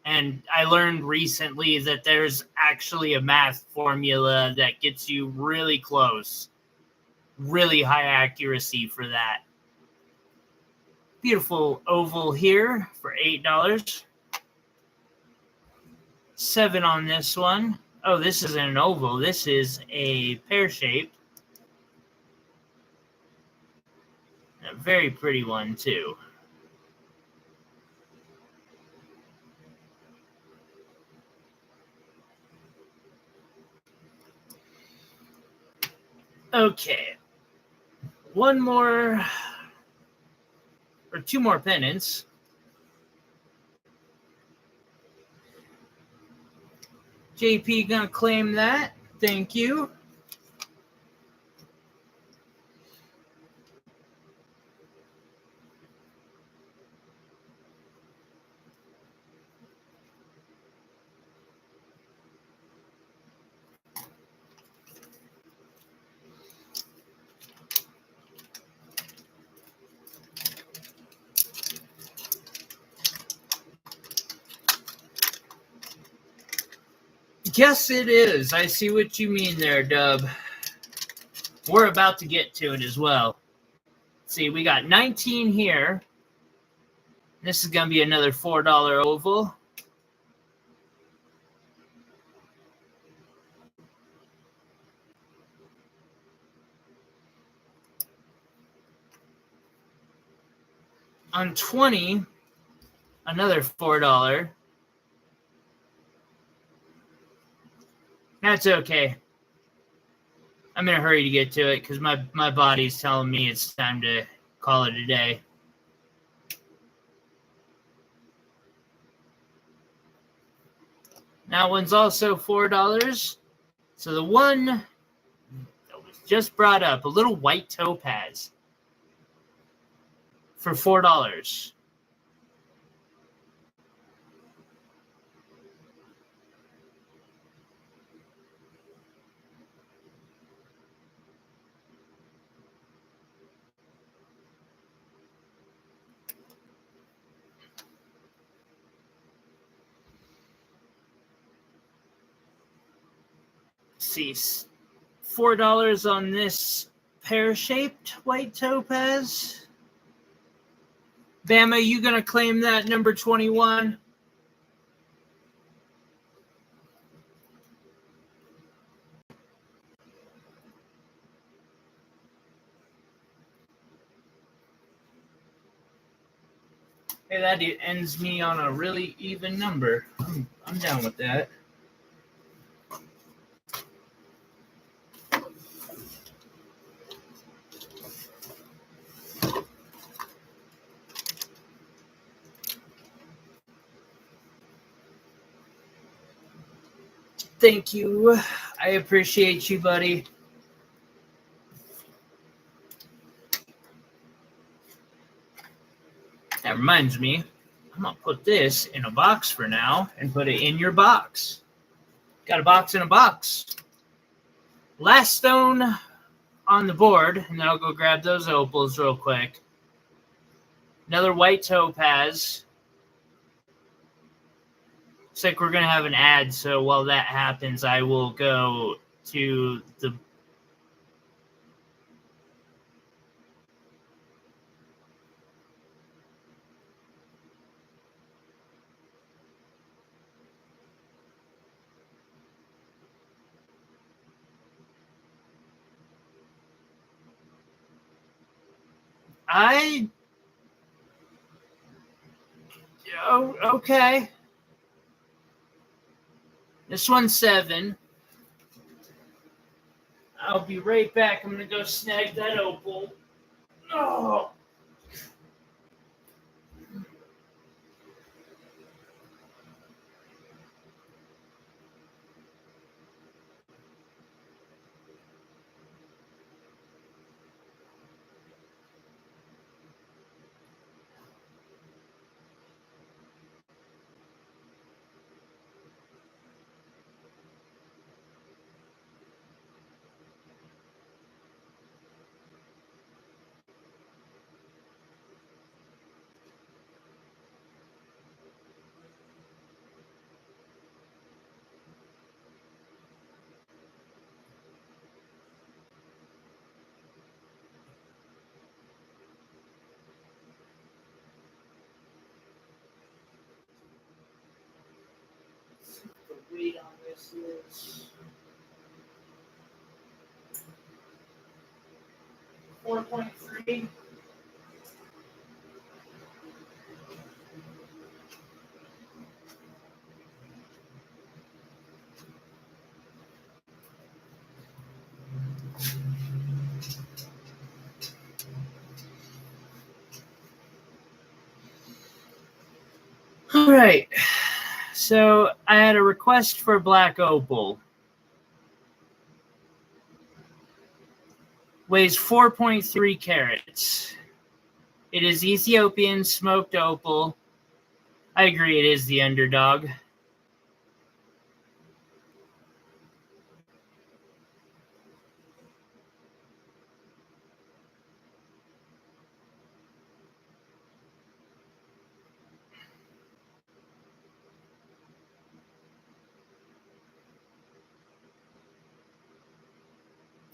And I learned recently that there's actually a math formula that gets you really close, really high accuracy for that. Beautiful oval here for $8. 7 on this one. Oh, this isn't an oval. This is a pear shape. A very pretty one, too. Okay. One more, or 2 more pendants. JP gonna claim that. Thank you. Yes, it is. I see what you mean there, Dub. We're about to get to it as well. See, we got 19 here. This is going to be another $4 oval. On 20, another $4. That's okay. I'm in a hurry to get to it because my body's telling me it's time to call it a day. That one's also $4. So the one that was just brought up, a little white topaz for $4. See, $4 on this pear-shaped white topaz. Bama, you gonna claim that number 21? Hey, that ends me on a really even number. I'm down with that. Thank you. I appreciate you, buddy. That reminds me, I'm going to put this in a box for now and put it in your box. Got a box in a box. Last stone on the board, and then I'll go grab those opals real quick. Another white topaz. Looks like we're going to have an ad, so while that happens, I will go to the... Oh, okay. This one's 7. I'll be right back. I'm going to go snag that opal. Oh. The weight on this is 4.3. All right. So I had a request for black opal. Weighs 4.3 carats. It is Ethiopian smoked opal. I agree, it is the underdog.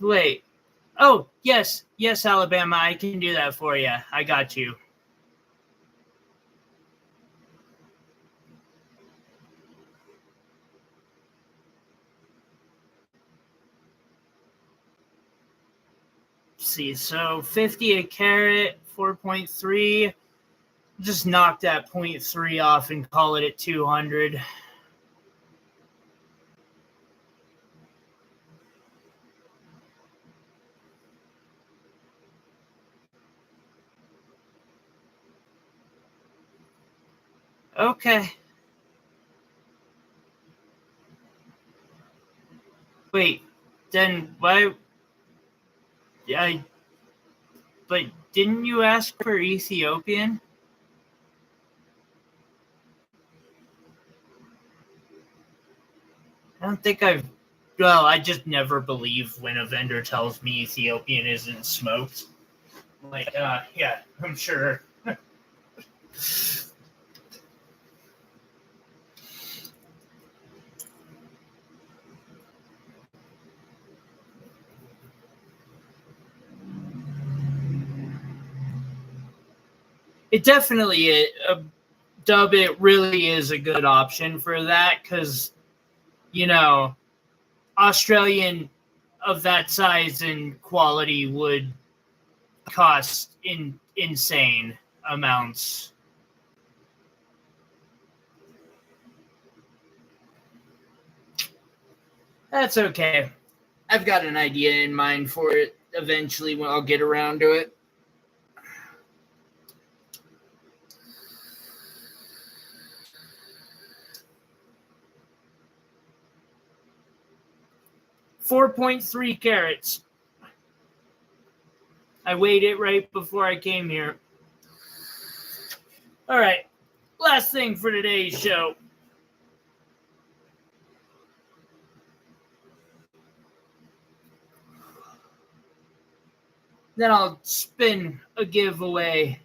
Wait. Oh, yes. Yes, Alabama, I can do that for you. I got you. Let's see, so 50 a carat, 4.3. Just knock that 0.3 off and call it at 200. Okay. Wait, then why? But didn't you ask for Ethiopian? I don't think I've. Well, I just never believe when a vendor tells me Ethiopian isn't smoked. Like, yeah, I'm sure. It definitely is. Dub, it really is a good option for that because, you know, Australian of that size and quality would cost insane amounts. That's okay. I've got an idea in mind for it eventually when I'll get around to it. $4.3 carats. I weighed it right before I came here. All right. Last thing for today's show. Then I'll spin a giveaway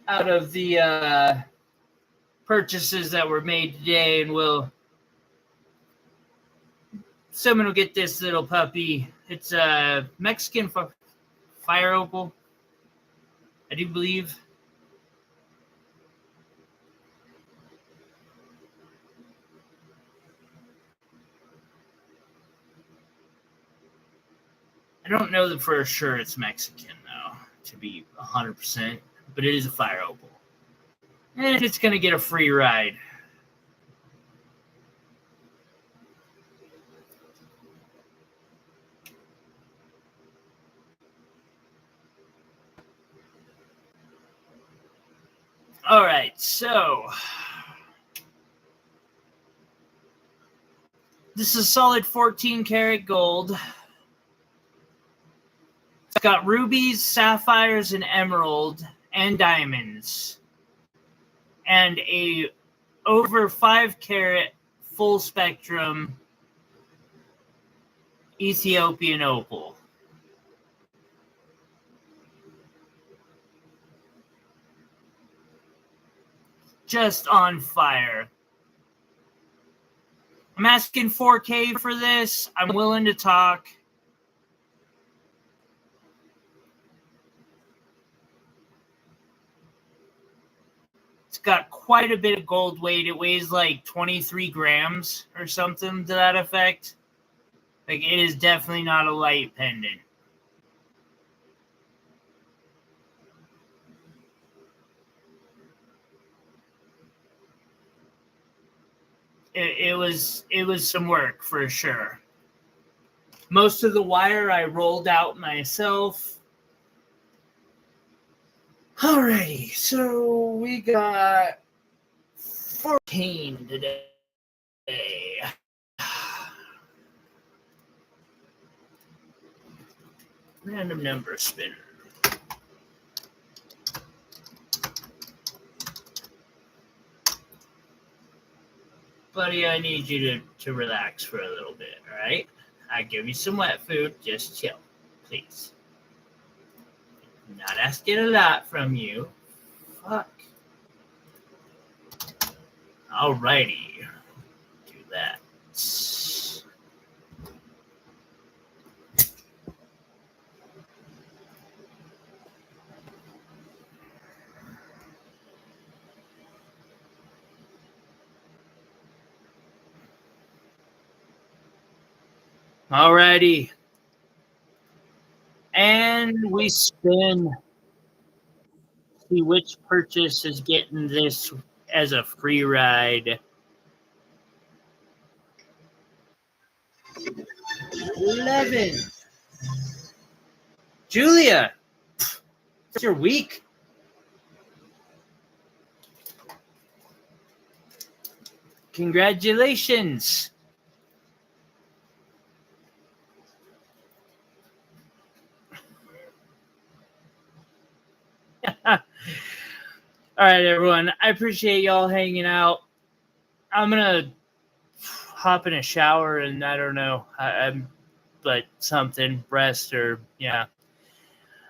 out of the purchases that were made today, and someone will get this little puppy. It's a Mexican fire opal, I do believe. I don't know that for sure it's Mexican, though, to be 100%, but it is a fire opal. And it's going to get a free ride. All right, so this is solid 14 karat gold. It's got rubies, sapphires, and emerald, and diamonds, and a over 5 karat full spectrum Ethiopian opal. Just on fire. I'm asking 4K for this. I'm willing to talk. It's got quite a bit of gold weight. It weighs like 23 grams or something to that effect. Like, it is definitely not a light pendant. It was some work for sure. Most of the wire I rolled out myself. Alrighty, so we got 14 today. Random number spinner. Buddy, I need you to relax for a little bit, all right? I give you some wet food. Just chill, please. I'm not asking a lot from you. Fuck. Alrighty. Do that. Alrighty. And we spin. See which purchase is getting this as a free ride. 11. Julia, it's your week. Congratulations. All right, everyone. I appreciate y'all hanging out. I'm going to hop in a shower and I don't know. I'm but something, rest or, yeah.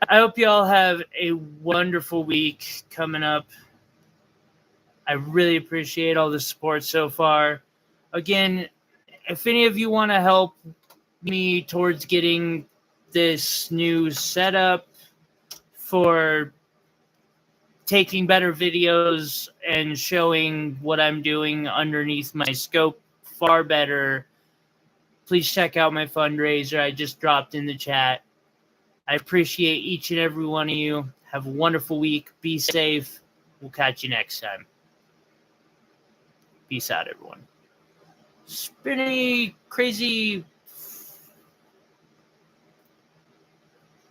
I hope y'all have a wonderful week coming up. I really appreciate all the support so far. Again, if any of you want to help me towards getting this new setup for taking better videos and showing what I'm doing underneath my scope far better, please check out my fundraiser I just dropped in the chat. I appreciate each and every one of you. Have a wonderful week. Be safe. We'll catch you next time. Peace out, everyone. Spinny, crazy